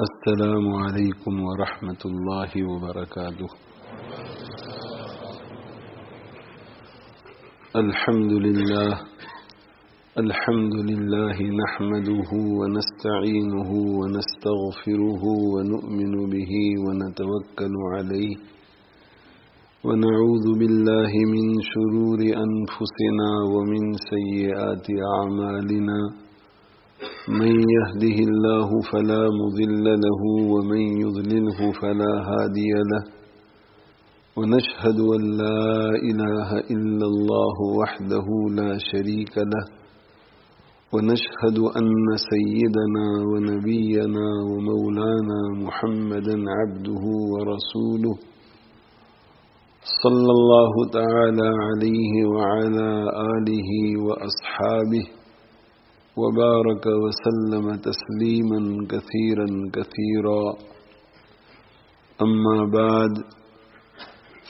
السلام علیکم ورحمۃ اللہ وبرکاتہ۔ الحمد للہ نحمده ونستعینه ونستغفره ونؤمن به ونتوکل علیہ ونعوذ باللہ من شرور انفسنا ومن سیئات اعمالنا، من يهده الله فلا مضل له ومن يضلله فلا هادي له، ونشهد أن لا إله إلا الله وحده لا شريك له، ونشهد أن سيدنا ونبينا ومولانا محمدا عبده ورسوله صلى الله تعالى عليه وعلى آله وأصحابه وبارك وسلم تسليما كثيرا كثيرا، أما بعد،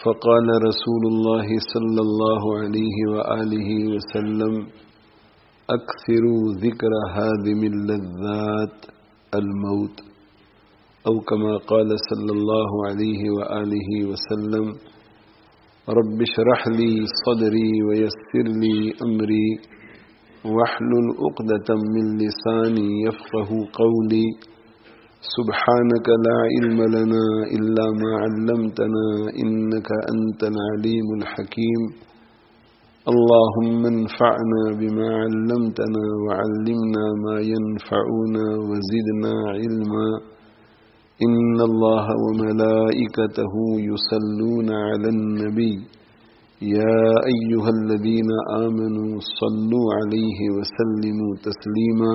فقال رسول الله صلى الله عليه وآله وسلم: أكثروا ذكر هادم اللذات الموت، أو كما قال صلى الله عليه وآله وسلم: رب اشرح لي صدري ويسر لي أمري واحلل عقدة من لساني يفقهوا قولي، سبحانك لا علم لنا إلا ما علمتنا إنك أنت العليم الحكيم، اللهم انفعنا بما علمتنا وعلمنا ما ينفعنا وزدنا علما، إن الله وملائكته يصلون على النبي يا أيها الذين آمنوا صلوا عليه وسلموا تسليما،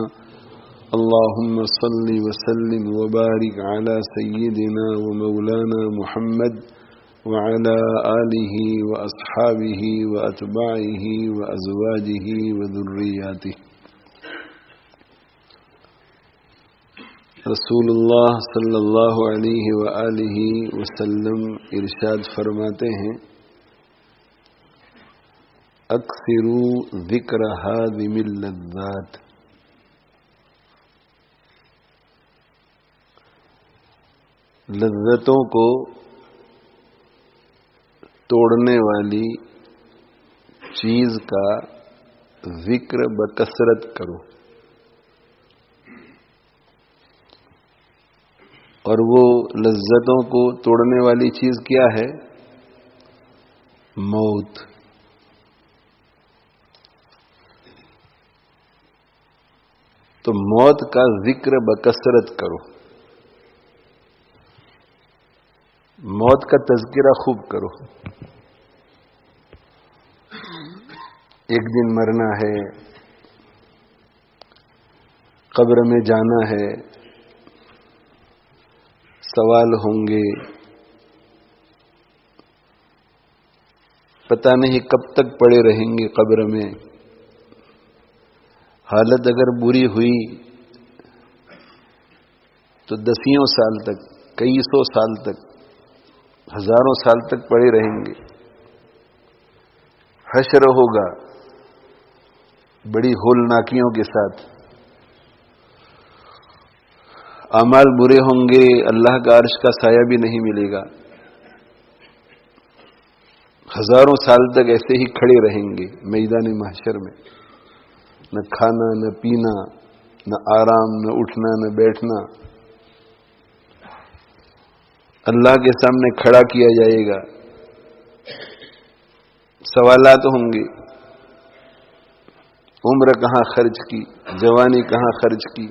اللهم صل وسلم وبارك على سيدنا ومولانا محمد وعلى آله وأصحابه وأتباعه وأزواجه وذرياته۔ رسول اللہ صلی اللہ علیہ وآلہ وسلم ارشاد فرماتے ہیں: اکثروا ذکر ہادم اللذات، لذتوں کو توڑنے والی چیز کا ذکر بکثرت کرو، اور وہ لذتوں کو توڑنے والی چیز کیا ہے؟ موت۔ تو موت کا ذکر بکثرت کرو، موت کا تذکرہ خوب کرو۔ ایک دن مرنا ہے، قبر میں جانا ہے، سوال ہوں گے، پتہ نہیں کب تک پڑے رہیں گے قبر میں۔ حالت اگر بری ہوئی تو دسیوں سال تک، کئی سو سال تک، ہزاروں سال تک پڑے رہیں گے۔ حشر ہوگا بڑی ہولناکیوں کے ساتھ، اعمال برے ہوں گے، اللہ کا عرش کا سایہ بھی نہیں ملے گا، ہزاروں سال تک ایسے ہی کھڑے رہیں گے میدان محشر میں، نہ کھانا نہ پینا، نہ آرام، نہ اٹھنا نہ بیٹھنا۔ اللہ کے سامنے کھڑا کیا جائے گا، سوالات ہوں گے، عمر کہاں خرچ کی، جوانی کہاں خرچ کی،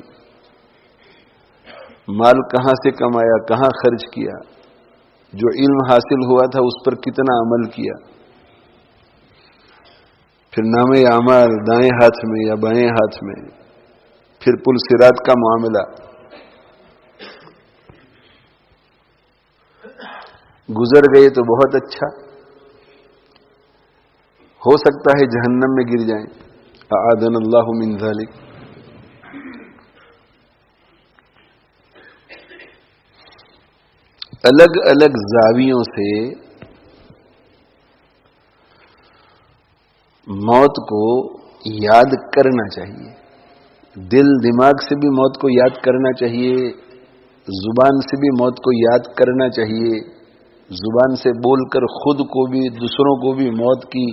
مال کہاں سے کمایا، کہاں خرچ کیا، جو علم حاصل ہوا تھا اس پر کتنا عمل کیا۔ پھر نامہ اعمال دائیں ہاتھ میں یا بائیں ہاتھ میں، پھر پل صراط کا معاملہ۔ گزر گئے تو بہت اچھا، ہو سکتا ہے جہنم میں گر جائیں، اعاذنا اللہ من ذلک۔ الگ الگ زاویوں سے موت کو یاد کرنا چاہیے، دل دماغ سے بھی موت کو یاد کرنا چاہیے، زبان سے بھی موت کو یاد کرنا چاہیے، زبان سے بول کر خود کو بھی دوسروں کو بھی موت کی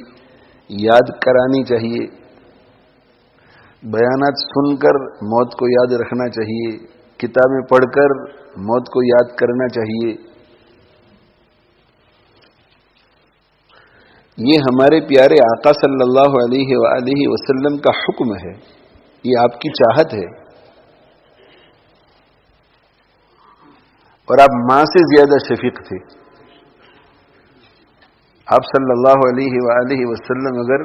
یاد کرانی چاہیے، بیانات سن کر موت کو یاد رکھنا چاہیے، کتابیں پڑھ کر موت کو یاد کرنا چاہیے۔ یہ ہمارے پیارے آقا صلی اللہ علیہ وآلہ وسلم کا حکم ہے، یہ آپ کی چاہت ہے، اور آپ ماں سے زیادہ شفیق تھے۔ آپ صلی اللہ علیہ وآلہ وسلم اگر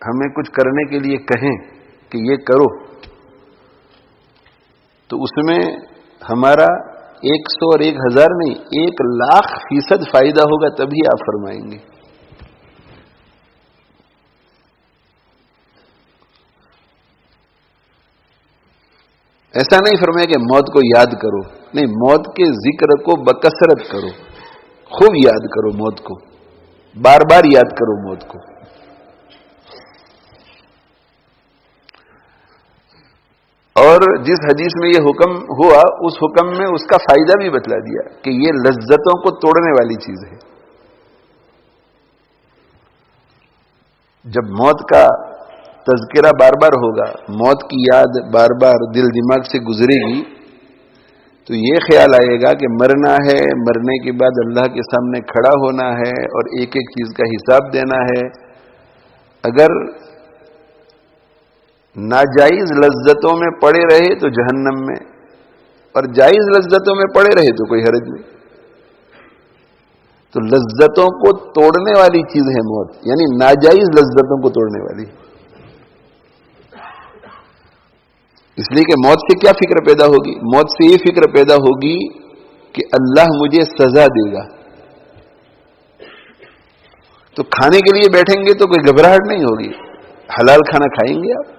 ہمیں کچھ کرنے کے لیے کہیں کہ یہ کرو، تو اس میں ہمارا 100 اور 1000 نہیں، 1,00,000% فائدہ ہوگا، تبھی آپ فرمائیں گے۔ ایسا نہیں فرمایا کہ موت کو یاد کرو، نہیں، موت کے ذکر کو بکثرت کرو، خوب یاد کرو موت کو، بار بار یاد کرو موت کو۔ اور جس حدیث میں یہ حکم ہوا، اس حکم میں اس کا فائدہ بھی بتلا دیا کہ یہ لذتوں کو توڑنے والی چیز ہے۔ جب موت کا تذکرہ بار بار ہوگا، موت کی یاد بار بار دل دماغ سے گزرے گی، تو یہ خیال آئے گا کہ مرنا ہے، مرنے کے بعد اللہ کے سامنے کھڑا ہونا ہے اور ایک ایک چیز کا حساب دینا ہے۔ اگر ناجائز لذتوں میں پڑے رہے تو جہنم میں، اور جائز لذتوں میں پڑے رہے تو کوئی حرج نہیں۔ تو لذتوں کو توڑنے والی چیز ہے موت، یعنی ناجائز لذتوں کو توڑنے والی۔ اس لیے کہ موت سے کیا فکر پیدا ہوگی؟ موت سے یہ فکر پیدا ہوگی کہ اللہ مجھے سزا دے گا۔ تو کھانے کے لیے بیٹھیں گے تو کوئی گھبراہٹ نہیں ہوگی، حلال کھانا کھائیں گے آپ،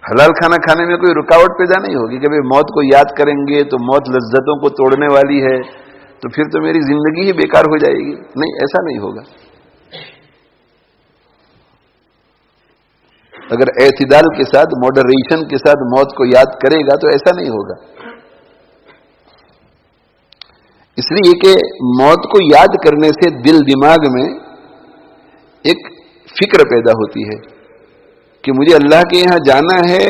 حلال کھانا کھانے میں کوئی رکاوٹ پیدا نہیں ہوگی کہ بھئی موت کو یاد کریں گے تو موت لذتوں کو توڑنے والی ہے، تو پھر تو میری زندگی ہی بیکار ہو جائے گی۔ نہیں، ایسا نہیں ہوگا۔ اگر اعتدال کے ساتھ، ماڈریشن کے ساتھ موت کو یاد کرے گا تو ایسا نہیں ہوگا۔ اس لیے کہ موت کو یاد کرنے سے دل دماغ میں ایک فکر پیدا ہوتی ہے کہ مجھے اللہ کے یہاں جانا ہے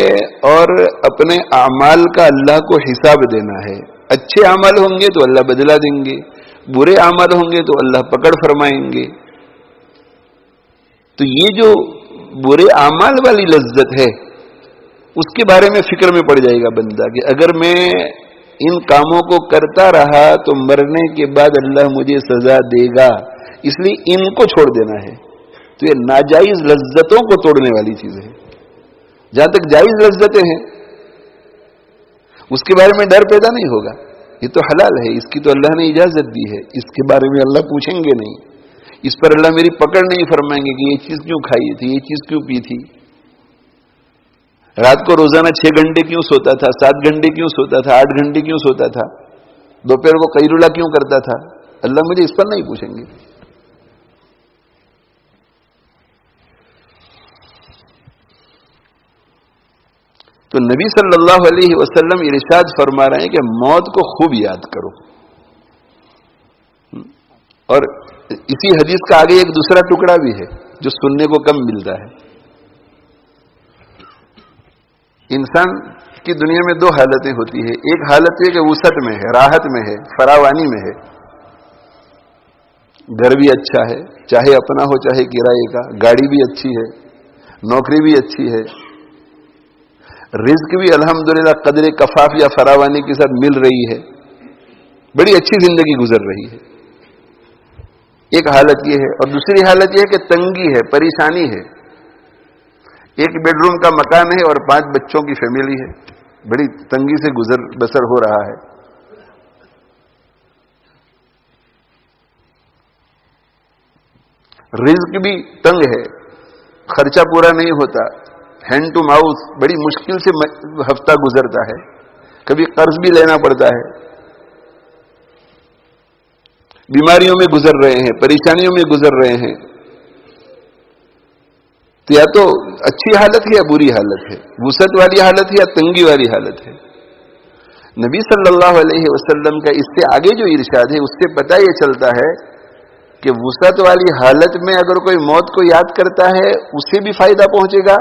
اور اپنے اعمال کا اللہ کو حساب دینا ہے۔ اچھے اعمال ہوں گے تو اللہ بدلہ دیں گے، برے اعمال ہوں گے تو اللہ پکڑ فرمائیں گے۔ تو یہ جو برے اعمال والی لذت ہے، اس کے بارے میں فکر میں پڑ جائے گا بندہ کہ اگر میں ان کاموں کو کرتا رہا تو مرنے کے بعد اللہ مجھے سزا دے گا، اس لیے ان کو چھوڑ دینا ہے۔ تو یہ ناجائز لذتوں کو توڑنے والی چیز ہے۔ جہاں تک جائز لذتیں ہیں اس کے بارے میں ڈر پیدا نہیں ہوگا، یہ تو حلال ہے، اس کی تو اللہ نے اجازت دی ہے، اس کے بارے میں اللہ پوچھیں گے نہیں، اس پر اللہ میری پکڑ نہیں فرمائیں گے کہ یہ چیز کیوں کھائی تھی، یہ چیز کیوں پی تھی، رات کو روزانہ 6 گھنٹے کیوں سوتا تھا، 7 گھنٹے کیوں سوتا تھا، 8 گھنٹے کیوں سوتا تھا، دوپہر کو قیلولہ کیوں کرتا تھا، اللہ مجھے اس پر نہیں پوچھیں گے۔ تو نبی صلی اللہ علیہ وسلم ارشاد فرما رہے ہیں کہ موت کو خوب یاد کرو۔ اور اسی حدیث کا آگے ایک دوسرا ٹکڑا بھی ہے جو سننے کو کم ملتا ہے۔ انسان کی دنیا میں 2 حالتیں ہوتی ہیں، ایک حالت یہ کہ وسعت میں ہے، راحت میں ہے، فراوانی میں ہے، گھر بھی اچھا ہے، چاہے اپنا ہو چاہے کرائے کا، گاڑی بھی اچھی ہے، نوکری بھی اچھی ہے، رزق بھی الحمدللہ قدر کفاف یا فراوانی کے ساتھ مل رہی ہے، بڑی اچھی زندگی گزر رہی ہے۔ ایک حالت یہ ہے، اور دوسری حالت یہ ہے کہ تنگی ہے، پریشانی ہے، ایک بیڈ روم کا مکان ہے اور 5 بچوں کی فیملی ہے، بڑی تنگی سے گزر بسر ہو رہا ہے۔ رزق بھی تنگ ہے، خرچہ پورا نہیں ہوتا، ہینڈ ٹو ماؤتھ بڑی مشکل سے ہفتہ گزرتا ہے، کبھی قرض بھی لینا پڑتا ہے، بیماریوں میں گزر رہے ہیں، پریشانیوں میں گزر رہے ہیں۔ تو یا تو اچھی حالت ہے یا بری حالت ہے، وسعت والی حالت ہے یا تنگی والی حالت ہے۔ نبی صلی اللہ علیہ وسلم کا اس سے آگے جو ارشاد ہے اس سے پتہ یہ چلتا ہے کہ وسعت والی حالت میں اگر کوئی موت کو یاد کرتا ہے اسے بھی فائدہ پہنچے گا،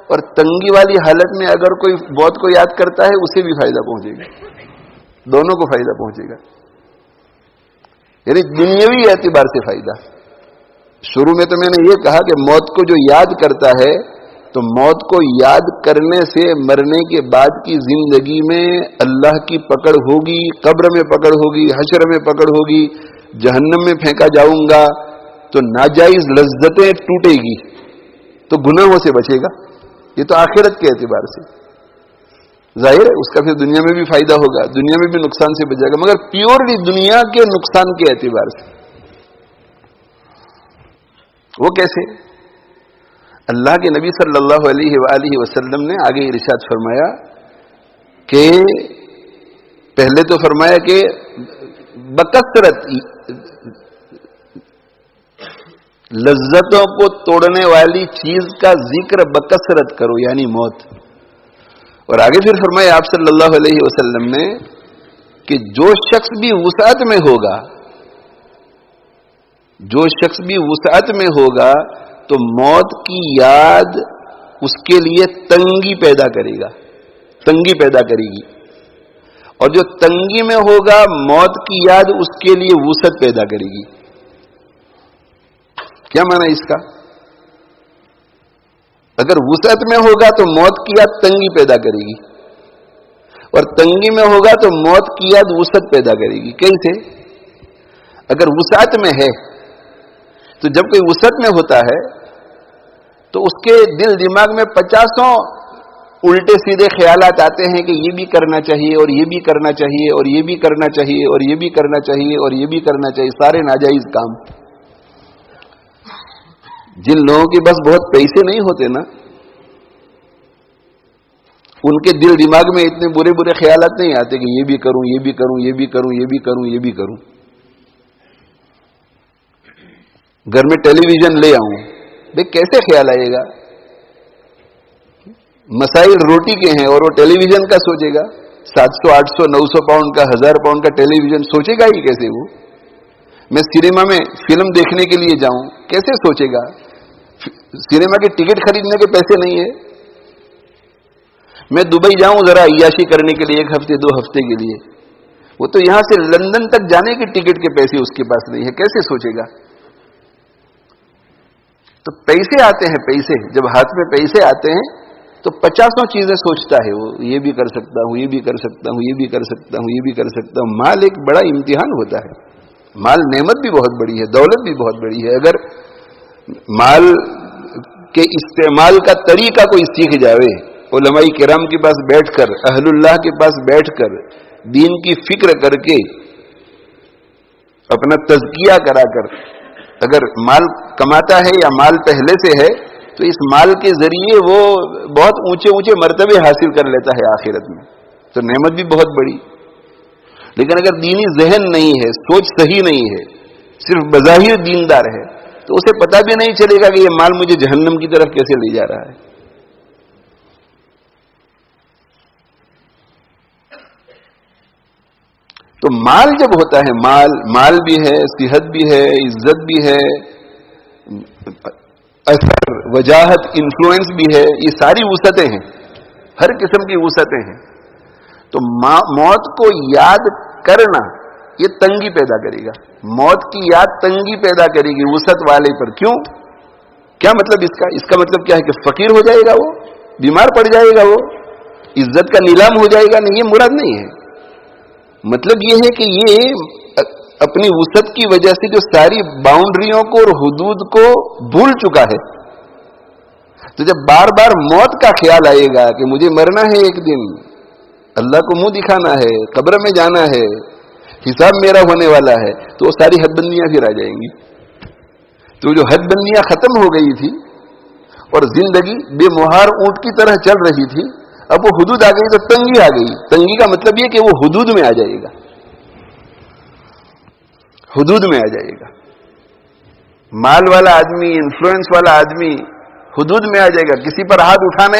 اور تنگی والی حالت میں اگر کوئی موت کو یاد کرتا ہے اسے بھی فائدہ پہنچے گا، دونوں کو فائدہ پہنچے گا، یعنی دنیاوی اعتبار سے فائدہ۔ شروع میں تو میں نے یہ کہا کہ موت کو جو یاد کرتا ہے تو موت کو یاد کرنے سے مرنے کے بعد کی زندگی میں اللہ کی پکڑ ہوگی، قبر میں پکڑ ہوگی، حشر میں پکڑ ہوگی، جہنم میں پھینکا جاؤں گا تو ناجائز لذتیں ٹوٹے گی، تو گناہوں سے بچے گا۔ یہ تو آخرت کے اعتبار سے ظاہر ہے، اس کا پھر دنیا میں بھی فائدہ ہوگا، دنیا میں بھی نقصان سے بچے گا، مگر پیورلی دنیا کے نقصان کے اعتبار سے وہ کیسے؟ اللہ کے نبی صلی اللہ علیہ وآلہ وسلم نے آگے ارشاد فرمایا کہ پہلے تو فرمایا کہ بکثرت لذتوں کو توڑنے والی چیز کا ذکر بکثرت کرو، یعنی موت۔ اور آگے پھر فرمایا آپ صلی اللہ علیہ وسلم نے کہ جو شخص بھی وسعت میں ہوگا، جو شخص بھی وسعت میں ہوگا تو موت کی یاد اس کے لیے تنگی پیدا کرے گا، تنگی پیدا کرے گی، اور جو تنگی میں ہوگا موت کی یاد اس کے لیے وسعت پیدا کرے گی۔ کیا معنی اس کا؟ اگر وسعت میں ہوگا تو موت کی یاد تنگی پیدا کرے گی، اور تنگی میں ہوگا تو موت کی یاد وسعت پیدا کرے گی۔ کیسے؟ اگر وسعت میں ہے تو جب کوئی وسعت میں ہوتا ہے تو اس کے دل دماغ میں 50 الٹے سیدھے خیالات آتے ہیں کہ یہ بھی کرنا چاہیے اور یہ بھی کرنا چاہیے اور یہ بھی کرنا چاہیے اور یہ بھی کرنا چاہیے اور یہ بھی کرنا چاہیے، سارے ناجائز کام۔ جن لوگوں کے بس بہت پیسے نہیں ہوتے نا، ان کے دل دماغ میں اتنے برے برے خیالات نہیں آتے کہ یہ بھی کروں، یہ بھی کروں، یہ بھی کروں، یہ بھی کروں، یہ بھی کروں۔ گھر میں ٹیلی ویژن لے آؤں، بھئی کیسے خیال آئے گا؟ مسائل روٹی کے ہیں اور وہ ٹیلی ویژن کا سوچے گا، 700 800 900 پاؤنڈ کا 1000 پاؤنڈ کا ٹیلی ویژن سوچے گا ہی کیسے؟ وہ میں سینما میں فلم دیکھنے کے لیے جاؤں، کیسے سوچے گا؟ سینما کی ٹکٹ خریدنے کے پیسے نہیں ہے۔ میں دبئی جاؤں ذرا عیاشی کرنے کے لیے 1 ہفتے 2 ہفتے کے لیے، وہ تو یہاں سے لندن تک جانے کی ٹکٹ کے پیسے اس کے پاس نہیں ہے، کیسے سوچے گا؟ تو پیسے آتے ہیں، پیسے جب ہاتھ میں پیسے آتے ہیں تو 50 چیزیں سوچتا ہے وہ، یہ بھی کر سکتا ہوں، یہ بھی کر سکتا ہوں، یہ بھی کر سکتا ہوں، یہ بھی کر سکتا ہوں۔ مال ایک بڑا امتحان ہوتا ہے، مال نعمت بھی بہت بڑی ہے، دولت بھی بہت بڑی ہے۔ اگر مال کے استعمال کا طریقہ کوئی سیکھ جاوے، علماء کرام کے پاس بیٹھ کر، اہل اللہ کے پاس بیٹھ کر، دین کی فکر کر کے، اپنا تزکیہ کرا کر اگر مال کماتا ہے یا مال پہلے سے ہے تو اس مال کے ذریعے وہ بہت اونچے اونچے مرتبے حاصل کر لیتا ہے آخرت میں، تو نعمت بھی بہت بڑی۔ لیکن اگر دینی ذہن نہیں ہے، سوچ صحیح نہیں ہے، صرف بظاہر دیندار ہے، تو اسے پتہ بھی نہیں چلے گا کہ یہ مال مجھے جہنم کی طرف کیسے لے جا رہا ہے۔ تو مال جب ہوتا ہے، مال بھی ہے، صحت بھی ہے، عزت بھی ہے، اثر، وجاہت، انفلوئنس بھی ہے، یہ ساری وسعتیں ہیں، ہر قسم کی وسعتیں ہیں۔ تو موت کو یاد کرنا یہ تنگی پیدا کرے گا، موت کی یاد تنگی پیدا کرے گی وسعت والے پر۔ کیوں؟ کیا مطلب اس کا؟ اس کا مطلب کیا ہے کہ فقیر ہو جائے گا، وہ بیمار پڑ جائے گا، وہ عزت کا نیلام ہو جائے گا؟ نہیں، یہ مراد نہیں ہے۔ مطلب یہ ہے کہ یہ اپنی وسعت کی وجہ سے جو ساری باؤنڈریوں کو اور حدود کو بھول چکا ہے، تو جب بار بار موت کا خیال آئے گا کہ مجھے مرنا ہے ایک دن، اللہ کو منہ دکھانا ہے، قبر میں جانا ہے، حساب میرا ہونے والا ہے، تو وہ ساری حد بندیاں پھر آ جائیں گی۔ تو جو حد بندیاں ختم ہو گئی تھی اور زندگی بے مہار اونٹ کی طرح چل رہی تھی، اب وہ حدود آ گئی تو تنگی آ گئی۔ تنگی کا مطلب یہ کہ وہ حدود میں آ جائے گا، حدود میں آ جائے گا۔ مال والا آدمی، انفلوئنس والا آدمی حدود میں آ جائے گا، کسی پر ہاتھ اٹھانے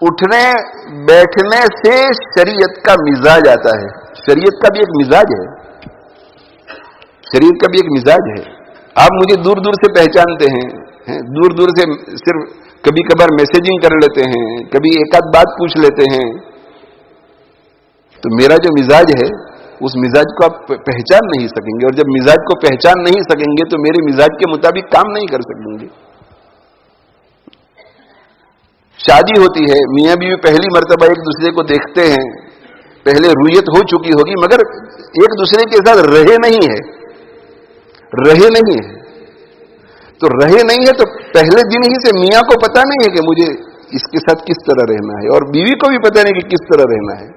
اٹھنے بیٹھنے سے شریعت کا مزاج آتا ہے. شریعت کا بھی ایک مزاج ہے. شریعت کا بھی ایک مزاج ہے. آپ مجھے دور دور سے پہچانتے ہیں, دور دور سے صرف کبھی کبھار میسیجنگ کر لیتے ہیں, کبھی ایک آدھ بات پوچھ لیتے ہیں. تو میرا جو مزاج ہے اس مزاج کو آپ پہچان نہیں سکیں گے, اور جب مزاج کو پہچان نہیں سکیں گے تو میرے مزاج کے مطابق کام نہیں کر سکیں گے. شادی ہوتی ہے, میاں بیوی پہلی مرتبہ ایک دوسرے کو دیکھتے ہیں, پہلے رویت ہو چکی ہوگی مگر ایک دوسرے کے ساتھ رہے نہیں ہے. تو رہے نہیں ہے تو پہلے دن ہی سے میاں کو پتا نہیں ہے کہ مجھے اس کے ساتھ کس طرح رہنا ہے, اور بیوی کو بھی پتا نہیں کہ کس طرح رہنا ہے.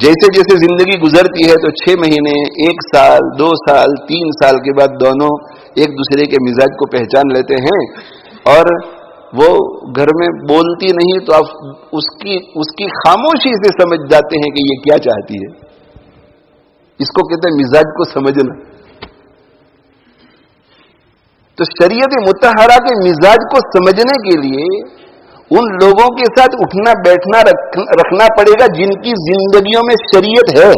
جیسے جیسے زندگی گزرتی ہے تو 6 مہینے, 1 سال, 2 سال, 3 سال کے بعد دونوں ایک دوسرے کے مزاج کو پہچان لیتے ہیں, اور وہ گھر میں بولتی نہیں تو آپ اس کی خاموشی سے سمجھ جاتے ہیں کہ یہ کیا چاہتی ہے. اس کو کہتے ہیں مزاج کو سمجھنا. تو شریعت مطہرہ کے مزاج کو سمجھنے کے لیے ان لوگوں کے ساتھ اٹھنا بیٹھنا رکھنا پڑے گا جن کی زندگیوں میں شریعت ہے.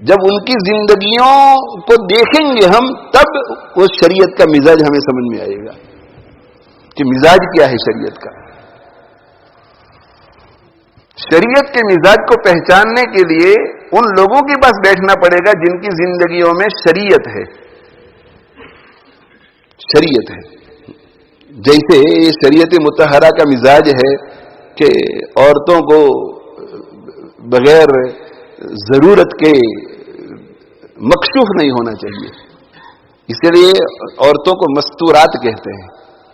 جب ان کی زندگیوں کو دیکھیں گے ہم, تب اس شریعت کا مزاج ہمیں سمجھ میں آئے گا کہ مزاج کیا ہے شریعت کا. شریعت کے مزاج کو پہچاننے کے لیے ان لوگوں کے پاس بیٹھنا پڑے گا جن کی زندگیوں میں شریعت ہے. شریعت ہے. جیسے شریعت مطہرہ کا مزاج ہے کہ عورتوں کو بغیر ضرورت کے مکشوف نہیں ہونا چاہیے, اس لیے عورتوں کو مستورات کہتے ہیں.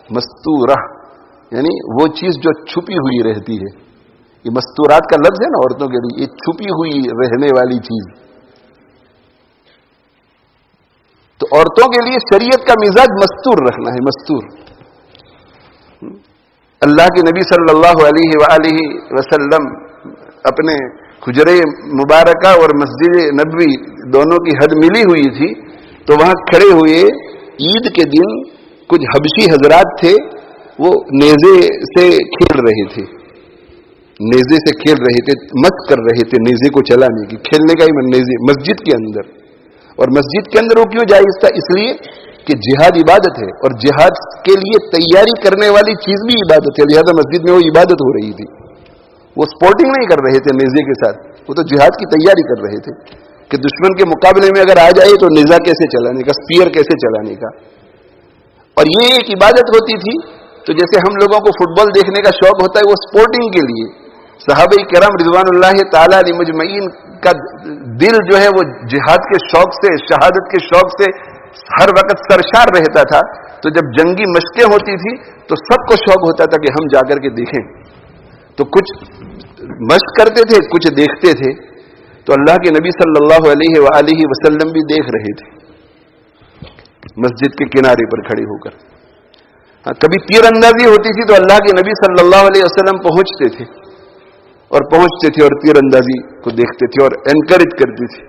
مستورہ یعنی وہ چیز جو چھپی ہوئی رہتی ہے. یہ مستورات کا لفظ ہے نا عورتوں کے لیے, یہ چھپی ہوئی رہنے والی چیز. تو عورتوں کے لیے شریعت کا مزاج مستور رکھنا ہے. مستور. اللہ کے نبی صلی اللہ علیہ وآلہ وسلم اپنے حجرے مبارکہ اور مسجد نبوی دونوں کی حد ملی ہوئی تھی, تو وہاں کھڑے ہوئے عید کے دن کچھ حبشی حضرات تھے, وہ نیزے سے کھیل رہے تھے. نیزے سے کھیل رہے تھے, مت کر رہے تھے نیزے کو چلانے کی, کھیلنے کا ہی نیزے مسجد کے اندر. اور مسجد کے اندر وہ کیوں جائز تھا؟ اس لیے کہ جہاد عبادت ہے, اور جہاد کے لیے تیاری کرنے والی چیز بھی عبادت ہے. لہذا مسجد میں وہ عبادت ہو رہی تھی. وہ سپورٹنگ نہیں کر رہے تھے نیزے کے ساتھ, وہ تو جہاد کی تیاری کر رہے تھے کہ دشمن کے مقابلے میں اگر آ جائے تو نیزہ کیسے چلانے کا, اسپیئر کیسے چلانے کا. اور یہ ایک عبادت ہوتی تھی. تو جیسے ہم لوگوں کو فٹ بال دیکھنے کا شوق ہوتا ہے, وہ سپورٹنگ کے لیے صحابہ کرام رضوان اللہ تعالی علیہ مجمعین کا دل جو ہے وہ جہاد کے شوق سے, شہادت کے شوق سے ہر وقت سرشار رہتا تھا. تو جب جنگی مشقیں ہوتی تھی تو سب کو شوق ہوتا تھا کہ ہم جا کر کے دیکھیں. تو کچھ مشق کرتے تھے, کچھ دیکھتے تھے. تو اللہ کے نبی صلی اللہ علیہ وآلہ وسلم بھی دیکھ رہے تھے مسجد کے کنارے پر کھڑے ہو کر. کبھی تیر اندازی ہوتی تھی تو اللہ کے نبی صلی اللہ علیہ وسلم پہنچتے تھے اور تیر اندازی کو دیکھتے تھے اور انکریج کرتے تھے.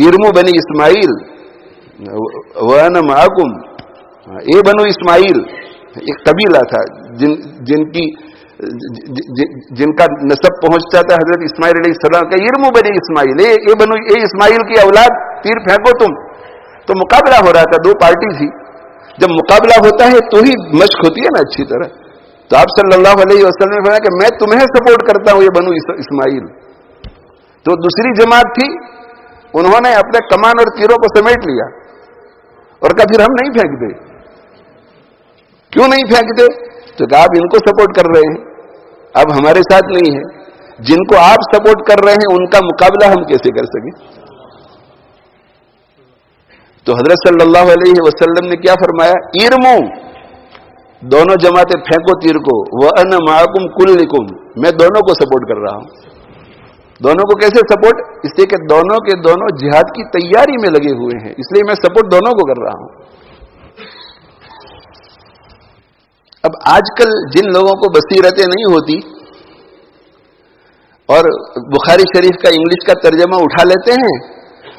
یرمو بنی اسماعیل وانا معکم. اے بنو اسماعیل ایک قبیلہ تھا جن کا نسب پہنچتا تھا حضرت اسماعیل علیہ السلام کا. یرمو بنی اسماعیل, اے اسماعیل کی اولاد, تیر پھینکو تم. تو مقابلہ ہو رہا تھا, 2 پارٹی تھی. جب مقابلہ ہوتا ہے تو ہی مشق ہوتی ہے نا اچھی طرح. تو آپ صلی اللہ علیہ وسلم نے فرمایا کہ میں تمہیں سپورٹ کرتا ہوں, یہ بنو اسماعیل. تو دوسری جماعت تھی, انہوں نے اپنے کمان اور تیروں کو سمیٹ لیا اور کہا پھر ہم نہیں پھینکتے. کیوں نہیں پھینکتے؟ تو کہ آپ ان کو سپورٹ کر رہے ہیں, اب ہمارے ساتھ نہیں ہے. جن کو آپ سپورٹ کر رہے ہیں ان کا مقابلہ ہم کیسے کر سکیں؟ تو حضرت صلی اللہ علیہ وسلم نے کیا فرمایا؟ ارمو, دونوں جماعتیں پھینکو تیر کو. وَأَنَا مَعَكُمْ كُلِّكُمْ, میں دونوں کو سپورٹ کر رہا ہوں. دونوں کو کیسے سپورٹ؟ اس لیے کہ دونوں کے دونوں جہاد کی تیاری میں لگے ہوئے ہیں, اس لیے میں سپورٹ دونوں کو کر رہا ہوں. اب آج کل جن لوگوں کو بصیرتیں نہیں ہوتی اور بخاری شریف کا انگلش کا ترجمہ اٹھا لیتے ہیں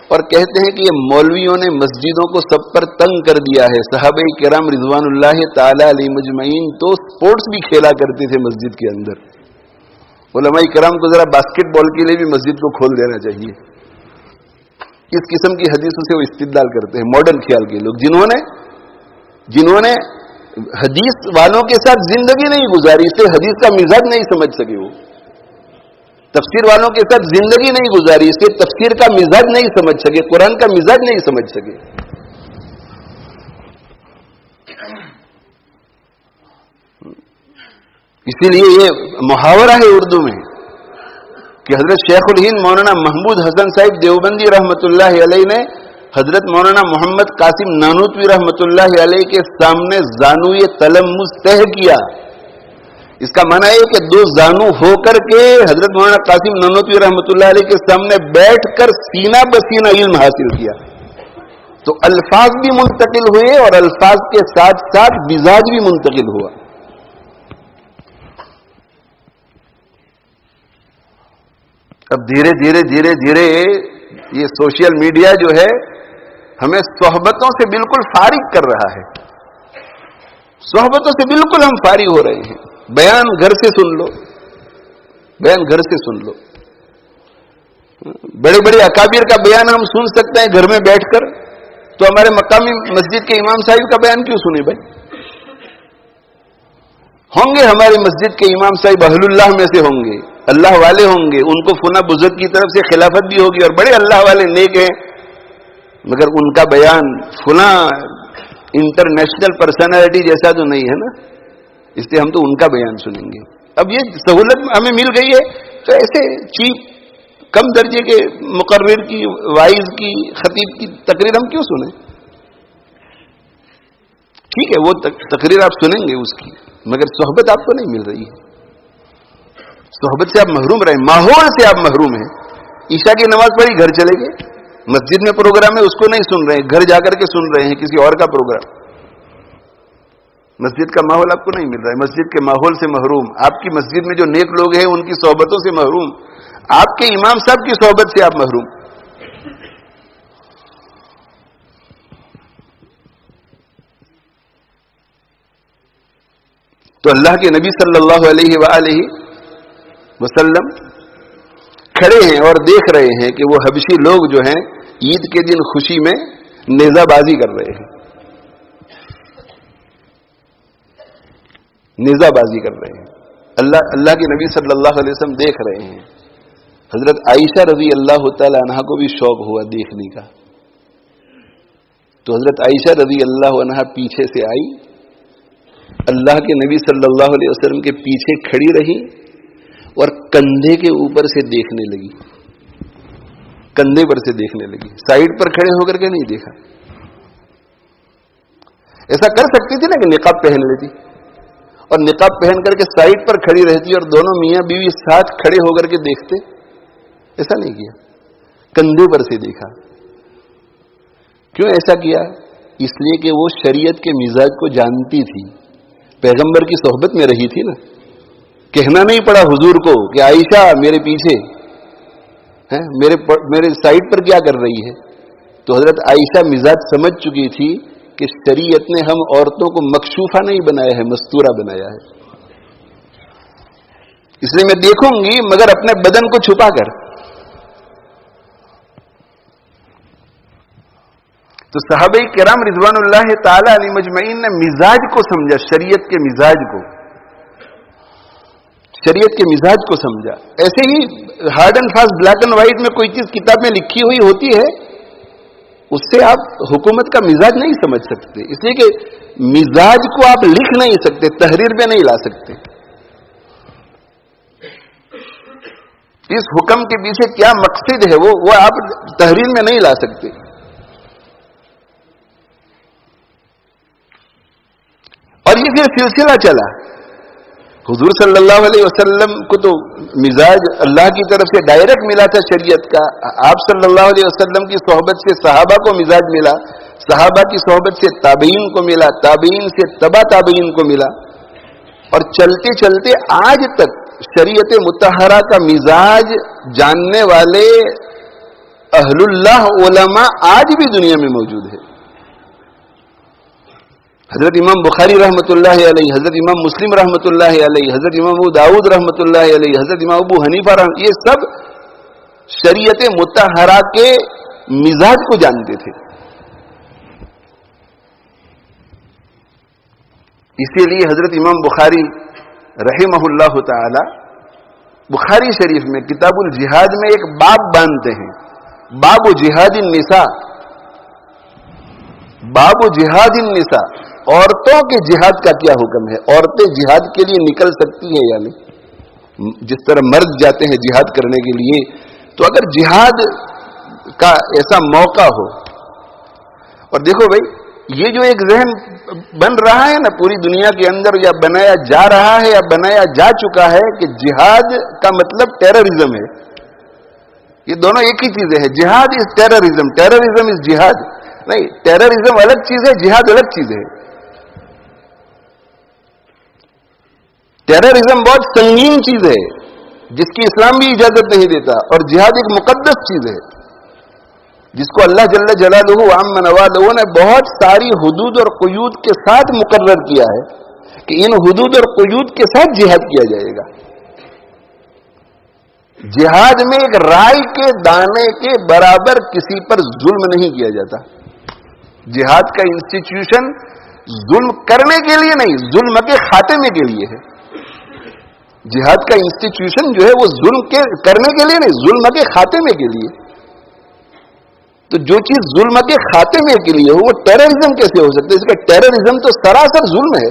اور کہتے ہیں کہ یہ مولویوں نے مسجدوں کو سب پر تنگ کر دیا ہے. صحابہ کرام رضوان اللہ تعالی علیہ مجمعین تو سپورٹس بھی کھیلا کرتے تھے مسجد کے اندر. علماء کرام کو ذرا باسکٹ بال کے لیے بھی مسجد کو کھول دینا چاہیے. اس قسم کی حدیثوں سے وہ استدلال کرتے ہیں ماڈرن خیال کے لوگ، جنہوں نے حدیث والوں کے ساتھ زندگی نہیں گزاری، اس سے حدیث کا مزاج نہیں سمجھ سکے. وہ تفسیر والوں کے ساتھ زندگی نہیں گزاری، اس سے تفسیر کا مزاج نہیں سمجھ سکے، قرآن کا مزاج نہیں سمجھ سکے. اسی لیے یہ محاورہ ہے اردو میں کہ حضرت شیخ الہند مولانا محمود حسن صاحب دیوبندی رحمۃ اللہ علیہ نے حضرت مولانا محمد قاسم نانوتوی رحمۃ اللہ علیہ کے سامنے زانوی تلمس طے کیا. اس کا معنی ہے کہ دو زانو ہو کر کے حضرت مولانا قاسم نانوتوی رحمۃ اللہ علیہ کے سامنے بیٹھ کر سینہ بسینہ علم حاصل کیا. تو الفاظ بھی منتقل ہوئے اور الفاظ کے ساتھ ساتھ مزاج بھی منتقل ہوا. اب دھیرے دھیرے یہ سوشل میڈیا جو ہے ہمیں صحبتوں سے بالکل فارغ کر رہا ہے. صحبتوں سے بالکل ہم فارغ ہو رہے ہیں. بیان گھر سے سن لو، بڑے بڑے اکابر کا بیان ہم سن سکتے ہیں گھر میں بیٹھ کر، تو ہمارے مقامی مسجد کے امام صاحب کا بیان کیوں سنیں بھائی؟ ہوں گے ہماری مسجد کے امام صاحب اہل اللہ میں سے ہوں گے، اللہ والے ہوں گے، ان کو فلاں بزرگ کی طرف سے خلافت بھی ہوگی اور بڑے اللہ والے نیک ہیں، مگر ان کا بیان فلاں انٹرنیشنل پرسنالٹی جیسا تو نہیں ہے نا، اس لیے ہم تو ان کا بیان سنیں گے. اب یہ سہولت ہمیں مل گئی ہے تو ایسے چیپ کم درجے کے مقرر کی، وائز کی، خطیب کی تقریر ہم کیوں سنیں؟ ٹھیک ہے وہ تقریر آپ سنیں گے اس کی، مگر صحبت آپ کو نہیں مل رہی ہے. صحبت سے آپ محروم رہے، ماحول سے آپ محروم ہیں. عشاء کی نماز پڑھی گھر چلے گئے، مسجد میں پروگرام ہے اس کو نہیں سن رہے ہیں، گھر جا کر کے سن رہے ہیں کسی اور کا پروگرام. مسجد کا ماحول آپ کو نہیں مل رہا ہے، مسجد کے ماحول سے محروم، آپ کی مسجد میں جو نیک لوگ ہیں ان کی صحبتوں سے محروم، آپ کے امام صاحب کی صحبت سے آپ محروم. تو اللہ کے نبی صلی اللہ علیہ وآلہ وسلم کھڑے ہیں اور دیکھ رہے ہیں کہ وہ حبشی لوگ جو ہیں عید کے دن خوشی میں نیزہ بازی کر رہے ہیں، نیزہ بازی کر رہے ہیں. اللہ کے نبی صلی اللہ علیہ وسلم دیکھ رہے ہیں. حضرت عائشہ رضی اللہ تعالی عنہا کو بھی شوق ہوا دیکھنے کا، تو حضرت عائشہ رضی اللہ عنہا پیچھے سے آئی، اللہ کے نبی صلی اللہ علیہ وسلم کے پیچھے کھڑی رہی اور کندھے کے اوپر سے دیکھنے لگی، کندھے پر سے دیکھنے لگی، سائیڈ پر کھڑے ہو کر کے نہیں دیکھا. ایسا کر سکتی تھی نا کہ نقاب پہن لیتی اور نقاب پہن کر کے سائیڈ پر کھڑی رہتی اور دونوں میاں بیوی ساتھ کھڑے ہو کر کے دیکھتے. ایسا نہیں کیا، کندھے پر سے دیکھا. کیوں ایسا کیا؟ اس لیے کہ وہ شریعت کے مزاج کو جانتی تھی، پیغمبر کی صحبت میں رہی تھی نا. کہنا نہیں پڑا حضور کو کہ عائشہ میرے پیچھے میرے سائیڈ پر کیا کر رہی ہے. تو حضرت عائشہ مزاج سمجھ چکی تھی کہ شریعت نے ہم عورتوں کو مکشوفہ نہیں بنایا ہے، مستورہ بنایا ہے. اس لیے میں دیکھوں گی مگر اپنے بدن کو چھپا کر. تو صحابہ کرام رضوان اللہ تعالی علیہ مجمعین نے مزاج کو سمجھا، شریعت کے مزاج کو، شریعت کے مزاج کو سمجھا. ایسے ہی hard and fast black and white میں کوئی چیز کتاب میں لکھی ہوئی ہوتی ہے، اس سے آپ حکومت کا مزاج نہیں سمجھ سکتے. اس لیے کہ مزاج کو آپ لکھ نہیں سکتے، تحریر میں نہیں لا سکتے. اس حکم کے پیچھے کیا مقصد ہے وہ آپ تحریر میں نہیں لا سکتے. اور یہ پھر سلسلہ چلا. حضور صلی اللہ علیہ وسلم کو تو مزاج اللہ کی طرف سے ڈائریکٹ ملا تھا شریعت کا. آپ صلی اللہ علیہ وسلم کی صحبت سے صحابہ کو مزاج ملا، صحابہ کی صحبت سے تابعین کو ملا، تابعین سے تبع تابعین کو ملا، اور چلتے چلتے آج تک شریعت مطہرہ کا مزاج جاننے والے اہل اللہ علماء آج بھی دنیا میں موجود ہے. حضرت امام بخاری رحمۃ اللہ علیہ، حضرت امام مسلم رحمۃ اللہ علیہ، حضرت امام ابو داؤد رحمۃ اللہ علیہ، حضرت امام ابو حنیفہ یہ سب شریعت مطہرہ کے مزاج کو جانتے تھے. اسی لیے حضرت امام بخاری رحمہ اللہ تعالی بخاری شریف میں کتاب الجہاد میں ایک باب باندھتے ہیں، باب جہاد النساء. باب جہاد النساء، عورتوں کے جہاد کا کیا حکم ہے، عورتیں جہاد کے لیے نکل سکتی ہیں یا نہیں؟ جس طرح مرد جاتے ہیں جہاد کرنے کے لیے، تو اگر جہاد کا ایسا موقع ہو، اور دیکھو بھائی یہ جو ایک ذہن بن رہا ہے نا پوری دنیا کے اندر، یا بنایا جا رہا ہے یا بنایا جا چکا ہے کہ جہاد کا مطلب ٹیررزم ہے. یہ دونوں ایک ہی چیزیں ہیں. جہاد از ٹیررزم، ٹیررزم از جہاد. نہیں، ٹیررزم الگ چیز ہے، جہاد الگ چیز ہے. ٹیررزم بہت سنگین چیز ہے جس کی اسلام بھی اجازت نہیں دیتا، اور جہاد ایک مقدس چیز ہے جس کو اللہ جل جلالہ عم نوالہ نے بہت ساری حدود اور قیود کے ساتھ مقرر کیا ہے کہ ان حدود اور قیود کے ساتھ جہاد کیا جائے گا. جہاد میں ایک رائی کے دانے کے برابر کسی پر ظلم نہیں کیا جاتا. جہاد کا انسٹیٹیوشن ظلم کرنے کے لیے نہیں، ظلم کے خاتمے کے لیے ہے. جہاد کا انسٹیٹیوشن جو ہے وہ ظلم کے کرنے کے لیے نہیں، ظلم کے خاتمے کے لیے. تو جو چیز ظلم کے خاتمے کے لیے ہو وہ ٹیررزم کیسے ہو سکتا ہے؟ اس کا ٹیررزم تو سراسر ظلم ہے.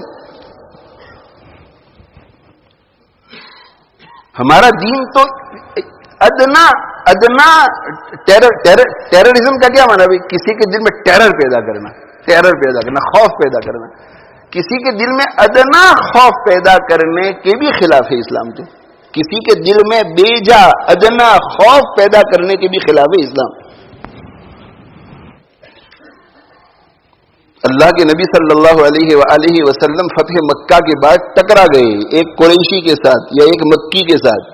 ہمارا دین تو ادنا ٹیررزم کا کیا مانا بھائی؟ کسی کے دل میں ٹیرر پیدا کرنا، خوف پیدا کرنا. کسی کے دل میں ادنا خوف پیدا کرنے کے بھی خلاف ہے اسلام. تو کسی کے دل میں بیجا ادنا خوف پیدا کرنے کے بھی خلاف ہے اسلام. اللہ کے نبی صلی اللہ علیہ وآلہ وسلم فتح مکہ کے بعد ٹکرا گئے ایک قریشی کے ساتھ یا ایک مکی کے ساتھ.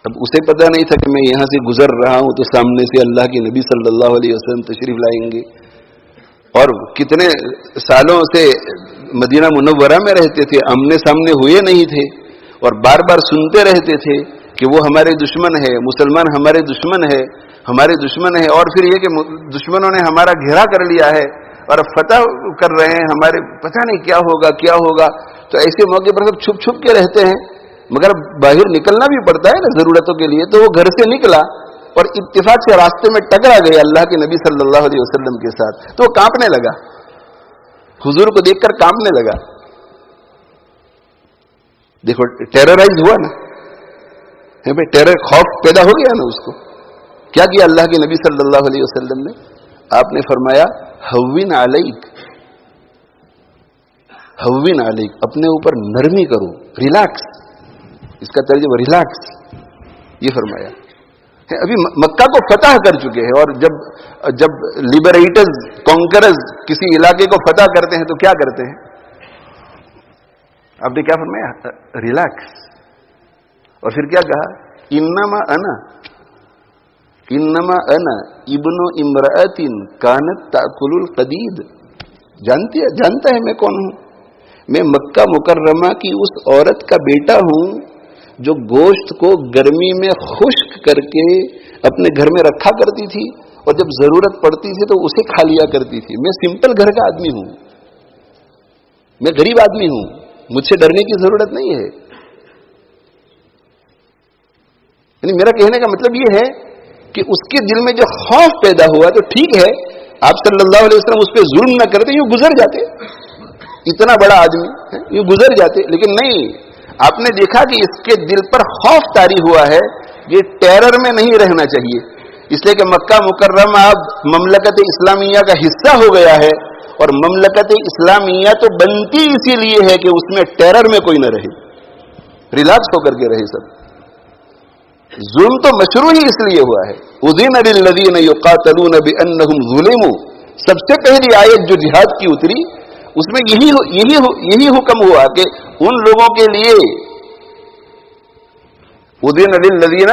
اب اسے پتہ نہیں تھا کہ میں یہاں سے گزر رہا ہوں تو سامنے سے اللہ کے نبی صلی اللہ علیہ وسلم تشریف لائیں گے، اور کتنے سالوں سے مدینہ منورہ میں رہتے تھے، آمنے سامنے ہوئے نہیں تھے، اور بار بار سنتے رہتے تھے کہ وہ ہمارے دشمن ہے، مسلمان ہمارے دشمن ہے، ہمارے دشمن ہے، اور پھر یہ کہ دشمنوں نے ہمارا گھیرا کر لیا ہے اور فتح کر رہے ہیں، ہمارے پتہ نہیں کیا ہوگا. تو ایسے موقع پر سب چھپ چھپ کے رہتے ہیں، مگر باہر نکلنا بھی پڑتا ہے نا ضرورتوں کے لیے. تو وہ گھر سے نکلا اور اتفاق سے راستے میں ٹکرا گیا اللہ کے نبی صلی اللہ علیہ وسلم کے ساتھ. تو وہ کانپنے لگا، حضور کو دیکھ کر کانپنے لگا. دیکھو ٹیررائز ہوا نا ٹیرر، خوف پیدا ہو گیا نا اس کو. کیا کیا اللہ کے نبی صلی اللہ علیہ وسلم نے؟ آپ نے فرمایا ہوین علیک، ہوین علیک، اپنے اوپر نرمی کرو، ریلیکس. اس کا ترجمہ ریلیکس یہ فرمایا. ابھی مکہ کو فتح کر چکے ہیں، اور جب لبریٹرز کانکررز کسی علاقے کو فتح کرتے ہیں تو کیا کرتے ہیں؟ آپ نے کیا فرمایا؟ ریلیکس. اور پھر کیا کہا؟ انما انا ابن امرأۃ کانت تأکل القدید. جانتا ہے میں کون ہوں؟ میں مکہ مکرمہ کی اس عورت کا بیٹا ہوں جو گوشت کو گرمی میں خشک کر کے اپنے گھر میں رکھا کرتی تھی، اور جب ضرورت پڑتی تھی تو اسے کھا لیا کرتی تھی. میں سمپل گھر کا آدمی ہوں، میں غریب آدمی ہوں، مجھ سے ڈرنے کی ضرورت نہیں ہے. یعنی میرا کہنے کا مطلب یہ ہے کہ اس کے دل میں جو خوف پیدا ہوا، تو ٹھیک ہے آپ صلی اللہ علیہ وسلم اس پہ ظلم نہ کرتے، یوں گزر جاتے، اتنا بڑا آدمی یوں گزر جاتے. لیکن نہیں، آپ نے دیکھا کہ اس کے دل پر خوف طاری ہوا ہے، یہ ٹیرر میں نہیں رہنا چاہیے. اس لیے کہ مکہ مکرمہ اب مملکت اسلامیہ کا حصہ ہو گیا ہے، اور مملکت اسلامیہ تو بنتی اسی لیے ہے کہ اس میں ٹیرر میں کوئی نہ رہے، ریلیکس ہو کر کے رہے سب. ظلم تو مشروع ہی اس لیے ہوا ہے. اذن للذین یقاتلون بانہم ظلموا، سب سے پہلی آیت جو جہاد کی اتری اس میں یہی حکم ہوا کہ ان لوگوں کے لیے اذن للذین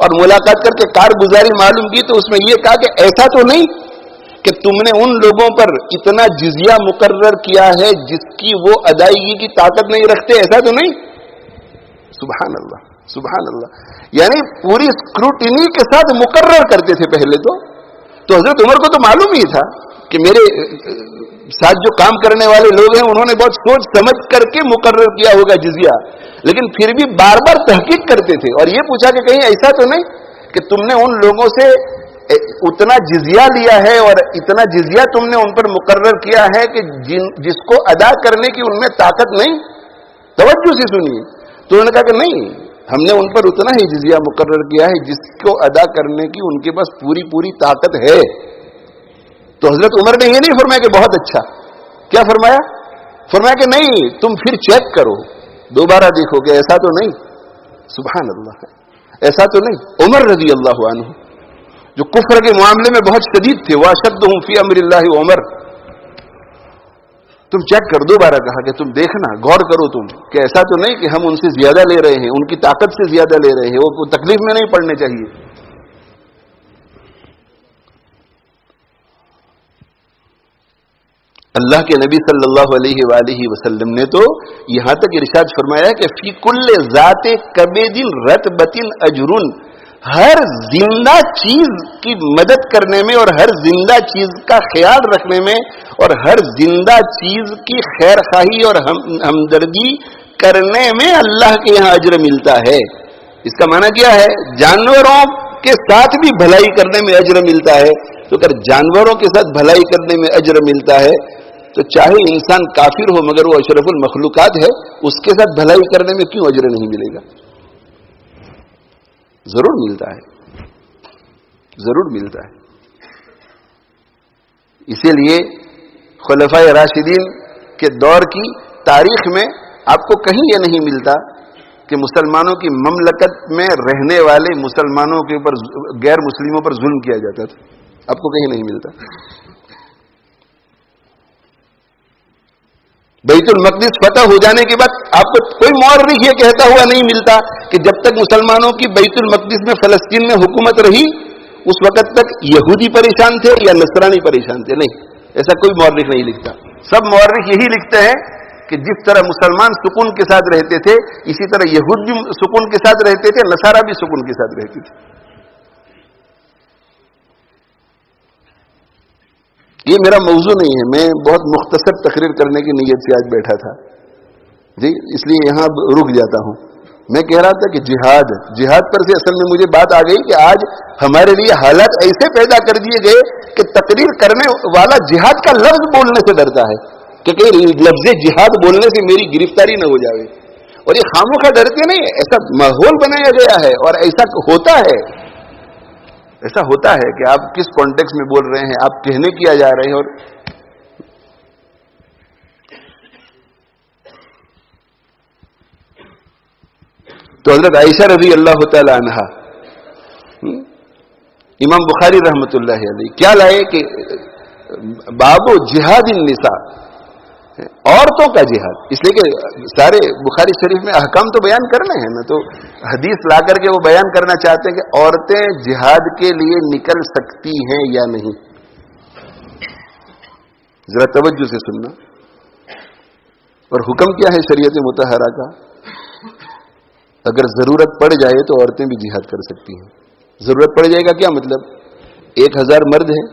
اور ملاقات کر کے کارگزاری معلوم کی تو اس میں یہ کہا کہ ایسا تو نہیں کہ تم نے ان لوگوں پر اتنا جزیہ مقرر کیا ہے جس کی وہ ادائیگی کی طاقت نہیں رکھتے، ایسا تو نہیں؟ سبحان اللہ سبحان اللہ، یعنی پوری اسکروٹنی کے ساتھ مقرر کرتے تھے پہلے تو حضرت عمر کو تو معلوم ہی تھا کہ میرے ساتھ جو کام کرنے والے لوگ ہیں انہوں نے بہت سوچ سمجھ کر کے مقرر کیا ہوگا جزیہ، لیکن پھر بھی بار بار تحقیق کرتے تھے اور یہ پوچھا کہ کہیں ایسا تو نہیں کہ تم نے ان لوگوں سے اتنا جزیہ لیا ہے اور اتنا جزیہ تم نے ان پر مقرر کیا ہے کہ جس کو ادا کرنے کی ان میں طاقت نہیں؟ توجہ سے سنیے، تو انہوں نے کہا کہ نہیں، ہم نے ان پر اتنا ہی جزیہ مقرر کیا ہے جس کو ادا کرنے کی ان کے پاس پوری طاقت ہے۔ تو حضرت عمر نے یہ نہیں فرمایا کہ بہت اچھا، کیا فرمایا؟ فرمایا کہ نہیں، تم پھر چیک کرو، دوبارہ دیکھو کہ ایسا تو نہیں۔ سبحان اللہ، ایسا تو نہیں۔ عمر رضی اللہ عنہ جو کفر کے معاملے میں بہت شدید تھے، واشدہم فی امر اللہ عمر، تم چیک کر، دوبارہ کہا کہ تم دیکھنا، غور کرو تم کہ ایسا تو نہیں کہ ہم ان سے زیادہ لے رہے ہیں، ان کی طاقت سے زیادہ لے رہے ہیں، وہ تکلیف میں نہیں پڑنے چاہیے۔ اللہ کے نبی صلی اللہ علیہ وآلہ وسلم نے تو یہاں تک ارشاد فرمایا کہ فی کل ذات کبد رطبۃ اجر، ہر زندہ چیز کی مدد کرنے میں اور ہر زندہ چیز کا خیال رکھنے میں اور ہر زندہ چیز کی خیر خواہی اور ہمدردی کرنے میں اللہ کے یہاں اجر ملتا ہے۔ اس کا معنی کیا ہے؟ جانوروں کے ساتھ بھی بھلائی کرنے میں اجر ملتا ہے، تو اگر جانوروں کے ساتھ بھلائی کرنے میں اجر ملتا ہے تو چاہے انسان کافر ہو مگر وہ اشرف المخلوقات ہے، اس کے ساتھ بھلائی کرنے میں کیوں اجر نہیں ملے گا؟ ضرور ملتا ہے، ضرور ملتا ہے۔ اسی لیے خلفائے راشدین کے دور کی تاریخ میں آپ کو کہیں یہ نہیں ملتا کہ مسلمانوں کی مملکت میں رہنے والے مسلمانوں کے اوپر غیر مسلموں پر ظلم کیا جاتا تھا، آپ کو کہیں نہیں ملتا۔ بیت المقدس فتح ہو جانے کے بعد آپ کو کوئی مورخ یہ کہتا ہوا نہیں ملتا کہ جب تک مسلمانوں کی بیت المقدس میں فلسطین میں حکومت رہی اس وقت تک یہودی پریشان تھے یا نصرانی پریشان تھے، نہیں، ایسا کوئی مورخ نہیں لکھتا۔ سب مورخ یہی لکھتے ہیں کہ جس طرح مسلمان سکون کے ساتھ رہتے تھے اسی طرح یہود بھی سکون کے ساتھ رہتے تھے، نصارہ بھی سکون کے ساتھ رہتے تھے۔ یہ میرا موضوع نہیں ہے، میں بہت مختصر تقریر کرنے کی نیت سے آج بیٹھا تھا جی، اس لیے یہاں رک جاتا ہوں۔ میں کہہ رہا تھا کہ جہاد پر سے اصل میں مجھے بات آ گئی کہ آج ہمارے لیے حالات ایسے پیدا کر دیے گئے کہ تقریر کرنے والا جہاد کا لفظ بولنے سے ڈرتا ہے کہ کہیں لفظ جہاد بولنے سے میری گرفتاری نہ ہو جائے، اور یہ خاموخواہ ڈرتے نہیں، ایسا ماحول بنایا گیا ہے اور ایسا ہوتا ہے، ایسا ہوتا ہے کہ آپ کس کانٹیکس میں بول رہے ہیں، آپ کہنے کیا جا رہے ہیں۔ اور تو حضرت عائشہ رضی اللہ تعالی عنہا، امام بخاری رحمت اللہ علیہ کیا لائے کہ باب جہاد النساء، عورتوں کا جہاد، اس لیے کہ سارے بخاری شریف میں احکام تو بیان کرنے ہیں نا، تو حدیث لا کر کے وہ بیان کرنا چاہتے ہیں کہ عورتیں جہاد کے لیے نکل سکتی ہیں یا نہیں۔ ذرا توجہ سے سننا، اور حکم کیا ہے شریعت مطہرہ کا؟ اگر ضرورت پڑ جائے تو عورتیں بھی جہاد کر سکتی ہیں۔ ضرورت پڑ جائے گا کیا مطلب؟ 1000 مرد ہیں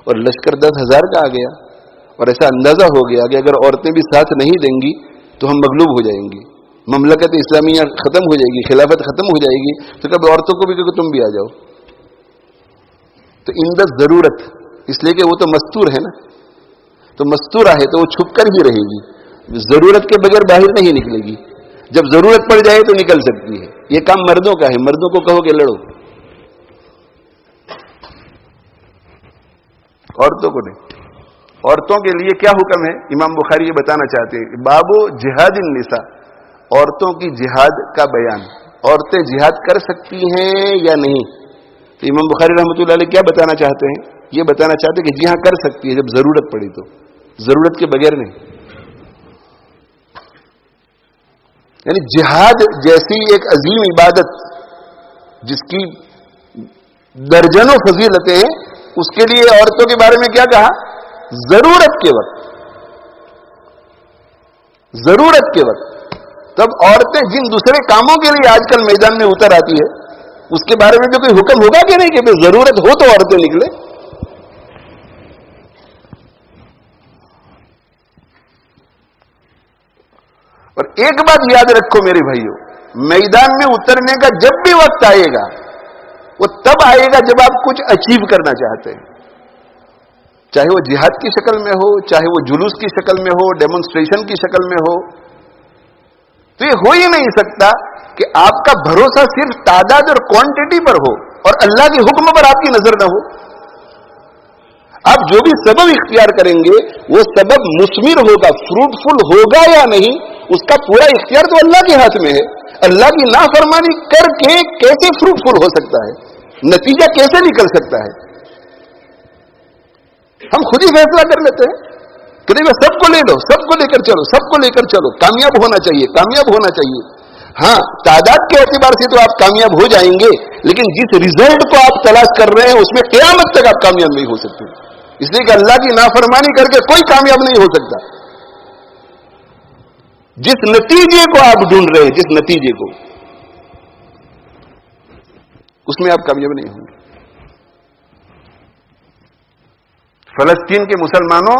اور لشکر 10,000 کا آ گیا، اور ایسا اندازہ ہو گیا کہ اگر عورتیں بھی ساتھ نہیں دیں گی تو ہم مغلوب ہو جائیں گے، مملکت اسلامیہ ختم ہو جائے گی، خلافت ختم ہو جائے گی، تو کبھی عورتوں کو بھی کہ تم بھی آ جاؤ۔ تو اندر ضرورت، اس لیے کہ وہ تو مستور ہے نا، تو مستورہ ہے تو وہ چھپ کر ہی رہے گی، ضرورت کے بغیر باہر نہیں نکلے گی، جب ضرورت پڑ جائے تو نکل سکتی ہے۔ یہ کام مردوں کا ہے، مردوں کو کہو کہ لڑو، عورتوں کو نہیں۔ عورتوں کے لیے کیا حکم ہے؟ امام بخاری یہ بتانا چاہتے ہیں، باب جہاد النساء، عورتوں کی جہاد کا بیان، عورتیں جہاد کر سکتی ہیں یا نہیں؟ تو امام بخاری رحمۃ اللہ علیہ کیا بتانا چاہتے ہیں؟ یہ بتانا چاہتے ہیں کہ جی ہاں کر سکتی ہے جب ضرورت پڑی، تو ضرورت کے بغیر نہیں۔ یعنی جہاد جیسی ایک عظیم عبادت جس کی درجنوں فضیلتیں ہیں، اس کے لیے عورتوں کے بارے میں کیا کہا؟ ضرورت کے وقت تب عورتیں جن دوسرے کاموں کے لیے آج کل میدان میں اتر آتی ہے، اس کے بارے میں بھی کوئی حکم ہوگا کہ نہیں کہ ضرورت ہو تو عورتیں نکلے؟ اور ایک بات یاد رکھو میرے بھائیوں، میدان میں اترنے کا جب بھی وقت آئے گا وہ تب آئے گا جب آپ کچھ اچیو کرنا چاہتے ہیں، چاہے وہ جہاد کی شکل میں ہو، چاہے وہ جلوس کی شکل میں ہو، ڈیمونسٹریشن کی شکل میں ہو. تو یہ ہو ہی نہیں سکتا کہ آپ کا بھروسہ صرف تعداد اور کوانٹٹی پر ہو اور اللہ کے حکم پر آپ کی نظر نہ ہو. آپ جو بھی سبب اختیار کریں گے وہ سبب مثمر ہوگا، فروٹفل ہوگا یا نہیں، اس کا پورا اختیار تو اللہ کے ہاتھ میں ہے. اللہ کی نافرمانی کر کے کیسے فروٹفل ہو سکتا ہے، نتیجہ کیسے نکل سکتا ہے؟ ہم خود ہی فیصلہ کر لیتے ہیں کہ نہیں سب کو لے لو، سب کو لے کر چلو، کامیاب ہونا چاہیے. ہاں، تعداد کے اعتبار سے تو آپ کامیاب ہو جائیں گے، لیکن جس ریزلٹ کو آپ تلاش کر رہے ہیں اس میں قیامت تک آپ کامیاب نہیں ہو سکتے، اس لیے کہ اللہ کی نافرمانی کر کے کوئی کامیاب نہیں ہو سکتا. جس نتیجے کو آپ ڈھونڈ رہے ہیں، جس نتیجے کو، اس میں آپ کامیاب نہیں ہوں گے. فلسطین کے مسلمانوں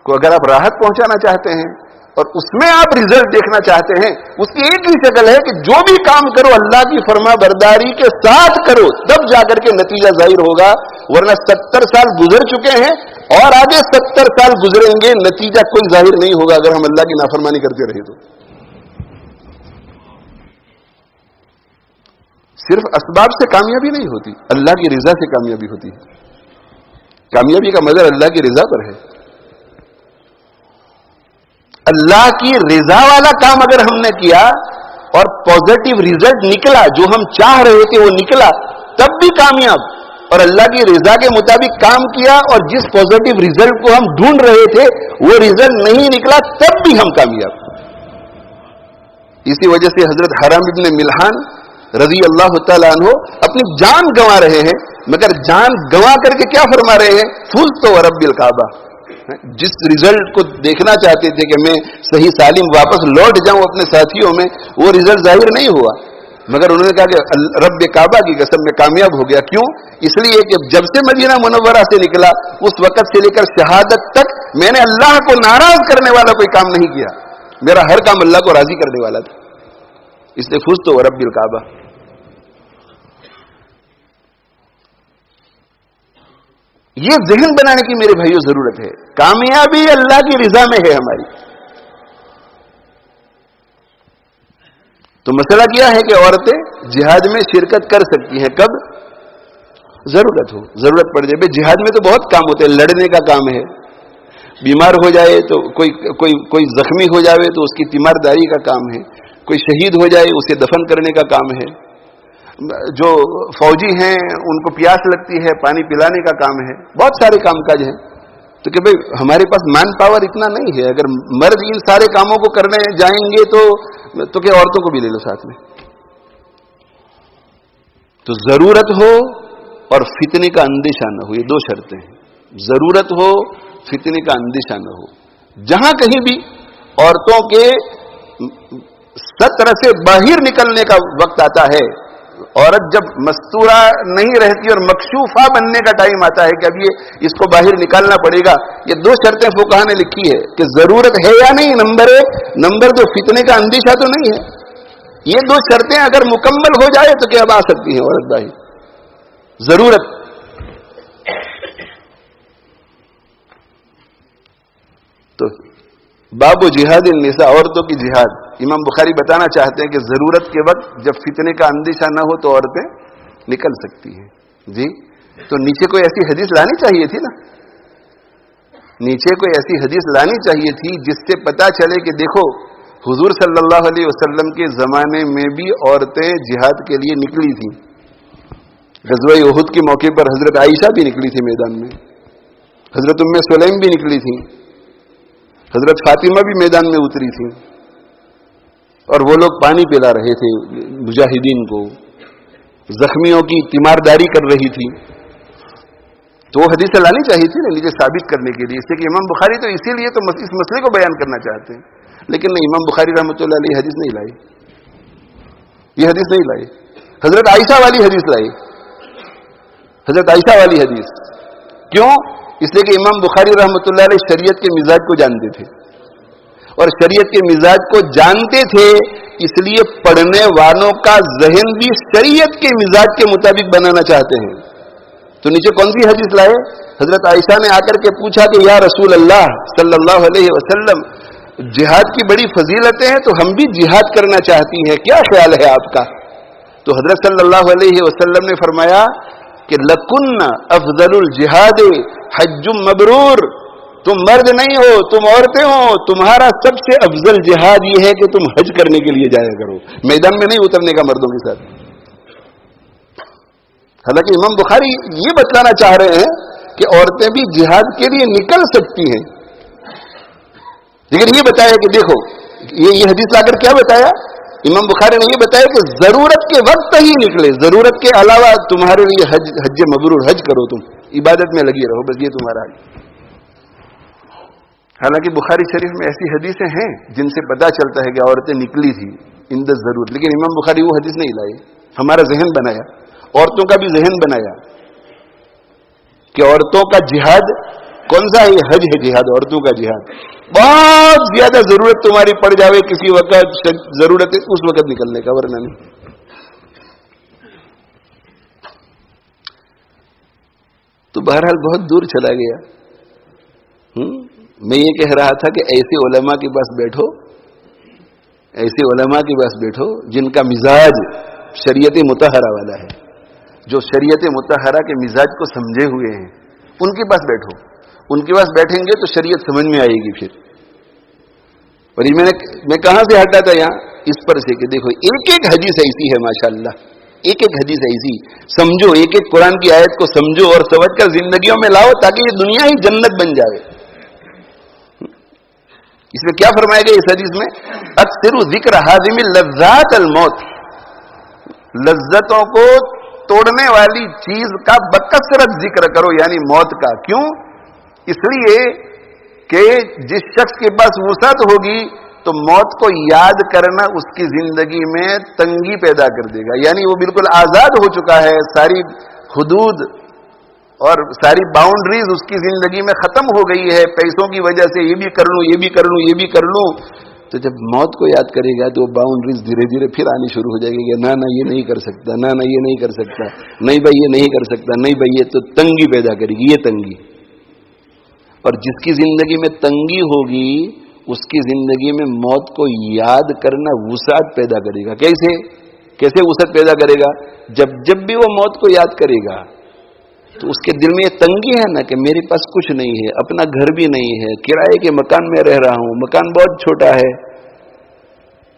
کو اگر آپ راحت پہنچانا چاہتے ہیں اور اس میں آپ ریزلٹ دیکھنا چاہتے ہیں، اس کی ایک ہی شکل ہے کہ جو بھی کام کرو اللہ کی فرما برداری کے ساتھ کرو، تب جا کر کے نتیجہ ظاہر ہوگا. ورنہ 70 سال گزر چکے ہیں اور آگے 70 سال گزریں گے، نتیجہ کوئی ظاہر نہیں ہوگا اگر ہم اللہ کی نافرمانی کرتے رہے تو. صرف اسباب سے کامیابی نہیں ہوتی، اللہ کی رضا سے کامیابی ہوتی ہے. کامیابی کا مدار اللہ کی رضا پر ہے. اللہ کی رضا والا کام اگر ہم نے کیا اور پازیٹو ریزلٹ نکلا، جو ہم چاہ رہے تھے وہ نکلا، تب بھی کامیاب. اور اللہ کی رضا کے مطابق کام کیا اور جس پازیٹو ریزلٹ کو ہم ڈھونڈ رہے تھے وہ ریزلٹ نہیں نکلا، تب بھی ہم کامیاب. اسی وجہ سے حضرت حرام ابن ملحان رضی اللہ تعالیٰ عنہ اپنی جان گنوا رہے ہیں، مگر جان گنوا کر کے کیا فرما رہے ہیں؟ فزت ورب الکعبہ. جس ریزلٹ کو دیکھنا چاہتے تھے کہ میں صحیح سالم واپس لوٹ جاؤں اپنے ساتھیوں میں، وہ ریزلٹ ظاہر نہیں ہوا، مگر انہوں نے کہا کہ رب کعبہ کی قسم میں کامیاب ہو گیا. کیوں؟ اس لیے کہ جب سے مدینہ منورہ سے نکلا اس وقت سے لے کر شہادت تک میں نے اللہ کو ناراض کرنے والا کوئی کام نہیں کیا، میرا ہر کام اللہ کو راضی کرنے والا تھا. اس لیے فزت ورب الکعبہ. یہ ذہن بنانے کی میرے بھائیوں ضرورت ہے. کامیابی اللہ کی رضا میں ہے ہماری. تو مسئلہ کیا ہے کہ عورتیں جہاد میں شرکت کر سکتی ہیں کب؟ ضرورت پڑ جائے. جہاد میں تو بہت کام ہوتے ہیں، لڑنے کا کام ہے، بیمار ہو جائے تو کوئی زخمی ہو جائے تو اس کی تیمارداری کا کام ہے، کوئی شہید ہو جائے اسے دفن کرنے کا کام ہے، جو فوجی ہیں ان کو پیاس لگتی ہے پانی پلانے کا کام ہے، بہت سارے کام کاج ہیں. تو کہ بھئی ہمارے پاس مین پاور اتنا نہیں ہے، اگر مرد ان سارے کاموں کو کرنے جائیں گے تو کہ عورتوں کو بھی لے لو ساتھ میں. تو ضرورت ہو اور فتنے کا اندیشہ نہ ہو، یہ دو شرطیں ہیں. ضرورت ہو، فتنے کا اندیشہ نہ ہو. جہاں کہیں بھی عورتوں کے سطر سے باہر نکلنے کا وقت آتا ہے، عورت جب مستورہ نہیں رہتی اور مکشوفہ بننے کا ٹائم آتا ہے کہ اب یہ اس کو باہر نکالنا پڑے گا، یہ دو شرطیں فقہا نے لکھی ہے کہ ضرورت ہے یا نہیں، نمبر 1. نمبر 2 فتنے کا اندیشہ تو نہیں ہے. یہ دو شرطیں اگر مکمل ہو جائے تو کیا اب آ سکتی ہیں عورت باہر. ضرورت. تو باب و جہاد النساء، عورتوں کی جہاد. امام بخاری بتانا چاہتے ہیں کہ ضرورت کے وقت جب فتنے کا اندیشہ نہ ہو تو عورتیں نکل سکتی ہیں. جی تو نیچے کوئی ایسی حدیث لانی چاہیے تھی نا، نیچے کوئی ایسی حدیث لانی چاہیے تھی جس سے پتا چلے کہ دیکھو حضور صلی اللہ علیہ وسلم کے زمانے میں بھی عورتیں جہاد کے لیے نکلی تھیں. غزوہ احد کے موقع پر حضرت عائشہ بھی نکلی تھی میدان میں، حضرت ام سلیم بھی نکلی تھی، حضرت فاطمہ بھی میدان میں اتری تھی، اور وہ لوگ پانی پلا رہے تھے مجاہدین کو. زخمیوں کی تیمارداری کر رہی تھی، تو وہ حدیث لانی چاہیے تھی نا نیچے ثابت کرنے کے لیے. اس لیے کہ امام بخاری تو اسی لیے تو اس مسئلے کو بیان کرنا چاہتے ہیں، لیکن نہیں، امام بخاری رحمۃ اللہ علیہ حدیث نہیں لائے، یہ حدیث نہیں لائے. حضرت عائشہ والی حدیث لائے، حضرت عائشہ والی حدیث. کیوں؟ اس لیے کہ امام بخاری رحمۃ اللہ علیہ شریعت کے مزاج کو جانتے تھے، اور شریعت کے مزاج کو جانتے تھے، اس لیے پڑھنے والوں کا ذہن بھی شریعت کے مزاج کے مطابق بنانا چاہتے ہیں. تو نیچے کون سی حدیث لائے؟ حضرت عائشہ نے آ کر کے پوچھا کہ یا رسول اللہ صلی اللہ علیہ وسلم، جہاد کی بڑی فضیلتیں ہیں تو ہم بھی جہاد کرنا چاہتی ہیں، کیا خیال ہے آپ کا؟ تو حضرت صلی اللہ علیہ وسلم نے فرمایا کہ لکن افضل الجہاد حج مبرور. تم مرد نہیں ہو، تم عورتیں ہو، تمہارا سب سے افضل جہاد یہ ہے کہ تم حج کرنے کے لیے جایا کرو، میدان میں نہیں اترنے کا مردوں کے ساتھ. حالانکہ امام بخاری یہ بتلانا چاہ رہے ہیں کہ عورتیں بھی جہاد کے لیے نکل سکتی ہیں، لیکن یہ بتایا کہ دیکھو یہ حدیث لا کر کیا بتایا؟ امام بخاری نے یہ بتایا کہ ضرورت کے وقت ہی نکلے، ضرورت کے علاوہ تمہارے لیے حج مبرور، حج کرو، تم عبادت میں لگی رہو، بس یہ تمہارا حج. حالانکہ بخاری شریف میں ایسی حدیثیں ہیں جن سے پتہ چلتا ہے کہ عورتیں نکلی تھی اند ضرورت، لیکن امام بخاری وہ حدیث نہیں لائے. ہمارا ذہن بنایا، عورتوں کا بھی ذہن بنایا کہ عورتوں کا جہاد کون سا ہے؟ حج ہے جہاد، عورتوں کا جہاد. بہت زیادہ ضرورت تمہاری پڑ جاوے کسی وقت، ضرورت ہے اس وقت نکلنے کا، ورنہ نہیں. تو بہرحال بہت دور چلا گیا. میں یہ کہہ رہا تھا کہ ایسے علماء کے پاس بیٹھو، ایسے علماء کے پاس بیٹھو جن کا مزاج شریعت مطہرہ والا ہے، جو شریعت مطہرہ کے مزاج کو سمجھے ہوئے ہیں، ان کے پاس بیٹھو. ان کے پاس بیٹھیں گے تو شریعت سمجھ میں آئے گی پھر. اور یہ میں کہاں سے ہٹا تھا؟ یہاں اس پر سے کہ دیکھو ایک ایک حدیث ایسی ہے ماشاءاللہ، ایک ایک حدیث ایسی سمجھو، ایک ایک قرآن کی آیت کو سمجھو اور سمجھ کر زندگیوں میں لاؤ تاکہ یہ دنیا ہی جنت بن جائے. اس میں کیا فرمایا گیا اس حدیث میں؟ اکثر ذکر حازم لذات الموت، لذتوں کو توڑنے والی چیز کا بکثرت ذکر کرو، یعنی موت کا. کیوں؟ اس لیے کہ جس شخص کے پاس وسعت ہوگی تو موت کو یاد کرنا اس کی زندگی میں تنگی پیدا کر دے گا. یعنی وہ بالکل آزاد ہو چکا ہے، ساری حدود اور ساری باؤنڈریز اس کی زندگی میں ختم ہو گئی ہے پیسوں کی وجہ سے، یہ بھی کر لوں، یہ بھی کر لوں، یہ بھی کر لوں. تو جب موت کو یاد کرے گا تو وہ باؤنڈریز دھیرے دھیرے پھر آنی شروع ہو جائے گی کہ نہ یہ نہیں کر سکتا، نہ یہ نہیں کر سکتا، نہیں بھائی یہ نہیں کر سکتا، نہیں بھائی یہ، تو تنگی پیدا کرے گی، یہ تنگی. اور جس کی زندگی میں تنگی ہوگی اس کی زندگی میں موت کو یاد کرنا وسعت پیدا کرے گا. کیسے وسعت پیدا کرے گا؟ جب بھی وہ موت کو یاد کرے گا تو اس کے دل میں یہ تنگی ہے نا کہ میرے پاس کچھ نہیں ہے، اپنا گھر بھی نہیں ہے، کرائے کے مکان میں رہ رہا ہوں، مکان بہت چھوٹا ہے،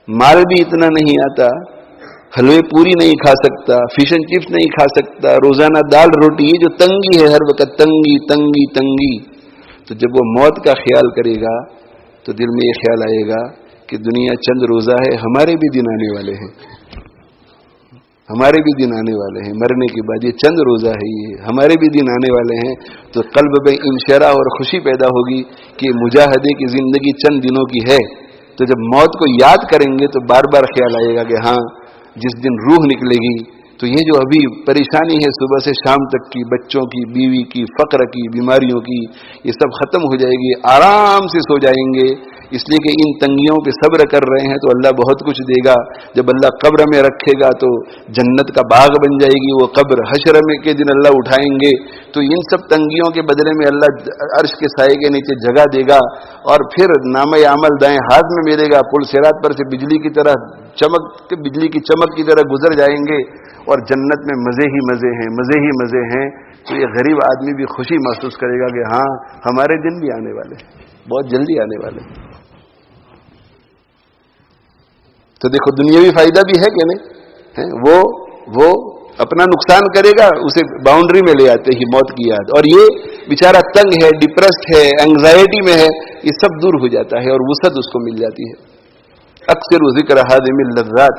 مال بھی اتنا نہیں آتا، حلوے پوری نہیں کھا سکتا، فش اینڈ چپس نہیں کھا سکتا، روزانہ دال روٹی، یہ جو تنگی ہے ہر وقت تنگی تنگی تنگی. تو جب وہ موت کا خیال کرے گا تو دل میں یہ خیال آئے گا کہ دنیا چند روزہ ہے، ہمارے بھی دن آنے والے ہیں، ہمارے بھی دن آنے والے ہیں، مرنے کے بعد یہ چند روزہ ہے، یہ ہمارے بھی دن آنے والے ہیں. تو قلب میں انشراح اور خوشی پیدا ہوگی کہ مجاہدے کی زندگی چند دنوں کی ہے. تو جب موت کو یاد کریں گے تو بار بار خیال آئے گا کہ ہاں جس دن روح نکلے گی تو یہ جو ابھی پریشانی ہے صبح سے شام تک کی، بچوں کی، بیوی کی، فقر کی، بیماریوں کی، یہ سب ختم ہو جائے گی، آرام سے سو جائیں گے. اس لیے کہ ان تنگیوں پہ صبر کر رہے ہیں تو اللہ بہت کچھ دے گا. جب اللہ قبر میں رکھے گا تو جنت کا باغ بن جائے گی وہ قبر. حشر میں کے دن اللہ اٹھائیں گے تو ان سب تنگیوں کے بدلے میں اللہ عرش کے سائے کے نیچے جگہ دے گا، اور پھر نامہ عمل دائیں ہاتھ میں ملے گا. پل صراط پر سے بجلی کی طرح بجلی کی چمک کی طرح گزر جائیں گے، اور جنت میں مزے ہی مزے ہیں، مزے ہی مزے ہیں. تو یہ غریب آدمی بھی خوشی محسوس کرے گا کہ ہاں ہمارے دن بھی آنے والے ہیں، بہت جلدی آنے والے ہیں. تو دیکھو دنیاوی فائدہ بھی ہے کہ نہیں ہے؟ وہ اپنا نقصان کرے گا، اسے باؤنڈری میں لے آتے ہی موت کی یاد. اور یہ بیچارہ تنگ ہے، ڈپریسڈ ہے، اینگزائٹی میں ہے، یہ سب دور ہو جاتا ہے اور وسعت اس کو مل جاتی ہے. اکثر ذکر حازم اللذات،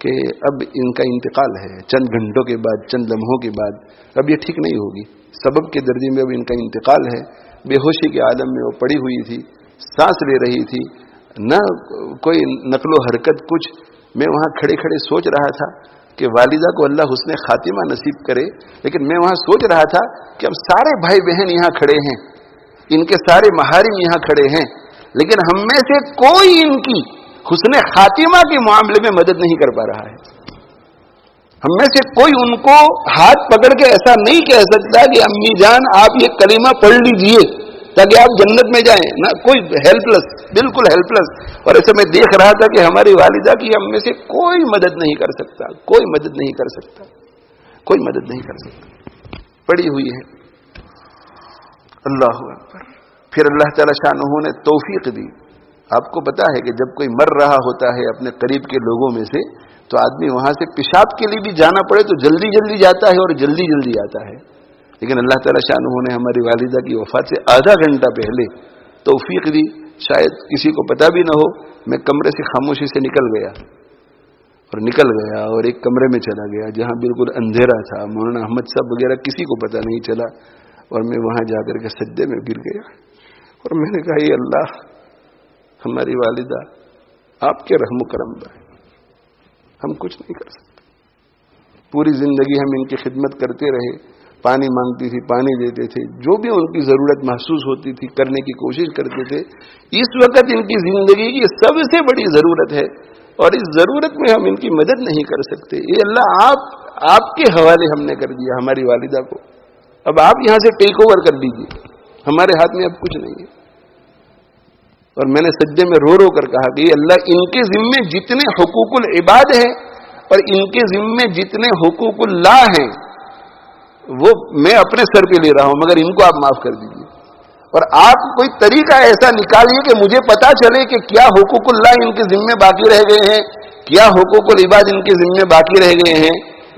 کہ اب ان کا انتقال ہے، چند گھنٹوں کے بعد، چند لمحوں کے بعد، اب یہ ٹھیک نہیں ہوگی، سبب کے درجے میں اب ان کا انتقال ہے. بے ہوشی کے عالم میں وہ پڑی ہوئی تھی، سانس لے رہی تھی، نہ کوئی نقل و حرکت کچھ. میں وہاں کھڑے کھڑے سوچ رہا تھا کہ والدہ کو اللہ حسن خاتمہ نصیب کرے، لیکن میں وہاں سوچ رہا تھا کہ اب سارے بھائی بہن یہاں کھڑے ہیں، ان کے سارے محارم یہاں کھڑے ہیں، لیکن ہم میں سے کوئی ان کی حسن خاتمہ کے معاملے میں مدد نہیں کر پا رہا ہے. ہم میں سے کوئی ان کو ہاتھ پکڑ کے ایسا نہیں کہہ سکتا کہ امی جان آپ یہ کلمہ پڑھ لیجئے تاکہ آپ جنت میں جائیں. نہ کوئی، ہیلپ لیس، بالکل ہیلپ لیس. اور ایسے میں دیکھ رہا تھا کہ ہماری والدہ کی ہم میں سے کوئی مدد نہیں کر سکتا، کوئی مدد نہیں کر سکتا، کوئی مدد نہیں کر سکتا، پڑی ہوئی ہے. اللہ اکبر. پھر اللہ تعالی شانہ نے توفیق دی. آپ کو پتا ہے کہ جب کوئی مر رہا ہوتا ہے اپنے قریب کے لوگوں میں سے، تو آدمی وہاں سے پیشاب کے لیے بھی جانا پڑے تو جلدی جلدی جاتا ہے اور جلدی جلدی آتا ہے. لیکن اللہ تعالیٰ شانہ نے ہماری والدہ کی وفات سے آدھا گھنٹہ پہلے توفیق دی. شاید کسی کو پتا بھی نہ ہو. میں کمرے سے خاموشی سے نکل گیا اور ایک کمرے میں چلا گیا جہاں بالکل اندھیرا تھا. مولانا احمد صاحب وغیرہ کسی کو پتا نہیں چلا، اور میں وہاں جا کر کے سجدے میں گر گیا اور میں نے کہا، یہ اللہ، ہماری والدہ آپ کے رحم و کرم پر، ہم کچھ نہیں کر سکتے. پوری زندگی ہم ان کی خدمت کرتے رہے، پانی مانگتی تھی پانی دیتے تھے، جو بھی ان کی ضرورت محسوس ہوتی تھی کرنے کی کوشش کرتے تھے. اس وقت ان کی زندگی کی سب سے بڑی ضرورت ہے اور اس ضرورت میں ہم ان کی مدد نہیں کر سکتے. یہ اللہ آپ کے حوالے ہم نے کر دیا ہماری والدہ کو. اب آپ یہاں سے ٹیک اوور کر لیجیے، ہمارے ہاتھ میں اب کچھ نہیں ہے. اور میں نے سجدے میں رو رو کر کہا کہ یہ اللہ، ان کے ذمے جتنے حقوق العباد ہیں اور ان کے ذمے جتنے حقوق اللہ ہیں وہ میں اپنے سر پہ لے رہا ہوں، مگر ان کو آپ معاف کر دیجیے. اور آپ کوئی طریقہ ایسا نکالیے کہ مجھے پتا چلے کہ کیا حقوق اللہ ان کے ذمے باقی رہ گئے ہیں، کیا حقوق العباد ان کے ذمے باقی رہ گئے ہیں.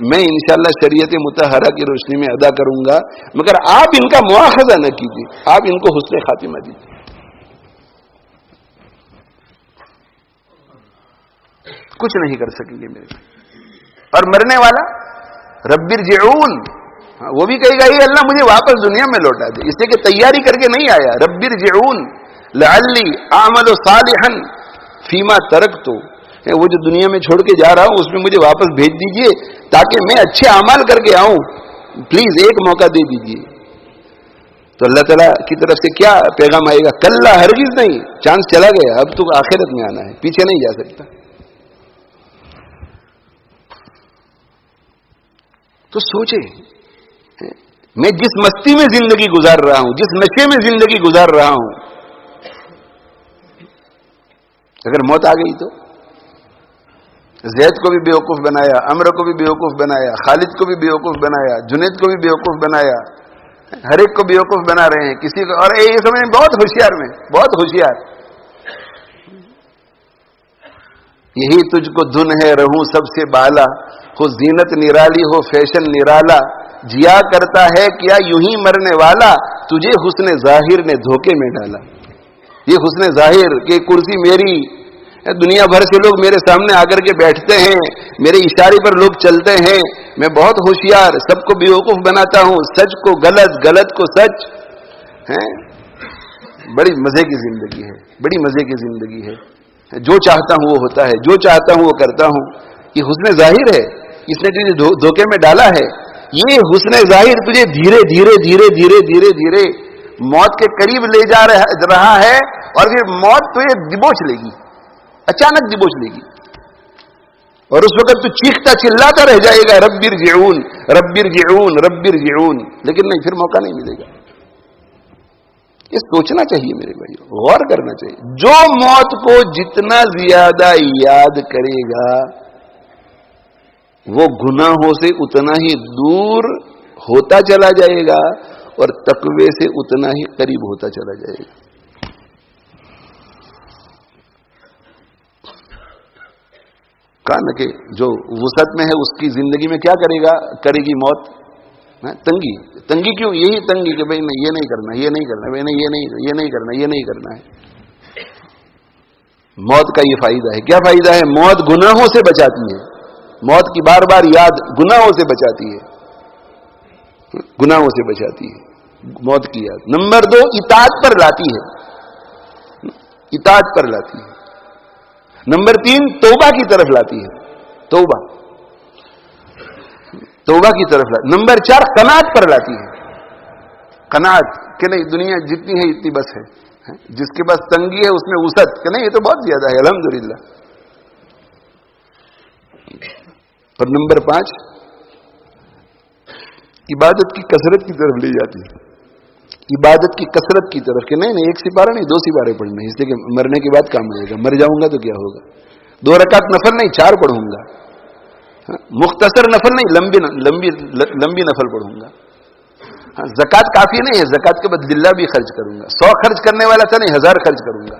میں انشاءاللہ شریعت مطہرہ کی روشنی میں ادا کروں گا، مگر آپ ان کا مواخذہ نہ کیجیے، آپ ان کو حسن خاتمہ دیجیے. کچھ نہیں کر سکیں گے میرے. اور مرنے والا رب ارجعون، وہ بھی کہے گا یہ اللہ مجھے واپس دنیا میں لوٹا دے. اس لیے کہ تیاری کر کے نہیں آیا. رب ارجعون لعلی اعمل صالحا فیما ترکت، وہ جو دنیا میں چھوڑ کے جا رہا ہوں اس میں مجھے واپس بھیج دیجئے تاکہ میں اچھے اعمال کر کے آؤں، پلیز ایک موقع دے دیجئے. تو اللہ تعالیٰ کی طرف سے کیا پیغام آئے گا؟ کلا، ہرگز نہیں، چانس چلا گیا، اب تو آخرت میں آنا ہے، پیچھے نہیں جا سکتا. تو سوچے، میں جس مستی میں زندگی گزار رہا ہوں، جس نشے میں زندگی گزار رہا ہوں، اگر موت آ گئی تو زید کو بھی بیوقوف بنایا، عمر کو بھی بیوقوف بنایا، خالد کو بھی بیوقوف بنایا، جنید کو بھی بیوقوف بنایا، ہر ایک کو بیوقوف بنا رہے ہیں کسی کو. اور یہ سمجھ بہت ہوشیار، میں بہت ہوشیار. یہی تجھ کو دھن ہے رہوں سب سے بالا، ہو زینت نرالی ہو فیشن نرالا، جیا کرتا ہے کیا یوں ہی مرنے والا، تجھے حسن ظاہر نے دھوکے میں ڈالا. یہ حسن ظاہر کہ کرسی میری، دنیا بھر سے لوگ میرے سامنے آ کر کے بیٹھتے ہیں، میرے اشارے پر لوگ چلتے ہیں، میں بہت ہوشیار، سب کو بیوقوف بناتا ہوں، سچ کو غلط، غلط کو سچ ہے. بڑی مزے کی زندگی ہے، بڑی مزے کی زندگی ہے. جو چاہتا ہوں وہ ہوتا ہے، جو چاہتا ہوں وہ کرتا ہوں. یہ حسن ظاہر ہے، اس نے تجھے دھوکے میں ڈالا ہے. یہ حسن ظاہر تجھے دھیرے دھیرے دھیرے دھیرے دھیرے دھیرے موت کے قریب لے جا رہا ہے، اور پھر موت تجھے دبوچ لے گی، اچانک دبوچ لے گی. اور اس وقت تو چیختا چلاتا رہ جائے گا، رب ارجعون رب ارجعون رب ارجعون. لیکن نہیں، پھر موقع نہیں ملے گا. یہ سوچنا چاہیے میرے بھائی، غور کرنا چاہیے. جو موت کو جتنا زیادہ یاد کرے گا وہ گناہوں سے اتنا ہی دور ہوتا چلا جائے گا اور تقوی سے اتنا ہی قریب ہوتا چلا جائے گا. کہا نا کہ جو وسعت میں ہے اس کی زندگی میں کیا کرے گی موت؟ تنگی کیوں؟ یہی تنگی کہ بھائی نہیں، یہ نہیں کرنا، یہ نہیں کرنا، بھائی نہیں، یہ نہیں کرنا، یہ نہیں کرنا ہے. موت کا یہ فائدہ ہے. کیا فائدہ ہے؟ موت گناہوں سے بچاتی ہے. موت کی بار بار یاد گناہوں سے بچاتی ہے، گناہوں سے بچاتی ہے موت کی یاد۔ نمبر 2 اطاعت پر لاتی ہے، اطاعت پر لاتی ہے۔ نمبر 3 توبہ کی طرف لاتی ہے، توبہ کی طرف لاتی۔ نمبر 4 قناعت پر لاتی ہے، قناعت کہ نہیں دنیا جتنی ہے اتنی بس ہے، جس کے پاس تنگی ہے اس میں وسعت کہ نہیں یہ تو بہت زیادہ ہے الحمدللہ۔ اور نمبر 5 عبادت کی کثرت کی طرف لے جاتی ہے، عبادت کی کثرت کی طرف کہ نہیں ایک سپارہ نہیں 2 سپارے پڑھنے، اس لیے کہ مرنے کے بعد کام آئے گا، مر جاؤں گا تو کیا ہوگا، 2 رکعت نفل نہیں 4 پڑھوں گا، مختصر نفل نہیں لمبی نفل پڑھوں گا۔ زکات کافی نہیں ہے، زکات کے بعد للہ بھی خرچ کروں گا، 100 خرچ کرنے والا تھا نہیں 1000 خرچ کروں گا۔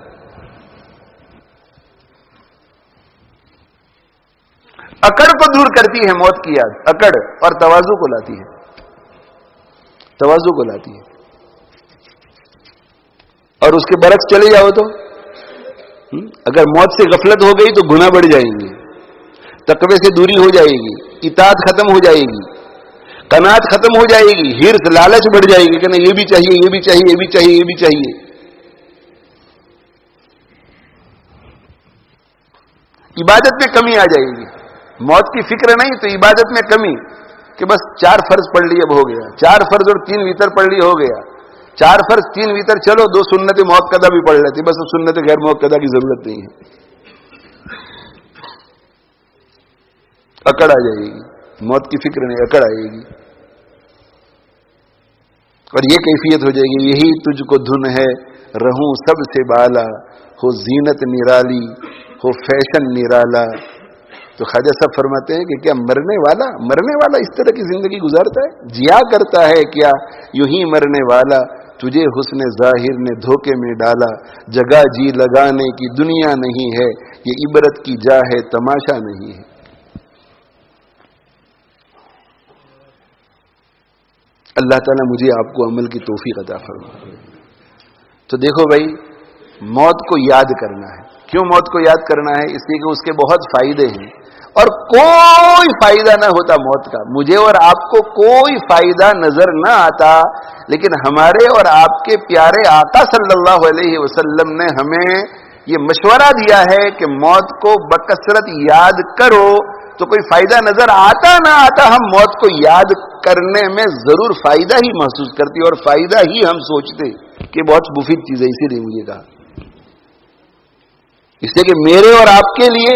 اکڑ کو دور کرتی ہے موت کی یاد، اکڑ، اور تواضع کو لاتی ہے، تواضع کو لاتی ہے۔ اور اس کے برعکس چلے جاؤ تو اگر موت سے غفلت ہو گئی تو گناہ بڑھ جائیں گے، تقوی سے دوری ہو جائے گی، اطاعت ختم ہو جائے گی، قناعت ختم ہو جائے گی، ہرس لالچ بڑھ جائے گی کہ نہیں یہ بھی چاہیے یہ بھی چاہیے یہ بھی چاہیے یہ بھی چاہیے۔ عبادت میں کمی آ جائے گی، موت کی فکر نہیں تو عبادت میں کمی کہ بس 4 فرض پڑھ لی اب ہو گیا، 4 فرض اور 3 وتر پڑھ لی ہو گیا، 4 فرض 3 وتر چلو 2 سنت موقدہ بھی پڑھ لیتی، بس سنت غیر موقدہ کی ضرورت نہیں ہے۔ اکڑ آ جائے گی، موت کی فکر نہیں اکڑ آئے گی، اور یہ کیفیت ہو جائے گی یہی تجھ کو دھن ہے رہوں سب سے بالا، ہو زینت نرالی ہو فیشن نرالا۔ تو خواجہ صاحب فرماتے ہیں کہ کیا مرنے والا اس طرح کی زندگی گزارتا ہے، جیا کرتا ہے کیا یوں ہی مرنے والا، تجھے حسن ظاہر نے دھوکے میں ڈالا، جگہ جی لگانے کی دنیا نہیں ہے، یہ عبرت کی جا ہے تماشا نہیں ہے۔ اللہ تعالیٰ مجھے آپ کو عمل کی توفیق عطا فرمائے۔ تو دیکھو بھائی موت کو یاد کرنا ہے، کیوں موت کو یاد کرنا ہے؟ اس لیے کہ اس کے بہت فائدے ہیں، اور کوئی فائدہ نہ ہوتا موت کا، مجھے اور آپ کو کوئی فائدہ نظر نہ آتا، لیکن ہمارے اور آپ کے پیارے آقا صلی اللہ علیہ وسلم نے ہمیں یہ مشورہ دیا ہے کہ موت کو بکثرت یاد کرو، تو کوئی فائدہ نظر آتا نہ آتا ہم موت کو یاد کرنے میں ضرور فائدہ ہی محسوس کرتے اور فائدہ ہی ہم سوچتے کہ بہت مفید چیز ہے، اسی لیے مجھے کہا، اس لیے کہ میرے اور آپ کے لیے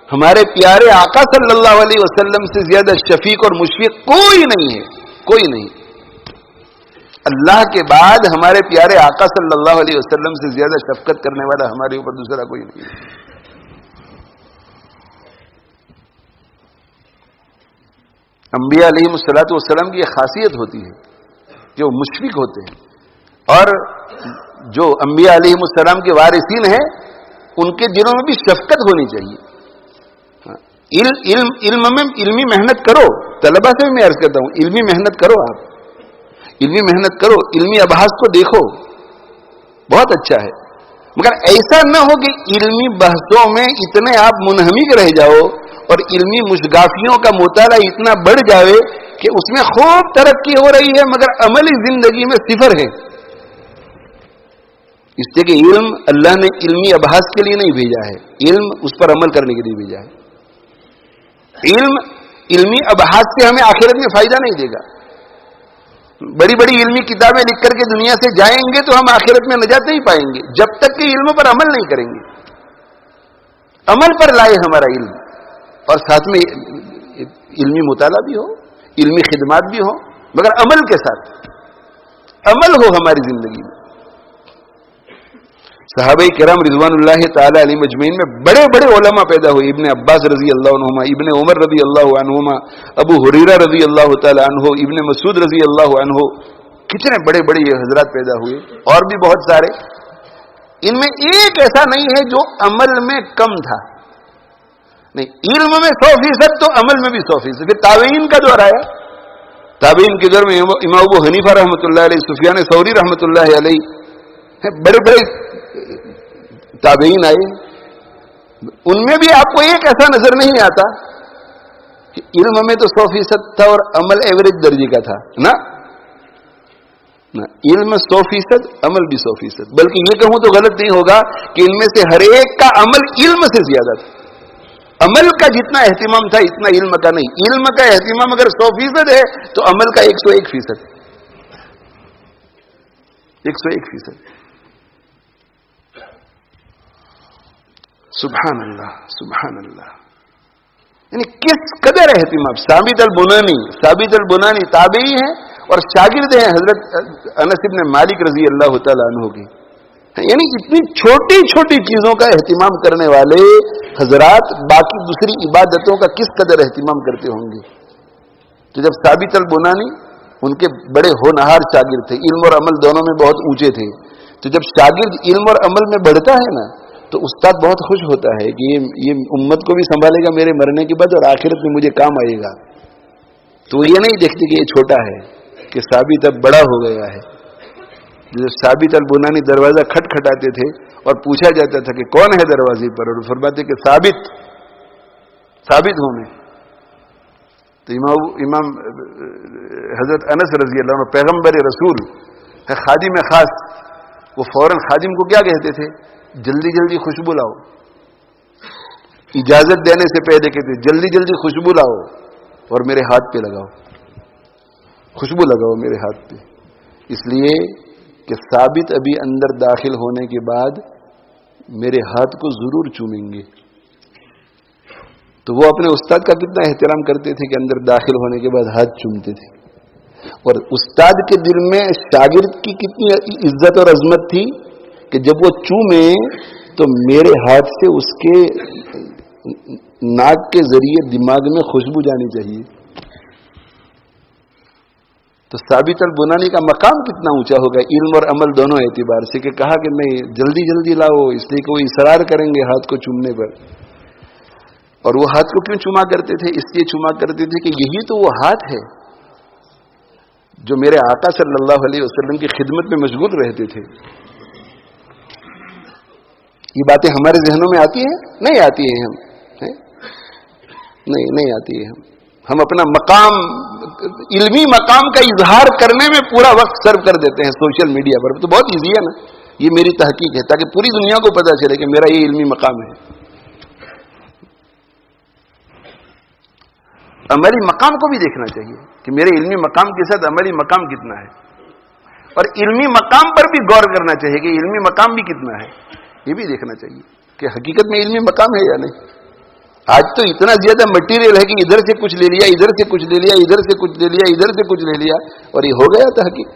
ہمارے پیارے آقا صلی اللہ علیہ وسلم سے زیادہ شفیق اور مشفق کوئی نہیں ہے، کوئی نہیں۔ اللہ کے بعد ہمارے پیارے آقا صلی اللہ علیہ وسلم سے زیادہ شفقت کرنے والا ہمارے اوپر دوسرا کوئی نہیں ہے۔ انبیاء علیہم الصلوۃ والسلام کی یہ خاصیت ہوتی ہے کہ وہ مشفق ہوتے ہیں، اور جو انبیاء علیہم السلام کے وارثین ہیں ان کے دلوں میں بھی شفقت ہونی چاہیے۔ علم میں علمی محنت کرو، طلبہ سے بھی میں عرض کرتا ہوں علمی محنت کرو، آپ علمی محنت کرو، علمی ابحاث کو دیکھو، بہت اچھا ہے، مگر ایسا نہ ہو کہ علمی بحثوں میں اتنے آپ منہمک رہ جاؤ اور علمی مشگافیوں کا مطالعہ اتنا بڑھ جاوے کہ اس میں خوب ترقی ہو رہی ہے مگر عملی زندگی میں صفر ہے۔ اس لیے کہ علم اللہ نے علمی ابحاث کے لیے نہیں بھیجا ہے، علم اس پر عمل کرنے کے لیے بھیجا ہے۔ علمی ابحاث سے ہمیں آخرت میں فائدہ نہیں دے گا، بڑی بڑی علمی کتابیں لکھ کر کے دنیا سے جائیں گے تو ہم آخرت میں نجات نہیں پائیں گے جب تک کہ علم پر عمل نہیں کریں گے۔ عمل پر لائے ہمارا علم، اور ساتھ میں علمی مطالعہ بھی ہو، علمی خدمات بھی ہو، مگر عمل کے ساتھ عمل ہو ہماری زندگی میں۔ صحابہ کرام رضوان اللہ تعالی علیہ مجمعین میں بڑے بڑے علماء پیدا ہوئے، ابن عباس رضی اللہ عنہما، ابن عمر رضی اللہ عنہما، ابو ہریرہ رضی اللہ تعالی عنہ، ابن مسعود رضی اللہ عنہ، کتنے بڑے بڑے یہ حضرات پیدا ہوئے، اور بھی بہت سارے۔ ان میں ایک ایسا نہیں ہے جو عمل میں کم تھا، نہیں، علم میں 100% تو عمل میں بھی 100%۔ پھر تابعین کا دور آیا، تابعین کے دور میں امام ابو حنیفہ رحمۃ اللہ علیہ، سفیان ثوری رحمۃ اللہ علیہ، بڑے بڑے تابعین آئے، ان میں بھی آپ کو ایک ایسا نظر نہیں آتا علم میں تو 100% تھا اور عمل ایوریج درجے کا تھا نا. علم 100%، عمل بھی 100%. بلکہ یہ کہوں تو غلط نہیں ہوگا کہ ان میں سے ہر ایک کا عمل علم سے زیادہ تھا. عمل کا جتنا اہتمام تھا اتنا علم کا نہیں. علم کا اہتمام اگر 100% ہے تو عمل کا 101%. 101%. سبحان اللہ سبحان اللہ. یعنی کس قدر اہتمام. ثابت البنانی تابعی ہیں اور شاگرد ہیں حضرت انس بن مالک رضی اللہ تعالیٰ عنہ کی. یعنی اتنی چھوٹی چھوٹی چیزوں کا اہتمام کرنے والے حضرات باقی دوسری عبادتوں کا کس قدر اہتمام کرتے ہوں گے. تو جب ثابت البنانی ان کے بڑے ہونہار شاگرد تھے، علم اور عمل دونوں میں بہت اونچے تھے، تو جب شاگرد علم اور عمل میں بڑھتا ہے نا تو استاد بہت خوش ہوتا ہے کہ یہ امت کو بھی سنبھالے گا میرے مرنے کے بعد اور آخرت میں مجھے کام آئے گا. تو یہ نہیں دیکھتے کہ یہ چھوٹا ہے، کہ ثابت اب بڑا ہو گیا ہے. جب ثابت البنانی دروازہ کھٹکھٹاتے تھے اور پوچھا جاتا تھا کہ کون ہے دروازے پر، اور فرماتے کہ ثابت ہوں میں. تو امام حضرت انس رضی اللہ عنہ پیغمبر رسول ہے، خادم خاص، وہ فوراً خادم کو کیا کہتے تھے؟ جلدی جلدی خوشبو لاؤ. اجازت دینے سے پہلے کہتے جلدی جلدی خوشبو لاؤ اور میرے ہاتھ پہ لگاؤ، خوشبو لگاؤ میرے ہاتھ پہ. اس لیے کہ ثابت ابھی اندر داخل ہونے کے بعد میرے ہاتھ کو ضرور چومیں گے. تو وہ اپنے استاد کا کتنا احترام کرتے تھے کہ اندر داخل ہونے کے بعد ہاتھ چومتے تھے. اور استاد کے دل میں شاگرد کی کتنی عزت اور عظمت تھی کہ جب وہ چومے تو میرے ہاتھ سے اس کے ناک کے ذریعے دماغ میں خوشبو جانی چاہیے. تو ثابت البنانی کا مقام کتنا اونچا ہوگا علم اور عمل دونوں اعتبار سے، کہ کہا کہ نہیں جلدی جلدی لاؤ، اس لیے کہ وہ اصرار کریں گے ہاتھ کو چومنے پر. اور وہ ہاتھ کو کیوں چوما کرتے تھے؟ اس لیے چوما کرتے تھے کہ یہی تو وہ ہاتھ ہے جو میرے آقا صلی اللہ علیہ وسلم کی خدمت میں مشغول رہتے تھے. یہ باتیں ہمارے ذہنوں میں آتی ہیں؟ نہیں آتی ہیں. نہیں آتی ہے. ہم اپنا مقام، علمی مقام کا اظہار کرنے میں پورا وقت سرو کر دیتے ہیں سوشل میڈیا پر. تو بہت ایزی ہے نا، یہ میری تحقیق ہے تاکہ پوری دنیا کو پتا چلے کہ میرا یہ علمی مقام ہے. عملی مقام کو بھی دیکھنا چاہیے کہ میرے علمی مقام کے ساتھ عملی مقام کتنا ہے. اور علمی مقام پر بھی غور کرنا چاہیے کہ علمی مقام بھی کتنا ہے. یہ بھی دیکھنا چاہیے کہ حقیقت میں علمی مقام ہے یا نہیں. آج تو اتنا زیادہ مٹیریل ہے کہ ادھر سے کچھ لے لیا، ادھر سے کچھ لے لیا، ادھر سے کچھ لے لیا، ادھر سے کچھ لے لیا، اور یہ ہو گیا تحقیق.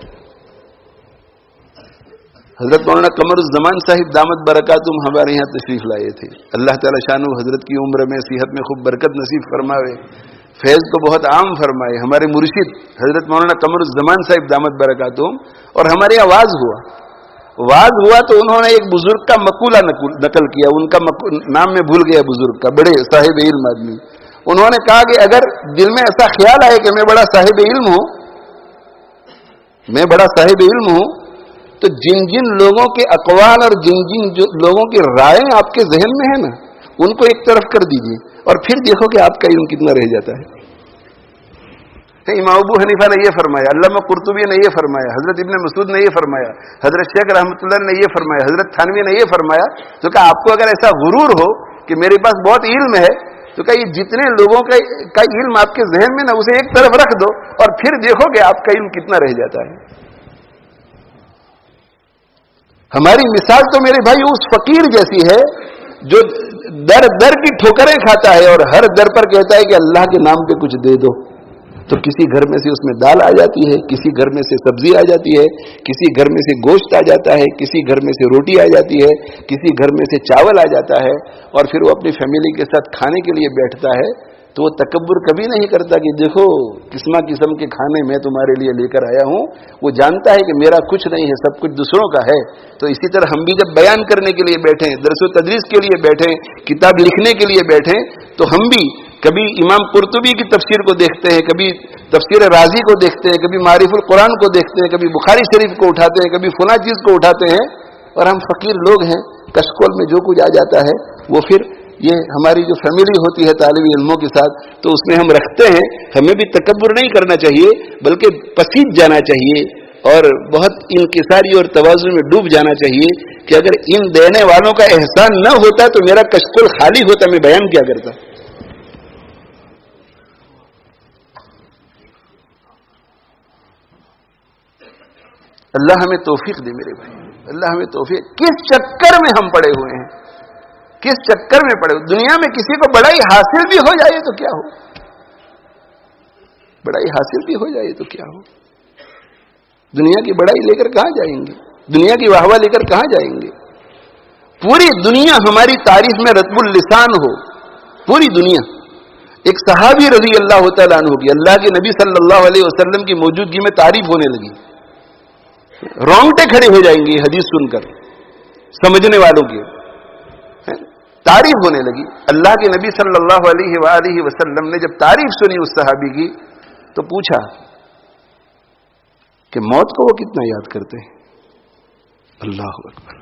حضرت مولانا قمر الزمان صاحب دامت برکاتہم ہمارے یہاں تشریف لائے تھے. اللہ تعالی شان حضرت کی عمر میں صحت میں خوب برکت نصیب فرماوے، فیض کو بہت عام فرمائے. ہمارے مرشد حضرت مولانا قمر الزمان صاحب دامت برکاتہم، اور ہمارے یہاں واز ہوا تو انہوں نے ایک بزرگ کا مقولہ نقل کیا. ان کا نام میں بھول گیا بزرگ کا، بڑے صاحب علم آدمی. انہوں نے کہا کہ اگر دل میں ایسا خیال آئے کہ میں بڑا صاحب علم ہوں، تو جن جن لوگوں کے اقوال اور جن لوگوں کی رائے آپ کے ذہن میں ہے نا، ان کو ایک طرف کر دیجیے اور پھر دیکھو کہ آپ کا علم کتنا رہ جاتا ہے. امام ابو حنیفہ نے یہ فرمایا، علامہ قرطبی نے یہ فرمایا، حضرت ابن مسعود نے یہ فرمایا، حضرت شیخ رحمۃ اللہ نے یہ فرمایا، حضرت تھانوی نے یہ فرمایا. تو کہ آپ کو اگر ایسا غرور ہو کہ میرے پاس بہت علم ہے، تو کہ یہ جتنے لوگوں کا علم آپ کے ذہن میں نا، اسے ایک طرف رکھ دو اور پھر دیکھو کہ آپ کا علم کتنا رہ جاتا ہے. ہماری مثال تو میرے بھائی اس فقیر جیسی ہے جو در در کی ٹھوکریں کھاتا ہے اور ہر در پر کہتا ہے کہ اللہ کے نام پہ کچھ دے دو. تو کسی گھر میں سے اس میں دال آ جاتی ہے، کسی گھر میں سے سبزی آ جاتی ہے، کسی گھر میں سے گوشت آ جاتا ہے، کسی گھر میں سے روٹی آ جاتی ہے، کسی گھر میں سے چاول آ جاتا ہے، اور پھر وہ اپنی فیملی کے ساتھ کھانے کے لیے بیٹھتا ہے. تو وہ تکبر کبھی نہیں کرتا کہ دیکھو قسم کے کھانے میں تمہارے لیے لے کر آیا ہوں. وہ جانتا ہے کہ میرا کچھ نہیں ہے، سب کچھ دوسروں کا ہے. تو اسی طرح ہم بھی جب بیان کرنے کے لیے بیٹھیں، درس و تدریس کے لیے بیٹھیں، کتاب لکھنے کے لیے بیٹھیں، تو ہم بھی کبھی امام قرطبی کی تفسیر کو دیکھتے ہیں، کبھی تفسیر رازی کو دیکھتے ہیں، کبھی معارف القرآن کو دیکھتے ہیں، کبھی بخاری شریف کو اٹھاتے ہیں، کبھی فلاں چیز کو اٹھاتے ہیں. اور ہم فقیر لوگ ہیں، کشکول میں جو کچھ آ جاتا ہے وہ پھر یہ ہماری جو فیملی ہوتی ہے طالب علموں کے ساتھ، تو اس میں ہم رکھتے ہیں، ہمیں بھی تکبر نہیں کرنا چاہیے، بلکہ پسیج جانا چاہیے اور بہت انکساری اور تواضع میں ڈوب جانا چاہیے کہ اگر ان دینے والوں کا احسان نہ ہوتا تو میرا کشکول خالی ہوتا، میں بیان کیا کرتا. اللہ ہمیں توفیق دے میرے بھائی، اللہ ہمیں توفیق. کس چکر میں ہم پڑے ہوئے ہیں، کس چکر میں پڑے ہوئے. دنیا میں کسی کو بڑائی حاصل بھی ہو جائے تو کیا ہو، بڑائی حاصل بھی ہو جائے تو کیا ہو. دنیا کی بڑائی لے کر کہاں جائیں گے، دنیا کی واہ واہ لے کر کہاں جائیں گے. پوری دنیا ہماری تعریف میں رطب اللسان ہو، پوری دنیا. ایک صحابی رضی اللہ تعالیٰ عنہ کی اللہ کے نبی صلی اللہ علیہ وسلم کی موجودگی میں تعریف ہونے لگی، رونگٹے کھڑے ہو جائیں گے حدیث سن کر سمجھنے والوں کی. تعریف ہونے لگی. اللہ کے نبی صلی اللہ علیہ وآلہ وسلم نے جب تعریف سنی اس صحابی کی تو پوچھا کہ موت کو وہ کتنا یاد کرتے ہیں. اللہ اکبر.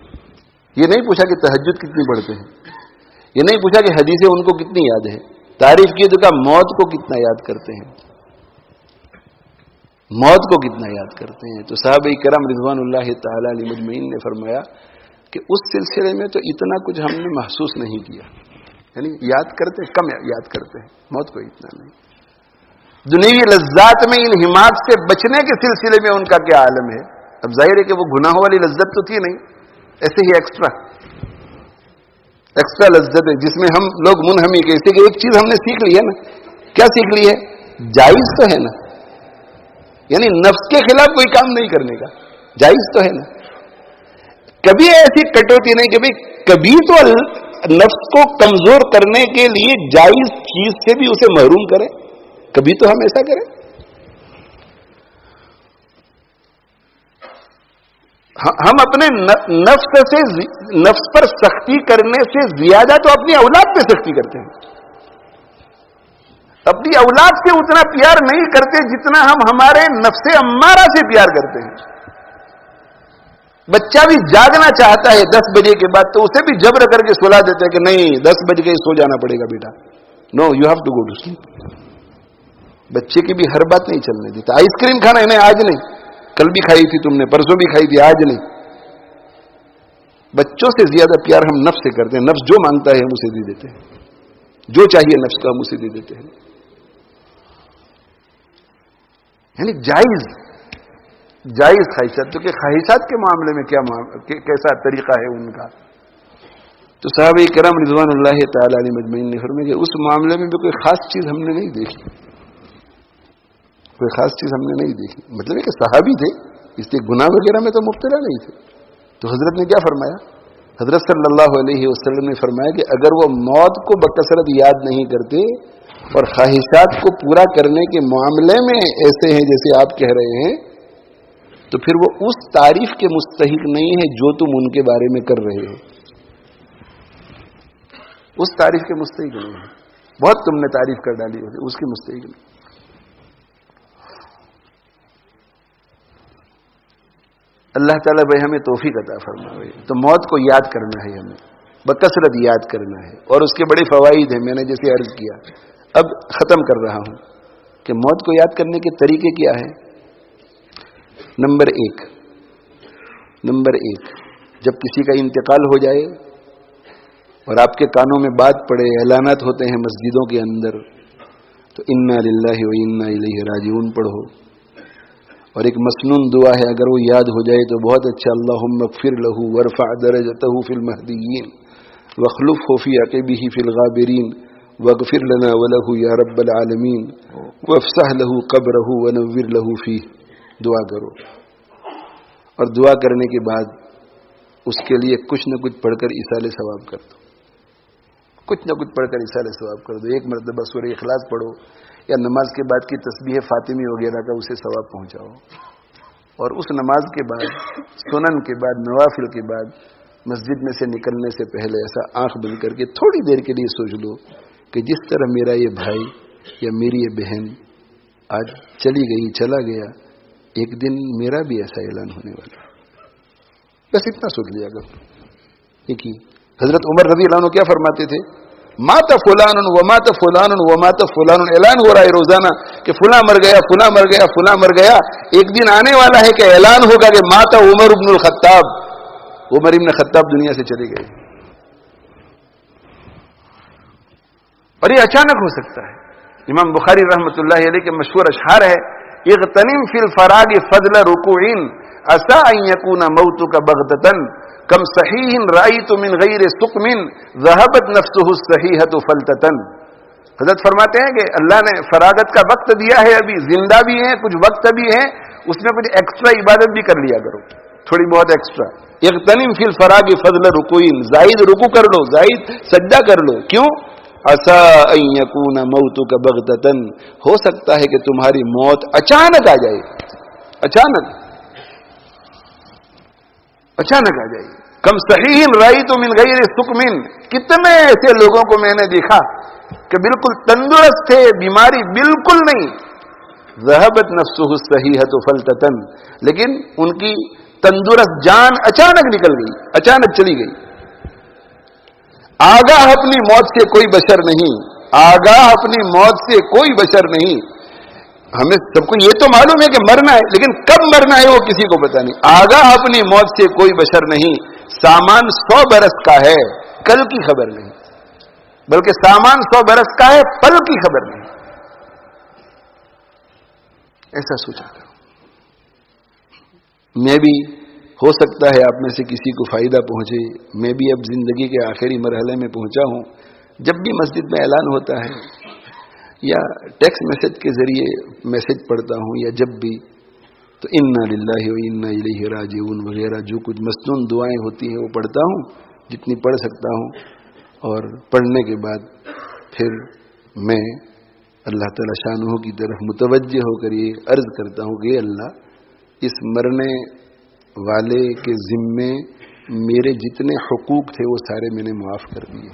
یہ نہیں پوچھا کہ تہجد کتنی پڑھتے ہیں، یہ نہیں پوچھا کہ حدیثیں ان کو کتنی یاد ہے. تعریف کی تو کہا موت کو کتنا یاد کرتے ہیں، موت کو کتنا یاد کرتے ہیں. تو صحابہ کرام رضوان اللہ تعالی علیہ مجمعین نے فرمایا کہ اس سلسلے میں تو اتنا کچھ ہم نے محسوس نہیں کیا، یعنی یاد کرتے کم یاد کرتے ہیں، موت کو اتنا نہیں. دنیوی لذات میں انہماک سے بچنے کے سلسلے میں ان کا کیا عالم ہے. اب ظاہر ہے کہ وہ گناہوں والی لذت تو تھی نہیں، ایسے ہی ایکسٹرا لذت ہے جس میں ہم لوگ منہمک ہے. اسی کہ ایک چیز ہم نے سیکھ لی ہے نا. کیا سیکھ لی ہے؟ جائز تو ہے نا، یعنی نفس کے خلاف کوئی کام نہیں کرنے کا، جائز تو ہے نا. کبھی ایسی کٹوتی نہیں کہ بھئی کبھی تو نفس کو کمزور کرنے کے لیے جائز چیز سے بھی اسے محروم کریں، کبھی تو ہم ایسا کریں. ہم اپنے نفس پر سختی کرنے سے زیادہ تو اپنی اولاد پہ سختی کرتے ہیں. اپنی اولاد سے اتنا پیار نہیں کرتے جتنا ہم ہمارے نفس امارہ سے پیار کرتے ہیں. بچہ بھی جاگنا چاہتا ہے 10 بجے کے بعد تو اسے بھی جبر کر کے سلا دیتے ہیں کہ نہیں 10 بج گئے سو جانا پڑے گا بیٹا، no you have to go to sleep. بچے کی بھی ہر بات نہیں چلنے دیتا. آئس کریم کھانا ہے، نہیں آج نہیں، کل بھی کھائی تھی تم نے، پرسوں بھی کھائی تھی، آج نہیں. بچوں سے زیادہ پیار ہم نفس سے کرتے ہیں. نفس جو مانگتا ہے ہم اسے دے دیتے ہیں، جو چاہیے نفس کو ہم اسے دے دیتے ہیں. یعنی جائز خواہشات. تو کہ خواہشات کے معاملے میں کیسا طریقہ ہے ان کا. تو صحابہ کرام رضوان اللہ تعالی علیہ مجمعین نے فرمایا کہ اس معاملے میں بھی کوئی خاص چیز ہم نے نہیں دیکھی، کوئی خاص چیز ہم نے نہیں دیکھی. مطلب ہے کہ صحابی تھے، اس لیے گناہ وغیرہ میں تو مبتلا نہیں تھے. تو حضرت نے کیا فرمایا؟ حضرت صلی اللہ علیہ وسلم نے فرمایا کہ اگر وہ موت کو بکثرت یاد نہیں کرتے اور خواہشات کو پورا کرنے کے معاملے میں ایسے ہیں جیسے آپ کہہ رہے ہیں، تو پھر وہ اس تعریف کے مستحق نہیں ہے جو تم ان کے بارے میں کر رہے ہو. اس تعریف کے مستحق نہیں ہے. بہت تم نے تعریف کر ڈالی ہوتی، اس کی مستحق نہیں. اللہ تعالیٰ بھائی ہمیں توفیق عطا فرمائے. تو موت کو یاد کرنا ہے، ہمیں بکثرت یاد کرنا ہے، اور اس کے بڑے فوائد ہیں. میں نے جیسے عرض کیا، اب ختم کر رہا ہوں کہ موت کو یاد کرنے کے طریقے کیا ہیں. نمبر ایک، جب کسی کا انتقال ہو جائے اور آپ کے کانوں میں بات پڑے، اعلانات ہوتے ہیں مسجدوں کے اندر، تو انا للہ و انا الیہ راجعون پڑھو. اور ایک مسنون دعا ہے، اگر وہ یاد ہو جائے تو بہت اچھا. اللہم اغفر لہ وارفع درجتہ فی المہدیین واخلفہ فی عقبہ فی الغابرین واغفر لنا ولہ یا رب العالمین وافسح لہ قبرہ ونور لہ فیہ. دعا کرو، اور دعا کرنے کے بعد اس کے لیے کچھ نہ کچھ پڑھ کر ایصال ثواب کر دو. کچھ نہ کچھ پڑھ کر ایصال ثواب کر دو. ایک مرتبہ سورہ اخلاص پڑھو، یا نماز کے بعد کی تسبیح فاطمی وغیرہ کا اسے ثواب پہنچاؤ. اور اس نماز کے بعد، سنن کے بعد، نوافل کے بعد مسجد میں سے نکلنے سے پہلے ایسا آنکھ بند کر کے تھوڑی دیر کے لیے سوچ لو کہ جس طرح میرا یہ بھائی یا میری یہ بہن آج چلی گئی، چلا گیا، ایک دن میرا بھی ایسا اعلان ہونے والا. بس اتنا سوچ لیا کرو. حضرت عمر رضی اللہ عنہ کیا فرماتے تھے؟ مات فلان ومات فلان ومات فلان، اعلان ہو رہا ہے روزانہ کہ فلاں مر گیا، فلاں مر گیا، فلاں مر گیا. ایک دن آنے والا ہے کہ اعلان ہوگا کہ مات عمر بن الخطاب، عمر بن خطاب دنیا سے چلے گئے. اور یہ اچانک ہو سکتا ہے. امام بخاری رحمۃ اللہ علیہ کے مشہور اشعار ہے، اغتنم فی الفراغ فضل رکوع عسى ان يكون موتك بغتة کم صحیح رأیت من غیر سقم ذهبت نفسه الصحیحة فلتة. حضرت فرماتے ہیں کہ اللہ نے فراغت کا وقت دیا ہے، ابھی زندہ بھی ہیں، کچھ وقت بھی ہے، اس میں کچھ ایکسٹرا عبادت بھی کر لیا کرو، تھوڑی بہت ایکسٹرا. اغتنم فی الفراغ فضل رکوع، زائد رکوع کر لو، زائد سجدہ کر لو. کیوں؟ عسى ان يكون موتك بغتة، ہو سکتا ہے کہ تمہاری موت اچانک آ جائے، اچانک آ جائے. کم صحیح رأیت من غیر سقم، کتنے ایسے لوگوں کو میں نے دیکھا کہ بالکل تندرست تھے، بیماری بالکل نہیں. ذهبت نفسه الصحیحة فلتة، لیکن ان کی تندرست جان اچانک نکل گئی، اچانک چلی گئی. آگاہ اپنی موت سے کوئی بشر نہیں، آگاہ اپنی موت سے کوئی بشر نہیں. ہمیں سب کو یہ تو معلوم ہے کہ مرنا ہے، لیکن کب مرنا ہے وہ کسی کو پتہ نہیں. آگاہ اپنی موت سے کوئی بشر نہیں، سامان 100 برس کا ہے، کل کی خبر نہیں، بلکہ سامان 100 برس کا ہے، پل کی خبر نہیں. ایسا سوچا کرو. میں بھی ہو سکتا ہے آپ میں سے کسی کو فائدہ پہنچے، میں بھی اب زندگی کے آخری مرحلے میں پہنچا ہوں. جب بھی مسجد میں اعلان ہوتا ہے یا ٹیکسٹ میسج کے ذریعے میسج پڑھتا ہوں، یا جب بھی، تو انا للہ و انا الیہ راجعون وغیرہ جو کچھ مسنون دعائیں ہوتی ہیں وہ پڑھتا ہوں جتنی پڑھ سکتا ہوں. اور پڑھنے کے بعد پھر میں اللہ تعالی شانہ کی طرف متوجہ ہو کر یہ عرض کرتا ہوں کہ اللہ، اس مرنے والے کے ذمے میرے جتنے حقوق تھے وہ سارے میں نے معاف کر دیے.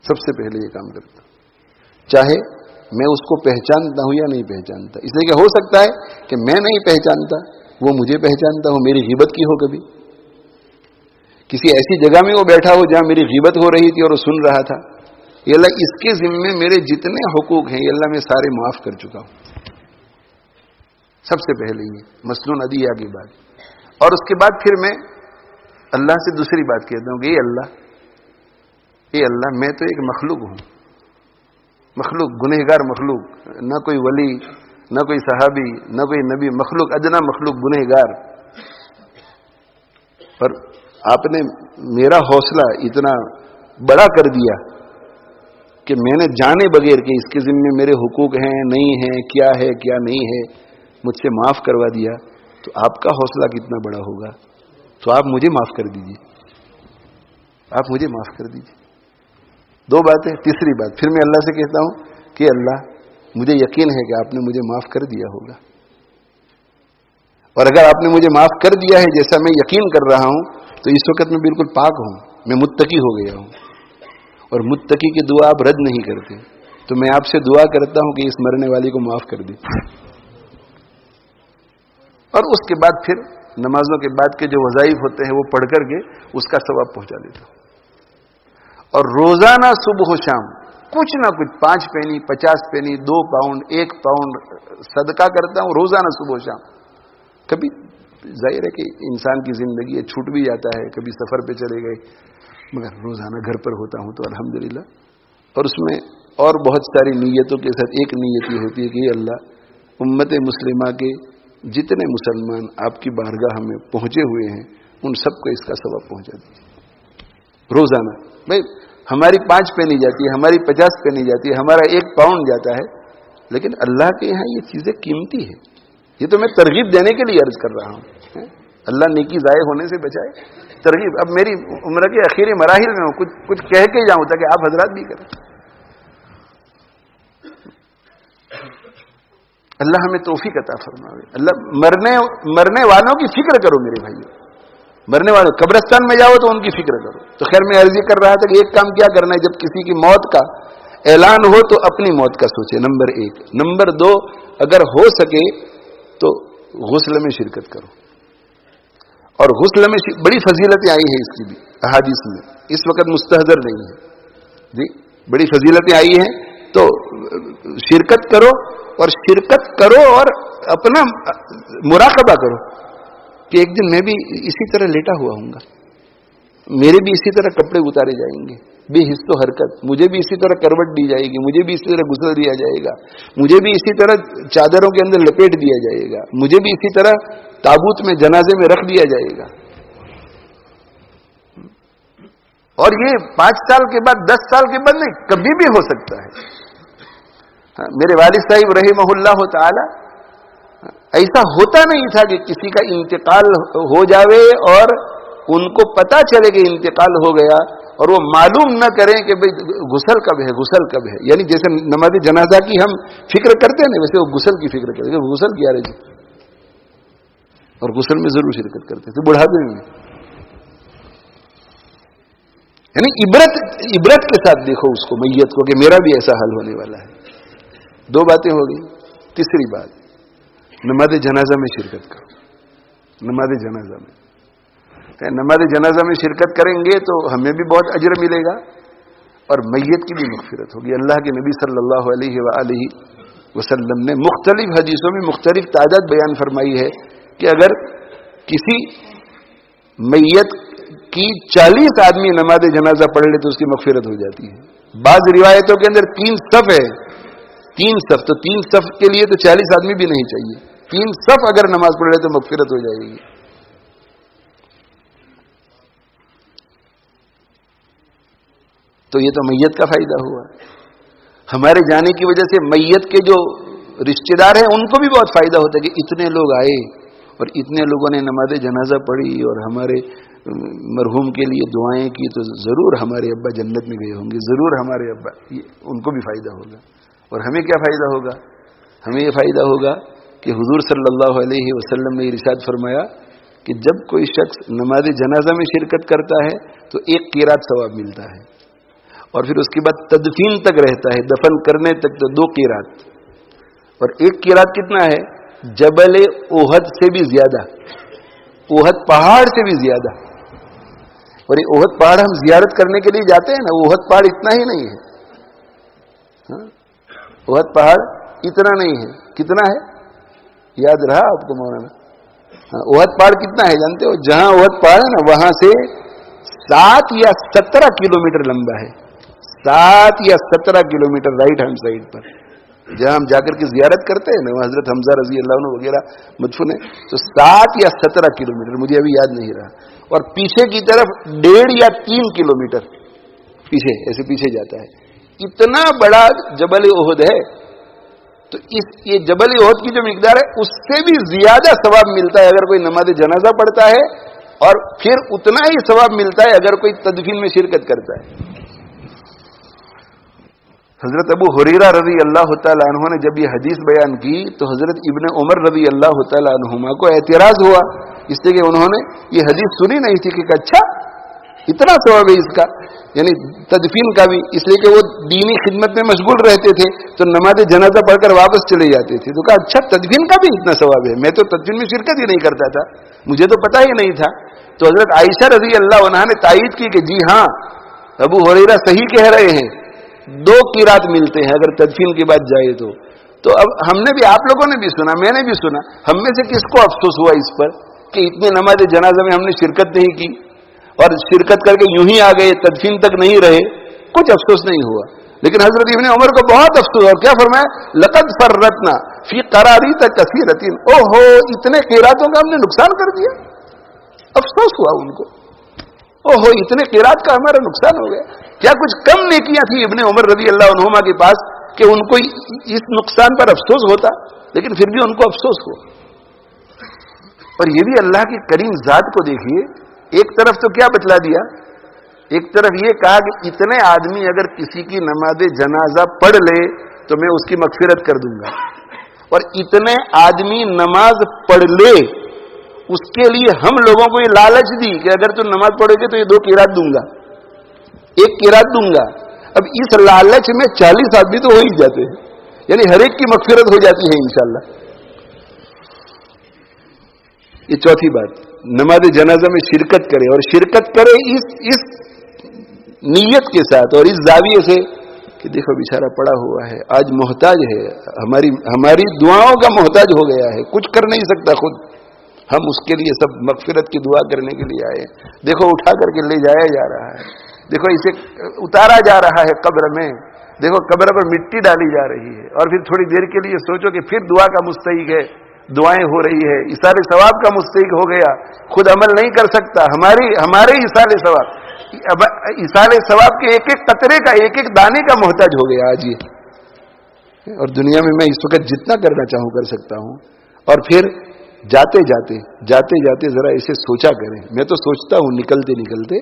سب سے پہلے یہ کام کرتا ہوں، چاہے میں اس کو پہچانتا ہوں یا نہیں پہچانتا. اس لیے کہ ہو سکتا ہے کہ میں نہیں پہچانتا، وہ مجھے پہچانتا ہو، میری غیبت کی ہو، کبھی کسی ایسی جگہ میں وہ بیٹھا ہو جہاں میری غیبت ہو رہی تھی اور وہ سن رہا تھا. یہ اللہ، اس کے ذمے میرے جتنے حقوق ہیں یہ اللہ میں سارے معاف کر چکا ہوں. سب سے پہلے یہ مسنون ادیہ کی بات. اور اس کے بعد پھر میں اللہ سے دوسری بات کہتا ہوں کہ اے اللہ میں تو ایک مخلوق ہوں، مخلوق، گنہگار مخلوق، نہ کوئی ولی، نہ کوئی صحابی، نہ کوئی نبی، مخلوق، ادنا مخلوق، گنہگار. پر آپ نے میرا حوصلہ اتنا بڑا کر دیا کہ میں نے جانے بغیر کہ اس کے ذمے میرے حقوق ہیں نہیں ہیں، کیا ہے کیا نہیں ہے، مجھ سے معاف کروا دیا. تو آپ کا حوصلہ کتنا بڑا ہوگا. تو آپ مجھے معاف کر دیجیے، آپ مجھے معاف کر دیجیے. 2 باتیں. تیسری بات پھر میں اللہ سے کہتا ہوں کہ اللہ، مجھے یقین ہے کہ آپ نے مجھے معاف کر دیا ہوگا، اور اگر آپ نے مجھے معاف کر دیا ہے جیسا میں یقین کر رہا ہوں، تو اس وقت میں بالکل پاک ہوں، میں متقی ہو گیا ہوں. اور متقی کی دعا آپ رد نہیں کرتے، تو میں آپ سے دعا کرتا ہوں کہ اس مرنے والی کو معاف کر دیں. اور اس کے بعد پھر نمازوں کے بعد کے جو وظائف ہوتے ہیں وہ پڑھ کر کے اس کا ثواب پہنچا دیتا ہوں. اور روزانہ صبح و شام کچھ نہ کچھ 5 پینی 50 پینی 2 پاؤنڈ 1 پاؤنڈ صدقہ کرتا ہوں روزانہ صبح و شام. کبھی ظاہر ہے کہ انسان کی زندگی ہے، چھوٹ بھی جاتا ہے، کبھی سفر پہ چلے گئے، مگر روزانہ گھر پر ہوتا ہوں تو الحمدللہ. اور اس میں اور بہت ساری نیتوں کے ساتھ ایک نیت یہ ہوتی ہے کہ اللہ، امت مسلمہ کے جتنے مسلمان آپ کی بارگاہ میں پہنچے ہوئے ہیں ان سب کو اس کا ثواب پہنچا دیجیے روزانہ. بھائی ہماری 5 پینی جاتی ہے، ہماری 50 پینی جاتی ہے، ہمارا 1 پاؤنڈ جاتا ہے، لیکن اللہ کے یہاں یہ چیزیں قیمتی ہیں. یہ تو میں ترغیب دینے کے لیے عرض کر رہا ہوں. اللہ نیکی ضائع ہونے سے بچائے. ترغیب. اب میری عمر کے آخری مراحل میں ہوں، کچھ کہہ کے جاؤں تاکہ آپ حضرات بھی کریں. اللہ ہمیں توفیق عطا فرمائے. اللہ مرنے والوں کی فکر کرو میرے بھائیو، مرنے والوں قبرستان میں جاؤ تو ان کی فکر کرو. تو خیر میں عرض کر رہا تھا کہ ایک کام کیا کرنا ہے، جب کسی کی موت کا اعلان ہو تو اپنی موت کا سوچے، نمبر 1. نمبر 2، اگر ہو سکے تو غسل میں شرکت کرو. اور غسل میں بڑی فضیلتیں آئی ہیں اس کی بھی احادیث میں، اس وقت مستحضر نہیں ہے. جی بڑی فضیلتیں آئی ہیں، تو شرکت کرو، اور شرکت کرو اور اپنا مراقبہ کرو کہ ایک دن میں بھی اسی طرح لیٹا ہوا ہوں گا، میرے بھی اسی طرح کپڑے اتارے جائیں گے بے حس و حرکت، مجھے بھی اسی طرح کروٹ دی جائے گی، مجھے بھی اسی طرح غسل دیا جائے گا، مجھے بھی اسی طرح چادروں کے اندر لپیٹ دیا جائے گا، مجھے بھی اسی طرح تابوت میں جنازے میں رکھ دیا جائے گا. اور یہ 5 سال کے بعد 10 سال کے بعد نہیں، کبھی بھی ہو سکتا ہے. میرے والد صاحب رحمہ اللہ تعالی ایسا ہوتا نہیں تھا کہ کسی کا انتقال ہو جاوے اور ان کو پتا چلے کہ انتقال ہو گیا اور وہ معلوم نہ کریں کہ بھئی غسل کب ہے، غسل کب ہے. یعنی جیسے نماز جنازہ کی ہم فکر کرتے ہیں نا، ویسے وہ غسل کی فکر کرتے ہیں. غسل کیا رہے جی، اور غسل میں ضرور شرکت کرتے تھے بڑھاپے میں. یعنی عبرت کے ساتھ دیکھو اس کو، میت کو، کہ میرا بھی ایسا حال ہونے والا ہے. 2 باتیں ہو گئی. تیسری بات، نماز جنازہ میں شرکت کرو. نماز جنازہ میں نماز جنازہ میں شرکت کریں گے تو ہمیں بھی بہت اجر ملے گا اور میت کی بھی مغفرت ہوگی. اللہ کے نبی صلی اللہ علیہ وآلہ وسلم نے مختلف حدیثوں میں مختلف تعداد بیان فرمائی ہے کہ اگر کسی میت کی 40 آدمی نماز جنازہ پڑھ لے تو اس کی مغفرت ہو جاتی ہے. بعض روایتوں کے اندر 3 صف ہے، 3 صف، تو 3 صف کے لیے تو 40 آدمی بھی نہیں چاہیے. 3 صف اگر نماز پڑھ لے تو مغفرت ہو جائے گی. تو یہ تو میت کا فائدہ ہوا. ہمارے جانے کی وجہ سے میت کے جو رشتہ دار ہیں ان کو بھی بہت فائدہ ہوتا ہے کہ اتنے لوگ آئے اور اتنے لوگوں نے نماز جنازہ پڑھی اور ہمارے مرحوم کے لیے دعائیں کی، تو ضرور ہمارے ابا جنت میں گئے ہوں گے، ضرور ہمارے ابا، ان کو بھی فائدہ ہوگا. اور ہمیں کیا فائدہ ہوگا؟ ہمیں یہ فائدہ ہوگا کہ حضور صلی اللہ علیہ وسلم نے ارشاد فرمایا کہ جب کوئی شخص نماز جنازہ میں شرکت کرتا ہے تو 1 قیرات ثواب ملتا ہے، اور پھر اس کے بعد تدفین تک رہتا ہے، دفن کرنے تک تو 2 قیرات. اور 1 قیرات کتنا ہے؟ جبل احد سے بھی زیادہ، احد پہاڑ سے بھی زیادہ. اور یہ احد پہاڑ ہم زیارت کرنے کے لیے جاتے ہیں نا، احد پہاڑ اتنا ہی نہیں ہے. احد پہاڑ اتنا نہیں ہے. کتنا ہے یاد رہا آپ کو مولانا؟ احد پہاڑ کتنا ہے جانتے ہو؟ جہاں احد پہاڑ ہے نا وہاں سے 7 یا 17 کلومیٹر لمبا ہے. 7 یا 17 کلومیٹر رائٹ ہینڈ سائڈ پر جہاں ہم جا کر کے زیارت کرتے ہیں نا، وہ حضرت حمزہ رضی اللہ عنہ وغیرہ مدفون ہے، تو 7 یا 17 کلومیٹر، مجھے ابھی یاد نہیں رہا. اور پیچھے کی طرف 1.5 یا 3 کلومیٹر پیچھے، ایسے پیچھے جاتا ہے. اتنا بڑا جبل احد ہے. تو یہ جبل احد کی جو مقدار ہے اس سے بھی زیادہ ثواب ملتا ہے اگر کوئی نماز جنازہ پڑھتا ہے، اور پھر اتنا ہی ثواب ملتا ہے اگر کوئی تدفین میں شرکت کرتا ہے. حضرت ابو ہریرہ رضی اللہ تعالی عنہ نے جب یہ حدیث بیان کی تو حضرت ابن عمر رضی اللہ تعالی عنہما کو اعتراض ہوا، اس لیے کہ انہوں نے یہ حدیث سنی نہیں تھی کہ اچھا اتنا ثواب ہے اس کا، یعنی تدفین کا بھی. اس لیے کہ وہ دینی خدمت میں مشغول رہتے تھے تو نماز جنازہ پڑھ کر واپس چلے جاتے تھے. تو کہا اچھا تدفین کا بھی اتنا ثواب ہے، میں تو تدفین میں شرکت ہی نہیں کرتا تھا، مجھے تو پتہ ہی نہیں تھا. تو حضرت عائشہ رضی اللہ عنہا نے تائید کی کہ جی ہاں ابو ہریرہ صحیح کہہ رہے ہیں، 2 قیرات ملتے ہیں اگر تدفین کے بعد جائے تو. تو اب ہم نے بھی، آپ لوگوں نے بھی سنا، میں نے بھی سنا، ہم میں سے کس کو افسوس ہوا اس پر کہ اتنے نماز جنازہ میں ہم نے شرکت نہیں کی اور شرکت کر کے یوں ہی آ گئے، تدفین تک نہیں رہے؟ کچھ افسوس نہیں ہوا. لیکن حضرت ابن عمر کو بہت افسوس. اور کیا فرمایا؟ لقد فرطنا فی قراریط کثیرۃ، او ہو اتنے قیراتوں کا ہم نے نقصان کر دیا. افسوس ہوا ان کو، او ہو اتنے قیرات کا ہمارا نقصان ہو گیا. کیا کچھ کم نیکیاں تھی ابن عمر رضی اللہ عنہما کے پاس کہ ان کو اس نقصان پر افسوس ہوتا؟ لیکن پھر بھی ان کو افسوس ہوا. اور یہ بھی اللہ کی کریم ذات کو دیکھیے، ایک طرف تو کیا بتلا دیا، ایک طرف یہ کہا کہ اتنے آدمی اگر کسی کی نماز جنازہ پڑھ لے تو میں اس کی مغفرت کر دوں گا، اور اتنے آدمی نماز پڑھ لے اس کے لیے ہم لوگوں کو یہ لالچ دی کہ اگر تو نماز پڑھے گے تو یہ 2 قیرات دوں گا، 1 قیرات دوں گا. اب اس لالچ میں 40 آدمی تو ہو ہی جاتے ہیں، یعنی ہر ایک کی مغفرت ہو جاتی ہے انشاءاللہ. یہ چوتھی بات، نماز جنازہ میں شرکت کرے، اور شرکت کرے اس نیت کے ساتھ اور اس زاویے سے کہ دیکھو بیچارہ پڑا ہوا ہے، آج محتاج ہے، ہماری دعاؤں کا محتاج ہو گیا ہے، کچھ کر نہیں سکتا خود، ہم اس کے لیے سب مغفرت کی دعا کرنے کے لیے آئے، دیکھو اٹھا کر کے لے جایا جا رہا ہے، دیکھو اسے اتارا جا رہا ہے قبر میں، دیکھو قبر پر مٹی ڈالی جا رہی ہے، اور پھر تھوڑی دیر کے لیے سوچو کہ پھر دعا کا مستحق ہے، دعائیں ہو رہی ہے، ایصال ثواب کا مستحق ہو گیا، خود عمل نہیں کر سکتا، ہمارے ایصال ثواب، ایصال ثواب کے ایک ایک قطرے کا، ایک ایک دانے کا محتاج ہو گیا آج یہ، اور دنیا میں میں اس وقت جتنا کرنا چاہوں کر سکتا ہوں، اور پھر جاتے جاتے ذرا اسے سوچا کریں، میں تو سوچتا ہوں نکلتے نکلتے،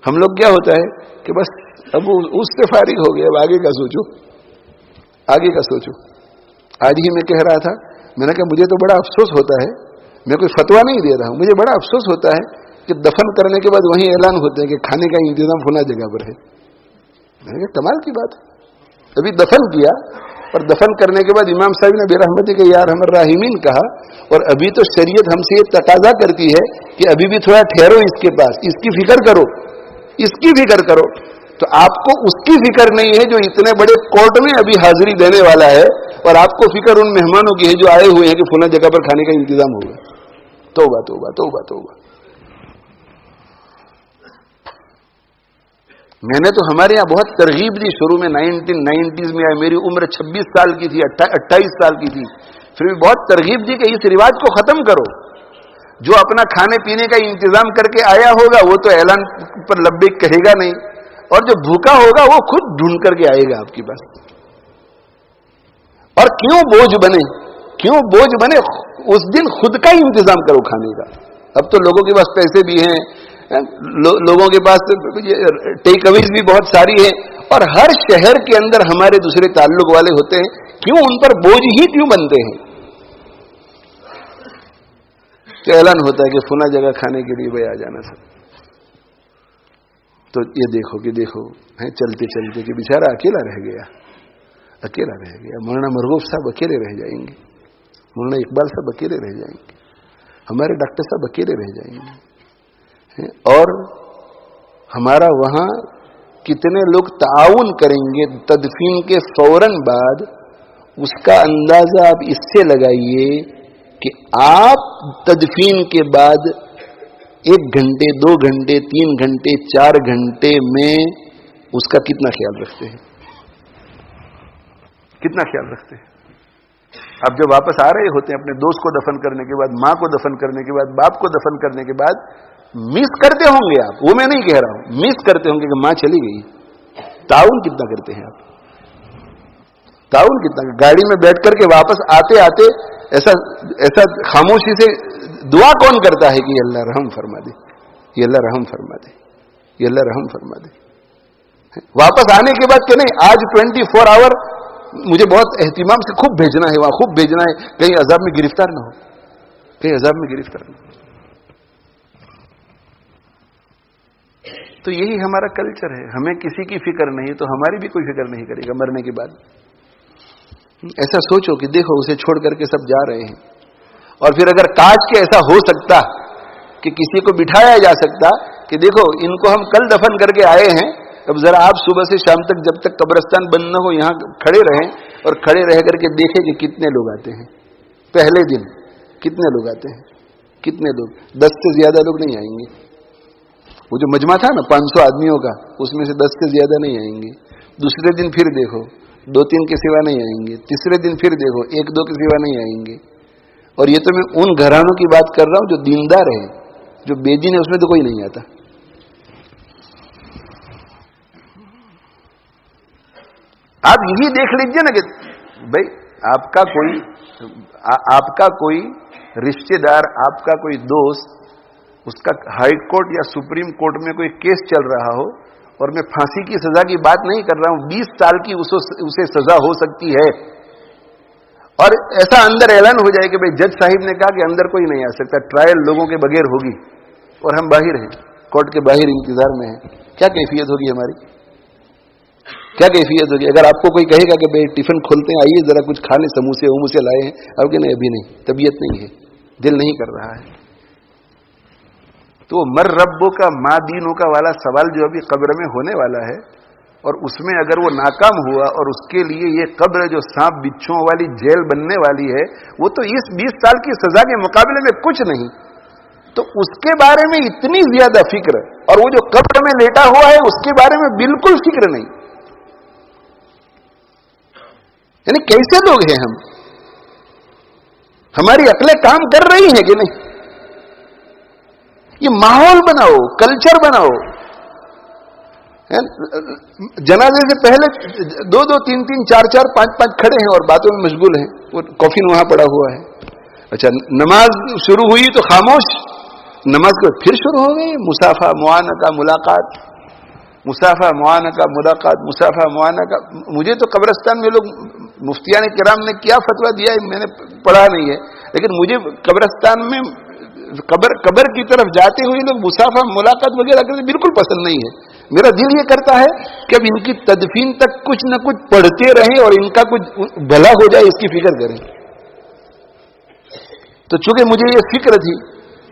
ہم لوگ کیا ہوتا ہے کہ بس اب اس سے فارغ ہو گئے، اب آگے کا سوچو، آگے کا سوچو۔ آج ہی میں کہہ رہا تھا، میں نے کہا مجھے تو بڑا افسوس ہوتا ہے، میں کوئی فتویٰ نہیں دے رہا ہوں، مجھے بڑا افسوس ہوتا ہے کہ دفن کرنے کے بعد وہیں اعلان ہوتا ہے کہ کھانے کا انتظام فلاں جگہ پر ہے۔ میں نے کہا کمال کی بات ہے، ابھی دفن کیا، اور دفن کرنے کے بعد امام صاحب نے بے رحمتی کے یا ارحم الراحمین کہا، اور ابھی تو شریعت ہم سے یہ تقاضا کرتی ہے کہ ابھی بھی تھوڑا ٹھہرو اس کے پاس، اس کی فکر کرو، اس کی فکر کرو، تو آپ کو اس کی فکر نہیں ہے جو اتنے بڑے کورٹ میں ابھی حاضری دینے والا ہے، اور آپ کو فکر ان مہمانوں کی ہے جو آئے ہوئے ہیں کہ فلاں جگہ پر کھانے کا انتظام ہوگا۔ توبہ توبہ توبہ توبہ۔ میں نے تو ہمارے یہاں بہت ترغیب دی، شروع میں 1990s میں آئے، میری عمر 26 سال کی تھی، 28 سال کی تھی، پھر بھی بہت ترغیب دی کہ اس رواج کو ختم کرو، جو اپنا کھانے پینے کا انتظام کر کے آیا ہوگا وہ تو اعلان پر لبیک کہے گا نہیں، اور جو بھوکا ہوگا وہ خود ڈھونڈ کر کے آئے گا آپ کے پاس۔ اور کیوں بوجھ بنے، اس دن خود کا انتظام کرو کھانے کا۔ اب تو لوگوں کے پاس پیسے بھی ہیں، لوگوں کے پاس ٹیک اویز بھی بہت ساری ہیں، اور ہر شہر کے اندر ہمارے دوسرے تعلق والے ہوتے ہیں، کیوں ان پر بوجھ ہی کیوں بنتے ہیں؟ کہ اعلان ہوتا ہے کہ فلاں جگہ کھانے کے لیے بھائی آ جانا سب، تو یہ دیکھو کہ دیکھو چلتے چلتے کہ بیچارہ اکیلا رہ گیا، مولانا مرغوب صاحب اکیلے رہ جائیں گے، مولانا اقبال صاحب اکیلے رہ جائیں گے، ہمارے ڈاکٹر صاحب اکیلے رہ جائیں گے، اور ہمارا وہاں کتنے لوگ تعاون کریں گے تدفین کے فوراً بعد، اس کا اندازہ آپ اس سے لگائیے کہ آپ تدفین کے بعد 1 گھنٹے 2 گھنٹے 3 گھنٹے 4 گھنٹے میں اس کا کتنا خیال رکھتے ہیں، کتنا خیال رکھتے ہیں۔ اب جب واپس آ رہے ہوتے ہیں اپنے دوست کو دفن کرنے کے بعد، ماں کو دفن کرنے کے بعد، باپ کو دفن کرنے کے بعد، مس کرتے ہوں گے آپ، وہ میں نہیں کہہ رہا ہوں، مس کرتے ہوں گے کہ ماں چلی گئی، تعاون کتنا کرتے ہیں آپ، تعاون کتنا، گاڑی میں بیٹھ کر کے واپس آتے آتے ایسا خاموشی سے دعا کون کرتا ہے کہ یہ اللہ رحم فرما دے، یہ اللہ رحم فرما دے، یہ اللہ رحم فرما دے۔ واپس آنے کے بعد کہ نہیں آج 24 آور مجھے بہت اہتمام سے خوب بھیجنا ہے، وہاں خوب بھیجنا ہے، کہیں عذاب میں گرفتار نہ ہو، کہیں عذاب میں گرفتار نہ ہو۔ تو یہی ہمارا کلچر ہے، ہمیں کسی کی فکر نہیں تو ہماری بھی کوئی فکر نہیں کرے گا مرنے کے بعد۔ ایسا سوچو کہ دیکھو اسے چھوڑ کر کے سب جا رہے ہیں، اور پھر اگر کاش کے ایسا ہو سکتا کہ کسی کو بٹھایا جا سکتا کہ دیکھو ان کو ہم کل دفن کر کے آئے ہیں، اب ذرا آپ صبح سے شام تک جب تک قبرستان بند نہ ہو یہاں کھڑے رہیں، اور کھڑے رہ کر کے دیکھیں کہ کتنے لوگ آتے ہیں، پہلے دن کتنے لوگ آتے ہیں، کتنے لوگ، 10 سے زیادہ لوگ نہیں آئیں گے۔ وہ جو مجمع تھا نا 500 آدمیوں کا، اس میں سے 10 سے زیادہ نہیں آئیں گے۔ دوسرے دن پھر دیکھو 2-3 کے سوا نہیں آئیں گے، تیسرے دن پھر دیکھو 1-2 کے سوا نہیں آئیں گے۔ اور یہ تو میں ان گھرانوں کی بات کر رہا ہوں جو دیندار ہیں، جو بے دین ہے اس میں تو کوئی نہیں آتا۔ آپ یہی دیکھ لیجئے نا کہ بھائی آپ کا کوئی رشتہ دار، آپ کا کوئی دوست، اس کا ہائی کورٹ یا سپریم کورٹ میں کوئی کیس چل رہا ہو، اور میں پھانسی کی سزا کی بات نہیں کر رہا ہوں، 20 سال کی اسے سزا ہو سکتی ہے، اور ایسا اندر اعلان ہو جائے کہ بھئی جج صاحب نے کہا کہ اندر کوئی نہیں آ سکتا، ٹرائل لوگوں کے بغیر ہوگی، اور ہم باہر ہیں، کورٹ کے باہر انتظار میں ہیں، کیا کیفیت ہوگی ہماری، کیا کیفیت ہوگی؟ اگر آپ کو کوئی کہے گا کہ بھئی ٹفن کھولتے ہیں، آئیے ذرا کچھ کھانے، سموسے لائے ہیں، اب کہ نہیں ابھی نہیں، طبیعت نہیں ہے، دل نہیں کر رہا ہے، تو وہ مر ربوں کا ما دینوں کا والا سوال جو ابھی قبر میں ہونے والا ہے، اور اس میں اگر وہ ناکام ہوا اور اس کے لیے یہ قبر جو سانپ بچھوں والی جیل بننے والی ہے، وہ تو اس 20 سال کی سزا کے مقابلے میں کچھ نہیں، تو اس کے بارے میں اتنی زیادہ فکر، اور وہ جو قبر میں لیٹا ہوا ہے اس کے بارے میں بالکل فکر نہیں. یعنی کیسے لوگ ہیں ہم؟ ہماری عقلیں کام کر رہی ہیں کہ نہیں؟ یہ ماحول بناؤ، کلچر بناؤ. جنازے سے پہلے 2-2 3-3 4-4 5-5 کھڑے ہیں اور باتوں میں مشغول ہیں، وہ کافین وہاں پڑا ہوا ہے. اچھا نماز شروع ہوئی تو خاموش، نماز کو پھر شروع ہو گئی مسافہ معانقہ ملاقات، مسافہ معانقہ ملاقات، مسافہ معانقہ. مجھے تو قبرستان میں لوگ مفتیان کرام نے کیا فتویٰ دیا ہے میں نے پڑھا نہیں ہے، لیکن مجھے قبرستان میں قبر کی طرف جاتے ہوئے لوگ مسافہ ملاقات وغیرہ کرتے بالکل پسند نہیں ہے. میرا دل یہ کرتا ہے کہ اب ان کی تدفین تک کچھ نہ کچھ پڑھتے رہیں اور ان کا کچھ بھلا ہو جائے اس کی فکر کریں. تو چونکہ مجھے یہ فکر تھی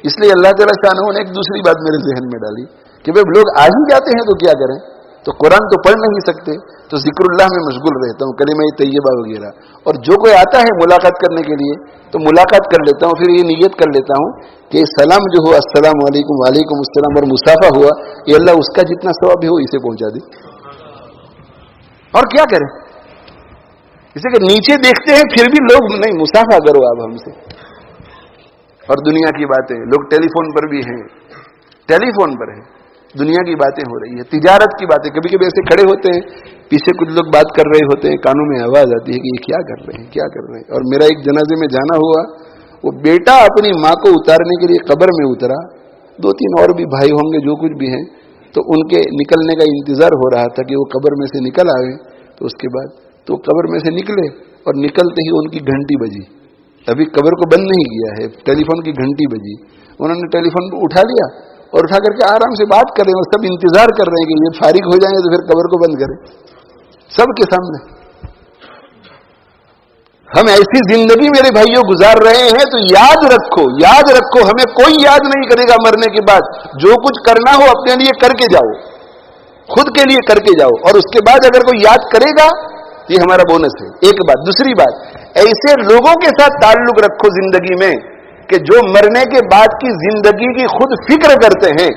اس لیے اللہ تعالیٰ شانہ نے ایک دوسری بات میرے ذہن میں ڈالی کہ بھائی لوگ آ ہی جاتے ہیں تو کیا کریں، تو قرآن تو پڑھ نہیں سکتے، تو ذکر اللہ میں مشغول رہتا ہوں، کلمہ طیبہ وغیرہ. اور جو کوئی آتا ہے ملاقات کرنے کے لیے تو ملاقات کر لیتا ہوں، پھر یہ نیت کر لیتا ہوں کہ سلام جو ہوا السلام علیکم وعلیکم السلام، اور مسافہ ہوا یہ اللہ اس کا جتنا ثواب ہو اسے پہنچا دے. اور کیا کریں؟ اسے کہ نیچے دیکھتے ہیں پھر بھی لوگ نہیں مسافہ کرو آپ ہم سے. اور دنیا کی باتیں، لوگ ٹیلی فون پر بھی ہیں، ٹیلی فون پر ہیں، دنیا کی باتیں ہو رہی ہے، تجارت کی باتیں. کبھی کبھی ایسے کھڑے ہوتے ہیں، پیچھے کچھ لوگ بات کر رہے ہوتے ہیں، کانوں میں آواز آتی ہے کہ یہ کیا کر رہے ہیں کیا کر رہے ہیں. اور میرا ایک جنازے میں جانا ہوا، وہ بیٹا اپنی ماں کو اتارنے کے لیے قبر میں اترا، 2-3 اور بھی بھائی ہوں گے جو کچھ بھی ہیں، تو ان کے نکلنے کا انتظار ہو رہا تھا کہ وہ قبر میں سے نکل آئے. تو اس کے بعد تو قبر میں سے نکلے اور نکلتے ہی ان کی گھنٹی بجی. ابھی قبر کو بند نہیں کیا ہے، ٹیلی فون کی گھنٹی بجی. انہوں نے ٹیلی فون کو اٹھا لیا اور اٹھا کر کے آرام سے بات کر رہے ہیں، اور سب انتظار کر رہے ہیں کہ یہ فارغ ہو جائیں گے تو پھر قبر کو بند کریں سب کے سامنے. ہم ایسی زندگی میرے بھائیوں گزار رہے ہیں تو یاد رکھو ہمیں کوئی یاد نہیں کرے گا مرنے کے بعد. جو کچھ کرنا ہو اپنے لیے کر کے جاؤ، خود کے لیے کر کے جاؤ، اور اس کے بعد اگر کوئی یاد کرے گا یہ ہمارا بونس ہے. ایک بات. دوسری بات، ایسے لوگوں کے ساتھ تعلق رکھو زندگی میں کہ جو مرنے کے بعد کی زندگی کی خود فکر کرتے ہیں.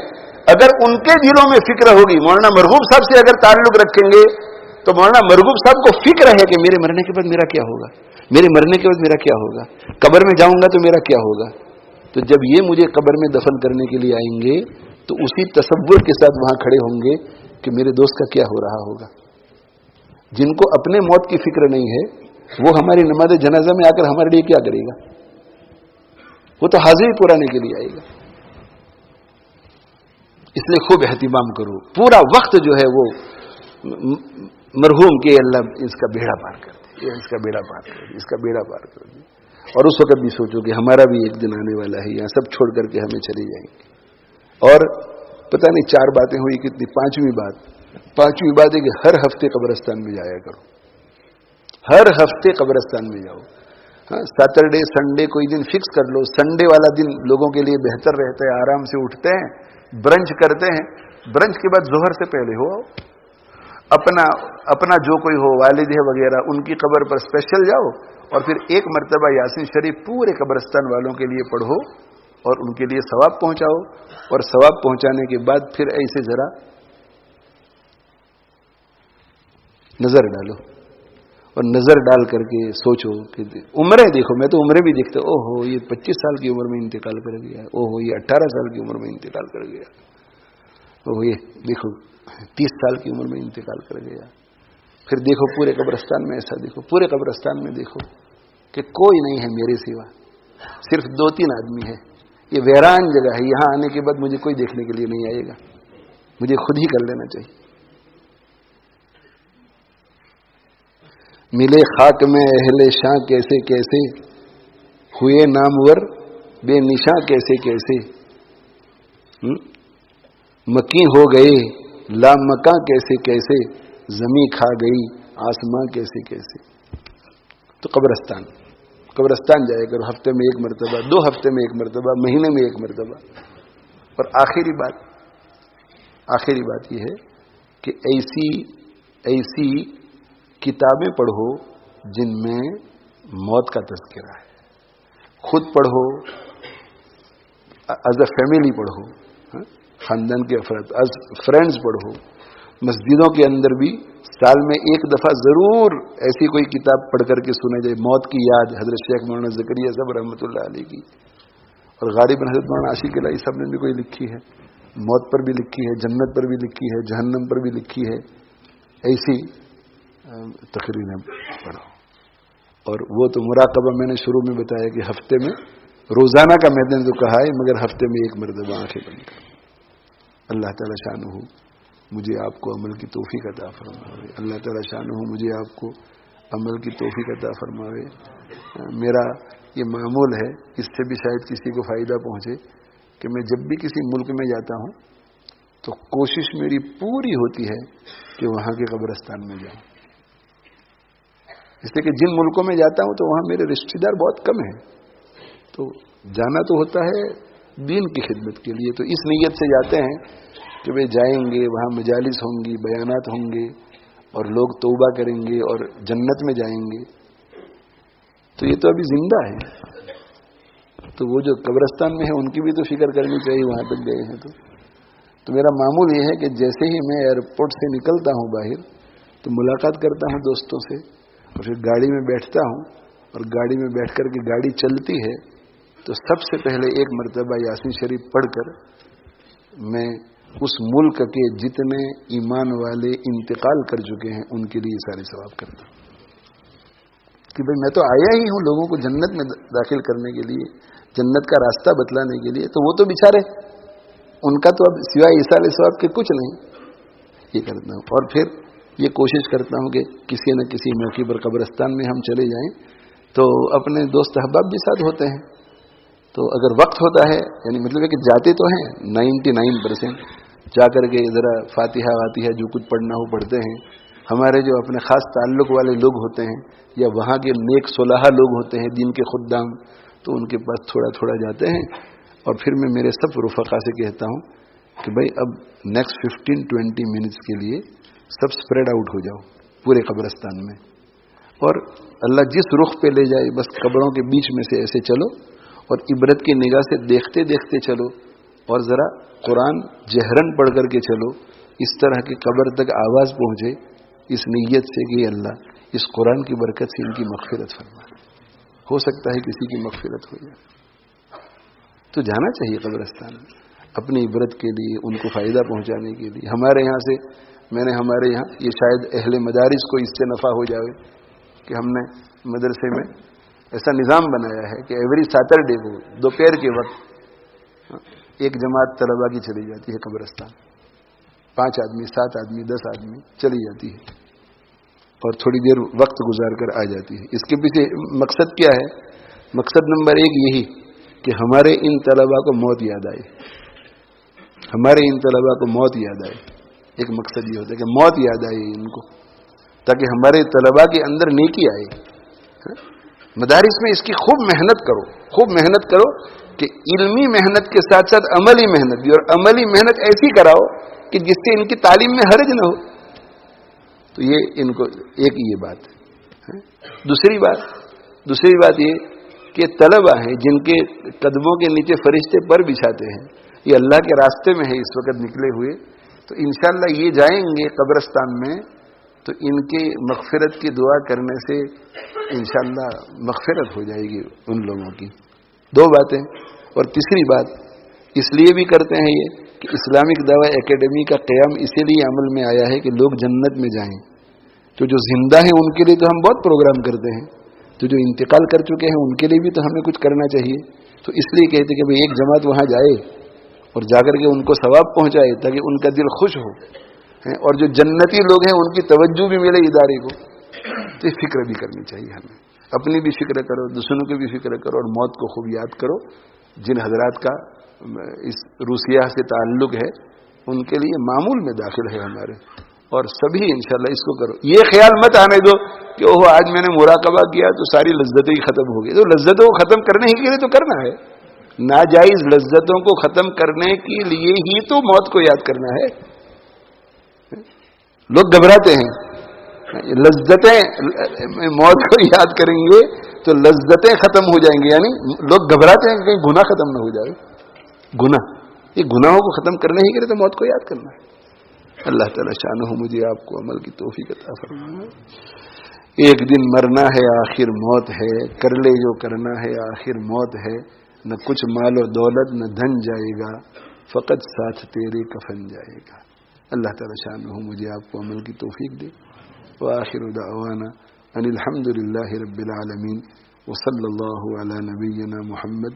اگر ان کے دلوں میں فکر ہوگی، مولانا مرغوب صاحب سے اگر تعلق رکھیں گے تو مولانا مرغوب صاحب کو فکر ہے کہ میرے مرنے کے بعد میرا کیا ہوگا، میرے مرنے کے بعد میرا کیا ہوگا، قبر میں جاؤں گا تو میرا کیا ہوگا. تو جب یہ مجھے قبر میں دفن کرنے کے لیے آئیں گے تو اسی تصور کے ساتھ وہاں کھڑے ہوں گے کہ میرے دوست کا کیا ہو رہا ہوگا. جن کو اپنے موت کی فکر نہیں ہے وہ ہماری نماز جنازہ میں آ کر ہمارے لیے کیا کرے گا؟ وہ تو حاضری پرانے کے لیے آئے گا. اس لیے خوب اہتمام کرو. پورا وقت جو ہے وہ مرحوم کے اللہ اس کا بیڑا پار کر دے، اس کا بیڑا پار کر دے، اس کا بیڑا پار کر دے. اور اس وقت بھی سوچو کہ ہمارا بھی ایک دن آنے والا ہے، یہاں سب چھوڑ کر کے ہمیں چلے جائیں گے. اور پتہ نہیں 4 باتیں ہوئی کتنی، 5ویں بات ہے کہ ہر ہفتے قبرستان میں جایا کرو، ہر ہفتے قبرستان میں جاؤ. ہاں، سیٹرڈے سنڈے کوئی دن فکس کر لو. سنڈے والا دن لوگوں کے لیے بہتر رہتا ہے، آرام سے اٹھتے ہیں، برنچ کرتے ہیں، برنچ کے بعد ظہر سے پہلے ہو اپنا جو کوئی ہو والد ہے وغیرہ ان کی قبر پر اسپیشل جاؤ، اور پھر ایک مرتبہ یاسین شریف پورے قبرستان والوں کے لیے پڑھو اور ان کے لیے ثواب پہنچاؤ. اور ثواب پہنچانے کے بعد پھر ایسے ذرا نظر ڈالو، اور نظر ڈال کر کے سوچو کہ عمریں دیکھو. میں تو عمریں بھی دیکھتا ہوں، اوہو یہ 25 سال کی عمر میں انتقال کر گیا، اوہو یہ 18 سال کی عمر میں انتقال کر گیا، اوہو یہ دیکھو 30 سال کی عمر میں انتقال کر گیا. پھر دیکھو پورے قبرستان میں ایسا دیکھو، پورے قبرستان میں دیکھو کہ کوئی نہیں ہے میرے سوا، صرف 2-3 آدمی ہے. یہ ویران جگہ ہے، یہاں آنے کے بعد مجھے کوئی دیکھنے کے لیے نہیں آئے گا، مجھے خود ہی کر لینا چاہیے. ملے خاک میں اہل شاں کیسے کیسے، ہوئے نامور بے نشاں کیسے کیسے، مکی ہو گئے لامکاں کیسے کیسے، زمیں کھا گئی آسماں کیسے کیسے. تو قبرستان جایا کرو، ہفتے میں 1 مرتبہ، 2 ہفتے میں 1 مرتبہ، مہینے میں 1 مرتبہ. اور آخری بات یہ ہے کہ ایسی کتابیں پڑھو جن میں موت کا تذکرہ ہے. خود پڑھو، ایز اے فیملی پڑھو، خاندان کے افراد، ایز فرینڈز پڑھو. مسجدوں کے اندر بھی سال میں ایک دفعہ ضرور ایسی کوئی کتاب پڑھ کر کے سنے جائے. موت کی یاد حضرت شیخ مولانا زکریا صاحب رحمۃ اللہ علیہ کی، اور غالباً حضرت مولانا عاشق الہی صاحب نے بھی کوئی لکھی ہے. موت پر بھی لکھی ہے، جنت پر بھی لکھی ہے، جہنم پر بھی لکھی ہے. ایسی تقریریں پڑھو. اور وہ تو مراقبہ میں نے شروع میں بتایا کہ ہفتے میں روزانہ کا میں نے تو کہا ہے، مگر ہفتے میں ایک مرتبہ آنکھیں بند کرو. اللہ تعالی شانہ مجھے آپ کو عمل کی توفیق عطا فرماوے. اللہ تعالی شانہ مجھے آپ کو عمل کی توفیق عطا فرماوے. میرا یہ معمول ہے، اس سے بھی شاید کسی کو فائدہ پہنچے، کہ میں جب بھی کسی ملک میں جاتا ہوں تو کوشش میری پوری ہوتی ہے کہ وہاں کے قبرستان میں جاؤں. اس لیے کہ جن ملکوں میں جاتا ہوں تو وہاں میرے رشتہ دار بہت کم ہیں، تو جانا تو ہوتا ہے دین کی خدمت کے لیے. تو اس نیت سے جاتے ہیں کہ وہ جائیں گے، وہاں مجالس ہوں گی، بیانات ہوں گے، اور لوگ توبہ کریں گے اور جنت میں جائیں گے. تو یہ تو ابھی زندہ ہے. تو وہ جو قبرستان میں ہے ان کی بھی تو فکر کرنی چاہیے، وہاں تک گئے ہیں. تو میرا معمول یہ ہے کہ جیسے ہی میں ایئرپورٹ سے نکلتا ہوں باہر، تو ملاقات کرتا ہوں دوستوں سے، اور پھر گاڑی میں بیٹھتا ہوں، اور گاڑی میں بیٹھ کر کے گاڑی چلتی ہے تو سب سے پہلے ایک مرتبہ یاسین شریف پڑھ کر میں اس ملک کے جتنے ایمان والے انتقال کر چکے ہیں ان کے لیے سارے ثواب کرتا ہوں. کہ بھئی میں تو آیا ہی ہوں لوگوں کو جنت میں داخل کرنے کے لیے، جنت کا راستہ بتلانے کے لیے. تو وہ تو بیچارے، ان کا تو اب سوائے ایصال ثواب کے کچھ نہیں. یہ کرتا ہوں. اور پھر یہ کوشش کرتا ہوں کہ کسی نہ کسی موقع پر قبرستان میں ہم چلے جائیں تو اپنے دوست احباب بھی ساتھ ہوتے ہیں. تو اگر وقت ہوتا ہے، یعنی مطلب ہے کہ جاتے تو ہیں 99% جا کر کے ذرا فاتحہ واتحہ جو کچھ پڑھنا ہو پڑھتے ہیں. ہمارے جو اپنے خاص تعلق والے لوگ ہوتے ہیں یا وہاں کے نیک صلاح لوگ ہوتے ہیں دین کے خدام، تو ان کے پاس تھوڑا تھوڑا جاتے ہیں. اور پھر میں میرے سب رفقا سے کہتا ہوں کہ بھائی اب نیکسٹ 15-20 منٹس کے لیے سب سپریڈ آؤٹ ہو جاؤ پورے قبرستان میں، اور اللہ جس رخ پہ لے جائے بس قبروں کے بیچ میں سے ایسے چلو، اور عبرت کی نگاہ سے دیکھتے دیکھتے چلو، اور ذرا قرآن جہرن پڑھ کر کے چلو، اس طرح کی قبر تک آواز پہنچے، اس نیت سے کہ اللہ اس قرآن کی برکت سے ان کی مغفرت فرما. ہو سکتا ہے کسی کی مغفرت ہو جائے. تو جانا چاہیے قبرستان میں اپنی عبرت کے لیے، ان کو فائدہ پہنچانے کے لیے. ہمارے یہاں سے ہمارے یہاں یہ شاید اہل مدارس کو اس سے نفع ہو جائے کہ ہم نے مدرسے میں ایسا نظام بنایا ہے کہ ایوری سیٹرڈے کو دوپہر کے وقت ایک جماعت طلباء کی چلی جاتی ہے قبرستان. 5 آدمی، 7 آدمی، 10 آدمی چلی جاتی ہے اور تھوڑی دیر وقت گزار کر آ جاتی ہے. اس کے پیچھے مقصد کیا ہے؟ مقصد نمبر 1 یہی کہ ہمارے ان طلباء کو موت یاد آئے، ہمارے ان طلباء کو موت یاد آئے. ایک مقصد یہ ہوتا ہے کہ موت یاد آئے ان کو، تاکہ ہمارے طلباء کے اندر نیکی آئے. مدارس میں اس کی خوب محنت کرو کہ علمی محنت کے ساتھ ساتھ عملی محنت بھی، اور عملی محنت ایسی کراؤ کہ جس سے ان کی تعلیم میں حرج نہ ہو. تو یہ ان کو ایک یہ بات ہے. دوسری بات یہ کہ طلباء ہیں جن کے قدموں کے نیچے فرشتے پر بچھاتے ہیں، یہ اللہ کے راستے میں ہے اس وقت نکلے ہوئے، تو انشاءاللہ یہ جائیں گے قبرستان میں تو ان کے مغفرت کی دعا کرنے سے انشاءاللہ مغفرت ہو جائے گی ان لوگوں کی. 2 باتیں. اور تیسری بات اس لیے بھی کرتے ہیں یہ کہ اسلامک دعوی اکیڈمی کا قیام اسی لیے عمل میں آیا ہے کہ لوگ جنت میں جائیں. تو جو زندہ ہیں ان کے لیے تو ہم بہت پروگرام کرتے ہیں، تو جو انتقال کر چکے ہیں ان کے لیے بھی تو ہمیں کچھ کرنا چاہیے. تو اس لیے کہتے کہ بھئی ایک جماعت وہاں جائے اور جا کر کے ان کو ثواب پہنچائے تاکہ ان کا دل خوش ہو، اور جو جنتی لوگ ہیں ان کی توجہ بھی ملے ادارے کو. تو یہ فکر بھی کرنی چاہیے ہمیں، اپنی بھی فکر کرو، دوسروں کی بھی فکر کرو، اور موت کو خوب یاد کرو. جن حضرات کا اس روسیہ سے تعلق ہے ان کے لیے معمول میں داخل ہے ہمارے، اور سبھی انشاءاللہ اس کو کرو. یہ خیال مت آنے دو کہ اوہ آج میں نے مراقبہ کیا تو ساری لذتیں ہی ختم ہو گئی. تو لذتوں کو ختم کرنے ہی کے لیے تو کرنا ہے. ناجائز لذتوں کو ختم کرنے کے لیے ہی تو موت کو یاد کرنا ہے. لوگ گھبراتے ہیں، لذتیں موت کو یاد کریں گے تو لذتیں ختم ہو جائیں گی. یعنی لوگ گھبراتے ہیں کہ کہیں گناہ ختم نہ ہو جائے. گناہ، یہ گناہوں کو ختم کرنے ہی کے لیے تو موت کو یاد کرنا ہے. اللہ تعالی شانہ مجھے آپ کو عمل کی توفیق عطا فرمائے. ایک دن مرنا ہے، آخر موت ہے. کر لے جو کرنا ہے، آخر موت ہے. نہ کچھ مال و دولت نہ دھن جائے گا، فقط ساتھ تیرے کفن جائے گا. اللہ تعالی شانہ مجھے آپ کو عمل کی توفیق دے. وآخر دعوانا ان الحمد للہ رب العالمین وصلی اللہ علی نبینا محمد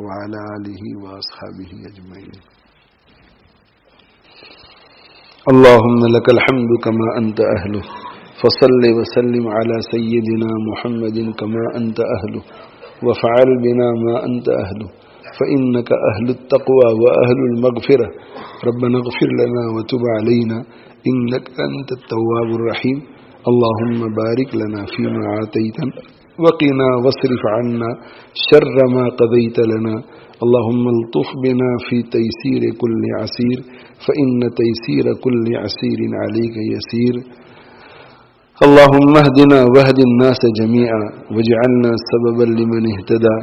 وعلی آلہ واصحابہ اجمعین. اللهم لك الحمد كما أنت أهله فصل وسلم على سيدنا محمد كما أنت أهله وفعل بنا ما أنت أهله فإنك أهل التقوى وأهل المغفرة. ربنا اغفر لنا وتب علينا إنك أنت التواب الرحيم. اللهم بارك لنا فيما آتيتنا وقنا واصرف عنا شر ما قضيت لنا. اللهم الطف بنا في تيسير كل عسير فإن تيسير كل عسير عليك يسير. اللهم اهدنا واهد الناس جميعا واجعلنا سببا لمن اهتدى.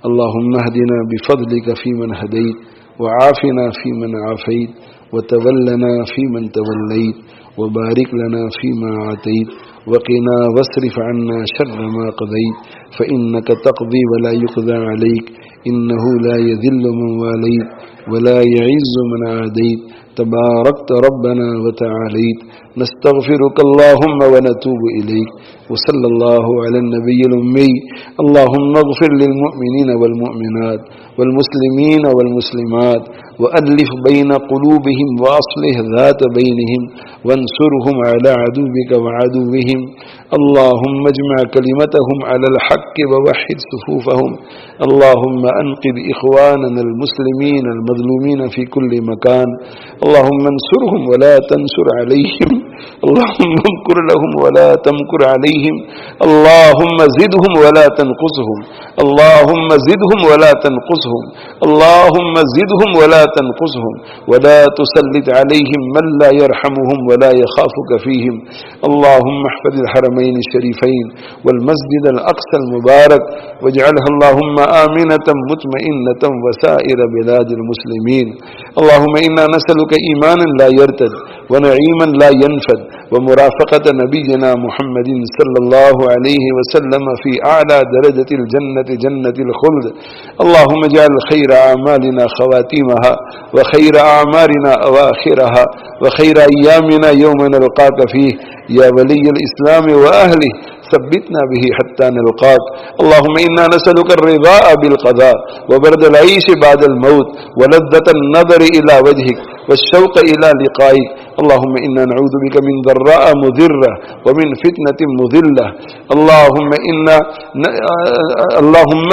اللهم اهدنا بفضلك فيمن هديت وعافنا فيمن عافيت وتولنا فيمن توليت وبارك لنا فيما أعطيت وقنا واصرف عنا شر ما قضيت فإنك تقضي ولا يقضى عليك إنه لا يذل من واليت ولا يعز من عاديت تباركت ربنا وتعاليت. نستغفرك اللهم ونتوب إليك. وصلى الله على النبي الأمي. اللهم اغفر للمؤمنين والمؤمنات والمسلمين والمسلمات وألف بين قلوبهم وأصلح ذات بينهم وانصرهم على عدوك وعدوهم. اللهم اجمع كلمتهم على الحق ووحد صفوفهم. اللهم أنقذ إخواننا المسلمين المظلومين في كل مكان. اللهم انصرهم ولا تنصر عليهم. اللهم امكر لهم ولا تمكر عليهم. اللهم زدهم ولا تنقصهم. اللهم زدهم ولا تنقصهم. اللهم زدهم ولا تنقصهم ولا تسلط عليهم من لا يرحمهم ولا يخافك فيهم. اللهم احفظ الحرمين الشريفين والمسجد الأقصى المبارك واجعلها اللهم آمنة مطمئنة وسائر بلاد المسلمين. اللهم إنا نسألك إيمانا لا يرتد ونعيما لا ينفد ومرافقة نبينا محمد صلى الله عليه وسلم في أعلى درجة الجنة جنة الخلد. اللهم اجعل خير أعمالنا خواتيمها وخير أعمارنا أواخرها وخير أيامنا يوم نلقاك فيه يا ولي الإسلام وأهله ثبتنا به حتى نلقاك. اللهم إنا نسألك الرضاء بالقضاء وبرد العيش بعد الموت ولذة النظر إلى وجهك والشوق إلى لقائك. اللهم إنا نعوذ بك من ضراء مضرة ومن فتنة مضلة. اللهم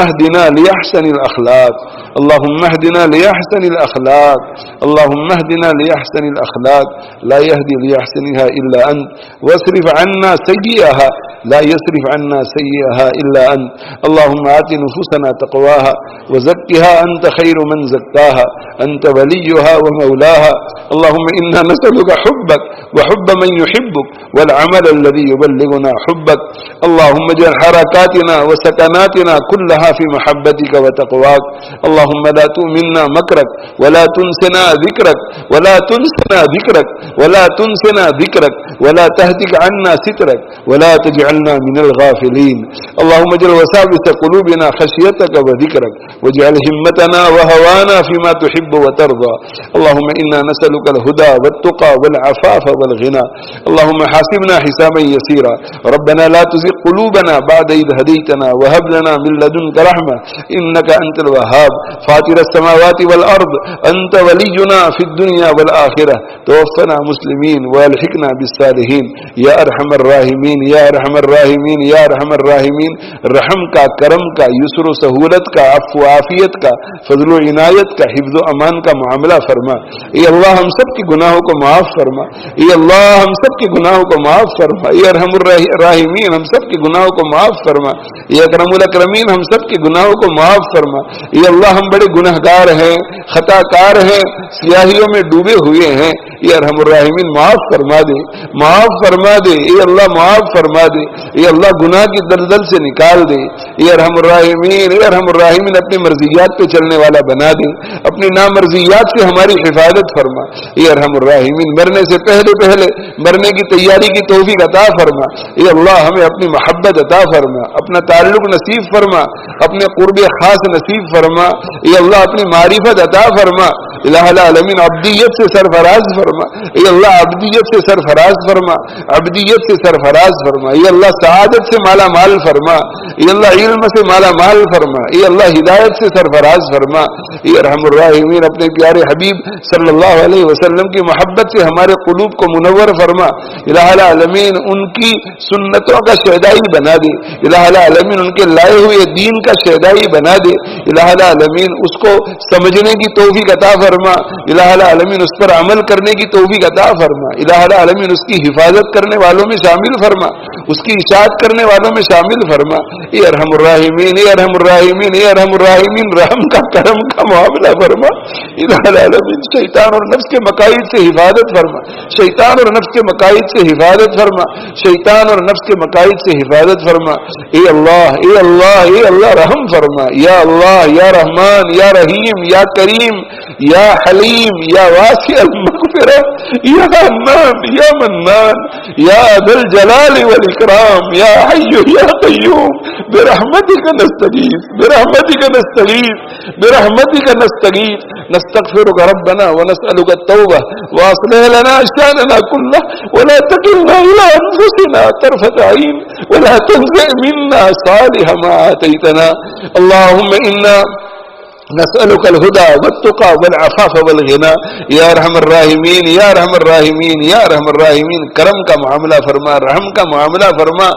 اهدنا لأحسن الأخلاق. اللهم اهدنا لأحسن الأخلاق. اللهم اهدنا لأحسن الأخلاق لا يهدي لأحسنها إلا أنت واصرف عنا سيئها لا يصرف عنا سيئها إلا أنت. اللهم آت نفوسنا تقواها وزكها أنت خير من زكاها أنت وليها ومولاها. اللهم إنا نسألك حبك وحب من يحبك والعمل الذي يبلغنا حبك. اللهم اجعل حركاتنا وسكناتنا كلها في محبتك وتقواك. اللهم لا تؤمنا مكرك ولا تنسنا ذكرك ولا تنسنا ذكرك ولا تنسنا ذكرك ولا تهتك عنا سترك ولا تجعلنا من الغافلين. اللهم اجعل وساوس قلوبنا خشيتك وذكرك واجعل همتنا وهوانا فيما تحب وترضى. اللهم إنا نسألك الهدى والتقى والعفاف والغنى. اللهم حاسبنا حسابا يسيرا. ربنا لا تزغ قلوبنا بعد إذ هديتنا وهب لنا من لدنك رحمة إنك أنت الوهاب. فاطر السماوات والأرض أنت ولينا في الدنيا والآخرة. توفنا مسلمين والحقنا بالصالحين يا أرحم الراحمين يا أرحم الراحمين يا أرحم الراحمين. رحم کا، کرم کا، یسر و سہولت کا، عفو و عافیت کا، فضل و عنایت کا، حفظ و امان کا معاملہ فرما. اے اللہ ہم سب کی گناہوں کو معاف فرما. اے اللہ ہم سب کے گناہوں کو معاف فرما. اے ارحم الراحمین ہم سب کے گناہوں کو معاف فرما. اے اکرم الاکرمین ہم سب کے گناہوں کو معاف فرما. اے اللہ ہم بڑے گنہگار ہیں, خطا کار ہیں, سیاہیوں میں ڈوبے ہوئے ہیں. اے ارحم الراحمین معاف فرما دے, معاف فرما دے. اے اللہ معاف فرما دے. اے اللہ گناہ کی دلدل سے نکال دے. اے ارحم الراحمین, اے ارحم الراحمین اپنی مرضیات پہ چلنے والا بنا دے, اپنی نامرضیات سے ہماری حفاظت فرما. اے ارحم الراحمین مرنے سے پہلے مرنے کی تیاری کی توفیق عطا فرما. اے اللہ ہمیں اپنی محبت عطا فرما, اپنا تعلق نصیب فرما, اپنے قرب خاص نصیب فرما. اے اللہ اپنی معرفت عطا فرما. الہ العالمین عبدیت سے سرفراز فرما. اے اللہ عبدیت سے سرفراز فرما, عبدیت سے سرفراز فرما. اے اللہ سعادت سے مالا مال فرما. اے اللہ علم سے مالا مال فرما. اے اللہ ہدایت سے سرفراز فرما. اے ارحم الراحمین اپنے پیارے حبیب صلی اللہ علیہ وسلم کی محبت سے ہمارے قلوب کو منور فرما. الہ العالمین ان کی سنتوں کا شہدائی بنا دے. الہ العالمین ان کے لائے ہوئے دین کا شہدائی بنا دے. الہ العالمین اس کو سمجھنے کی توفیق عطا فرما. الہ العالمین اس پر عمل کرنے کی توفیق عطا فرما. الہ العالمین اس کی حفاظت کرنے والوں میں شامل فرما, اس کی اشاعت کرنے والوں میں شامل فرما. اے ارحم الراحمین, اے ارحم الراحمین, اے ارحم الراحمین رحم کا کرم کا معاملہ فرما. الہ العالمین شیطان اور نفس کے مقاصد سے حفاظت فرما. شیطان اور نفس کے مقاصد سے حفاظت فرما. شیطان اور نفس کے مقاصد سے حفاظت فرما. اے اللہ, اے اللہ, اے اللہ رحم فرما. یا اللہ, یا رحمان, یا رحیم, یا کریم, یا حلیم, یا واسع المغفرہ, یا حنان, یا منان, یا ذا الجلال والاکرام, یا حی یا قیوم برحمتک نستغیث, برحمتک نستغیث, برحمتک نستغیث. نستغفرک ربنا ونسألک التوبہ واصلح لنا شأننا كله ولا تكلنا إلى أنفسنا طرفة عين ولا تنزع منا صالح ما آتيتنا. اللهم إنا نسألك الهدى والتقى والعفاف والغنى. یا ارحم الراحمین, یا ارحم الراحمین, یا ارحم الراحمین کرم کا معاملہ فرما, رحم کا معاملہ فرما.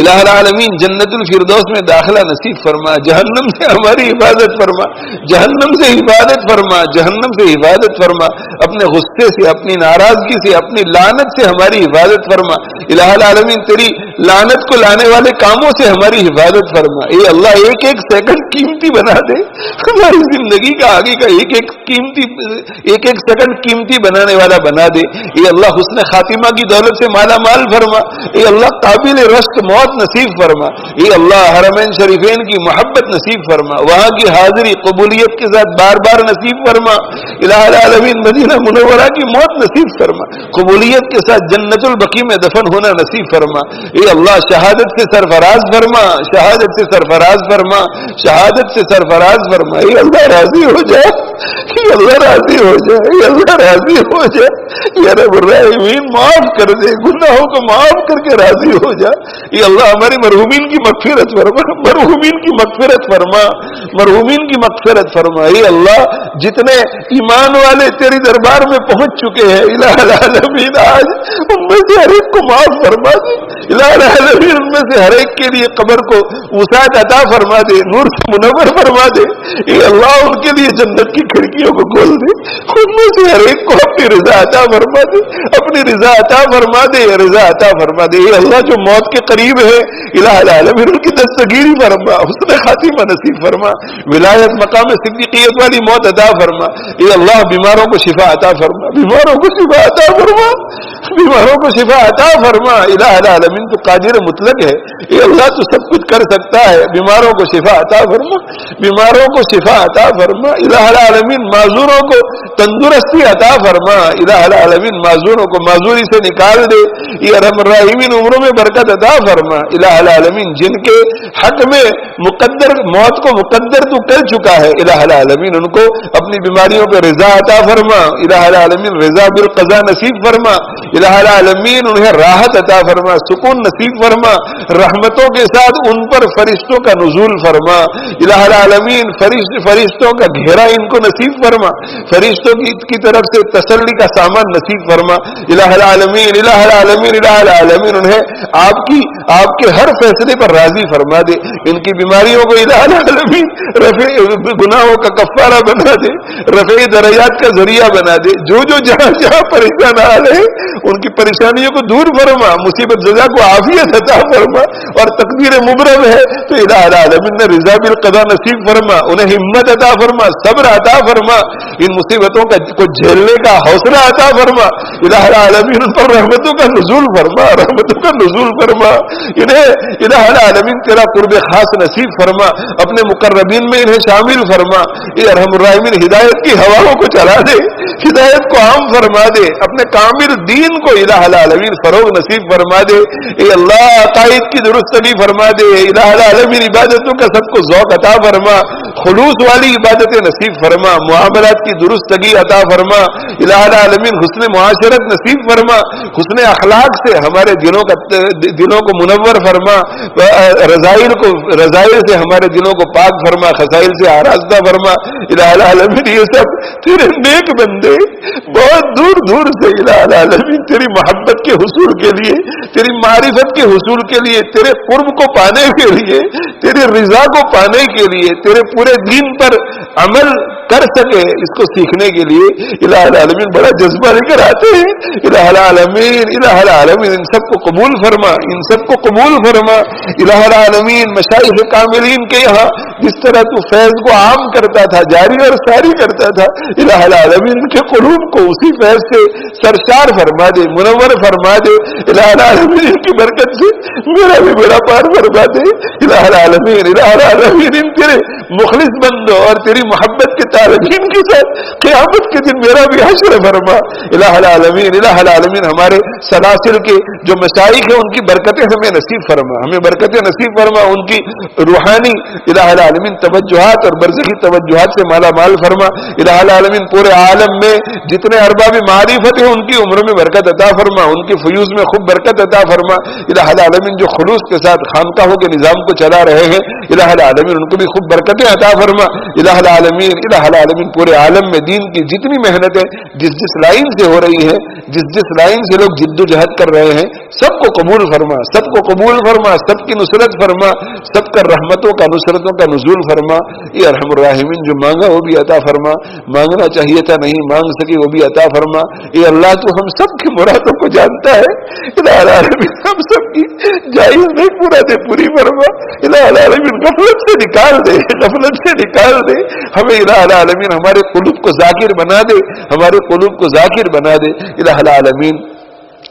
الہ العالمین جنت الفردوس میں داخلہ نصیب فرما. جہنم سے ہماری حفاظت فرما, جہنم سے حفاظت فرما, جہنم سے حفاظت فرما. اپنے غصے سے, اپنی ناراضگی سے, اپنی لعنت سے ہماری حفاظت فرما. الہ العالمین تیری لعنت کو لانے والے کاموں سے ہماری حفاظت فرما. اے اللہ ایک ایک سیکنڈ قیمتی بنا دے, ہماری زندگی کا آگے کا ایک ایک سیکنڈ قیمتی بنانے والا بنا دے. اے اللہ حسن خاتمہ کی دولت سے مالا مال فرما. اے اللہ قابل رشک موت نصیب فرما. اے اللہ حرمین شریفین کی محبت نصیب فرما, وہاں کی حاضری قبولیت کے ساتھ بار بار نصیب فرما. الہ العالمین مدینہ منورہ کی موت نصیب فرما, قبولیت کے ساتھ جنت البقیع میں دفن ہونا نصیب فرما. اے اللہ شہادت سے سرفراز فرما, شہادت سے سرفراز فرما, شہادت سے سرفراز فرما. اے اللہ راضی ہو جائے, اے اللہ راضی ہو جائے, اے اللہ راضی ہو جائے. یا رب الراحمین معاف کر دے, گناہوں کو معاف کر کے راضی ہو جا. اے اللہ ہمارے مرحومین کی مغفرت فرما, مرحومین کی مغفرت فرما, مرحومین کی مغفرت فرما. اے اللہ جتنے ایمان والے تیری دربار میں پہنچ چکے ہیں الہ العالمین آج ان میں سے ہر ایک کو معاف فرما دے. الہ العالمین ان میں سے ہر ایک کے لیے قبر کو وسعت عطا فرما دے, نور سے منور فرما دے. اے اللہ ان کے لیے جنت کی کھڑکیوں کو کھول دے, ان میں سے ہر ایک کو اپنی رضا عطا فرما دے, اپنی رضا عطا فرما دے, رضا عطا فرما دے. اے اللہ جو موت کے قریب ہے الہ العالمین ان کی دستگیری فرما, حسن خاتمہ نصیب فرما, ولایت مقام صدیقیت والی موت عطا فرما. اے اللہ بیماروں کو شفا عطا فرما, بیماروں کو شفا عطا فرما, بیماروں کو شفا عطا فرما. الہ العالمین تو قادر مطلق ہے, اے اللہ تو سب کچھ کر سکتا ہے, بیماروں کو شفا عطا فرما, بیماروں کو شفا عطا فرما. الہ العالمین معذوروں کو تندرستی عطا فرما. الہ العالمین معذوروں کو معذوری سے نکال دے. یہ ارحم الراحمین عمروں میں برکت عطا فرما. الہ العالمین جن کے حق میں مقدر موت کو مقدر تو کر چکا ہے, الہ العالمین ان کو اپنی بیماریوں پہ رضا عطا فرما. الہ العالمین رضا بالقضاء نصیب فرما. الہ العالمین انہیں راحت عطا فرما, سکون نصیب فرما, رحمتوں کے ساتھ ان پر فرشتوں کا نزول فرما. الہ العالمین فرشتے فرشتوں کا گھیرا ان کو نصیب فرما، فرشتوں کی طرف سے تسلی کا سامان نصیب فرما۔ الہ العالمین الہ العالمین الہ العالمین انہیں آپ کے ہر فیصلے پر راضی فرما دے، ان کی بیماریوں کو الہ العالمین رفع گناہوں کا کفارہ بنا دے، رفع درجات کا ذریعہ بنا دے، جو جہاں جہاں پریشان حال ہے ان کی پریشانیوں کو دور فرما، مصیبت زدہ کو عافیت عطا فرما، اور تقدیر مبرم ہے تو الہ العالمین نے رضا بالقضاء نصیب فرما، انہیں ہمت عطا فرما، صبر عطا فرما، ان مصیبتوں کو جھیلنے کا حوصلہ عطا فرما، الہ العالمین ان پر رحمتوں کا نزول فرما، رحمتوں کا نزول فرما، انہیں الہ العالمین تیرا قرب خاص نصیب فرما، اپنے مقربین میں انہیں شامل فرما، اے ارحم الراحمین ہدایت کی ہواؤں کو چلا دے، ہدایت کو عام فرما دے، اپنے کامل دین کو الہ العالمین فروغ نصیب فرما دے، اے اللہ عقائد کی درستگی فرما دے، الہ العالمین عبادتوں کا سب کو ذوق عطا فرما، خلوص والی عبادتیں نصیب فرما، معاملات کی درستگی عطا فرما، الہ العالمین حسن معاشرت نصیب فرما، حسن اخلاق سے ہمارے دلوں کو منور فرما، رذائل سے ہمارے دلوں کو پاک فرما، خسائل سے آراستہ فرما، الہ العالمین یہ سب تیرے نیک بندے بہت دور دور سے الہ العالمین تیری محبت کے حصول کے لیے، تیری معرفت کے حصول کے لیے، تیرے قرب کو پانے کے لیے، تیری رضا کو پانے کے لیے، تیرے پورے دین پر عمل کر سکے اس کو سیکھنے کے لیے الہ العالمین بڑا جذبہ لے کر آتے ہیں، الہ العالمین ان سب کو قبول فرما، ان سب کو قبول فرما، الہ العالمین مشائخ کاملین کے یہاں جس طرح تو فیض کو عام کرتا تھا، جاری اور ساری کرتا تھا، الہ العالمین ان کے قلوب کو اسی فیض سے سرشار فرما دے، منور فرما دے، الہ العالمین ان کی برکت سے میرا بھی بڑا پار فرما دے، الہ العالمین ان تیرے مخلص بندوں اور تیری محبت کے طالبین کے ساتھ قیامت کے دن میرا بھی حشر فرما، الہ العالمین ہمارے سلاسل کے جو مشائخ ہیں ان کی برکتیں ہمیں نصیب فرما، ہمیں برکتیں نصیب فرما، ان کی روحانی الہ العالمین توجہات اور برزخی توجہات سے مالا مال فرما، الہ العالمین پورے عالم میں جتنے ارباب معرفت ہیں ان کی عمر میں برکت عطا فرما، ان کی فیوز میں خوب برکت عطا فرما، الہ العالمین جو خلوص کے ساتھ خانقاہوں کے نظام کو چلا رہے ہیں الہ العالمین ان کو بھی خوب برکتیں عطا فرما، الہ العالمین پورے عالم میں دین کی جتنی محنتیں جس لائن سے ہو رہی ہیں، جس لائن سے لوگ جد و جہد کر رہے ہیں سب کو قبول فرما، سب کو قبول فرما، سب کی نصرت فرما، سب کا رحمتوں کا نصرتوں کا نزول فرما، یہ ارحم الراحمین جو مانگا وہ بھی عطا فرما، مانگنا چاہیے تھا نہیں مانگ سکی وہ بھی عطا فرما، یہ اللہ تو ہم سب کی مرادوں کو جانتا ہے، الہ العالمین ہم سب کی جائز نہیں مرادیں پوری فرما، الہ العالمین غفلت سے نکال دے، غفلت سے نکال دے ہمیں، الہ العالمین ہمارے قلوب کو ذاکر بنا دے، ہمارے قلوب کو ذاکر بنا دے، الہ العالمین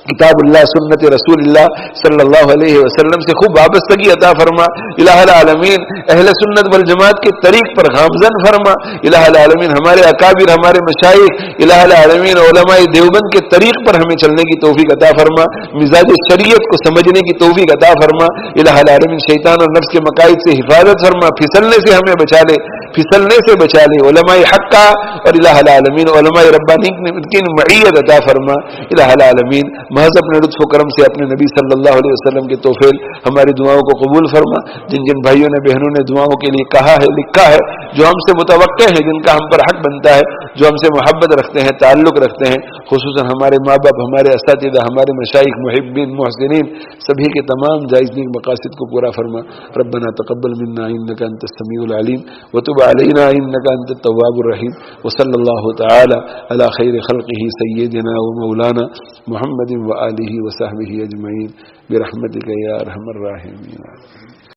کتاب اللہ سنت رسول اللہ صلی اللہ علیہ وسلم سے خوب وابستگی عطا فرما، الہ العالمین اہل سنت والجماعت کے طریق پر گامزن فرما، الہ العالمین ہمارے اکابر ہمارے مشائخ الہ العالمین علماء دیوبند کے طریق پر ہمیں چلنے کی توفیق عطا فرما، مزاج شریعت کو سمجھنے کی توفیق عطا فرما، الہ العالمین شیطان اور نفس کے مقاصد سے حفاظت فرما، پھسلنے سے ہمیں بچا لے، پھسلنے سے بچا لے، علماء حقہ اور الہ العالمین علماء ربانی کی معیت عطا فرما، الہ العالمین محض اپنے لطف و کرم سے اپنے نبی صلی اللہ علیہ وسلم کے توفیل ہماری دعاؤں کو قبول فرما، جن بھائیوں نے بہنوں نے دعاؤں کے لیے کہا ہے لکھا ہے، جو ہم سے متوقع ہے، جن کا ہم پر حق بنتا ہے، جو ہم سے محبت رکھتے ہیں تعلق رکھتے ہیں، خصوصاً ہمارے ماں باپ ہمارے اساتذہ ہمارے مشائخ محبین محسنین سبھی کے تمام جائز نیک مقاصد کو پورا فرما، ربنا تقبل منا انک انت السمیع العلیم وتب علینا انک انت التواب الرحیم، وصلی اللہ تعالی علی خیر خلقہ سیدنا و مولانا محمد وآلہ وصحبہ اجمعین برحمتک یا ارحم الراحمین۔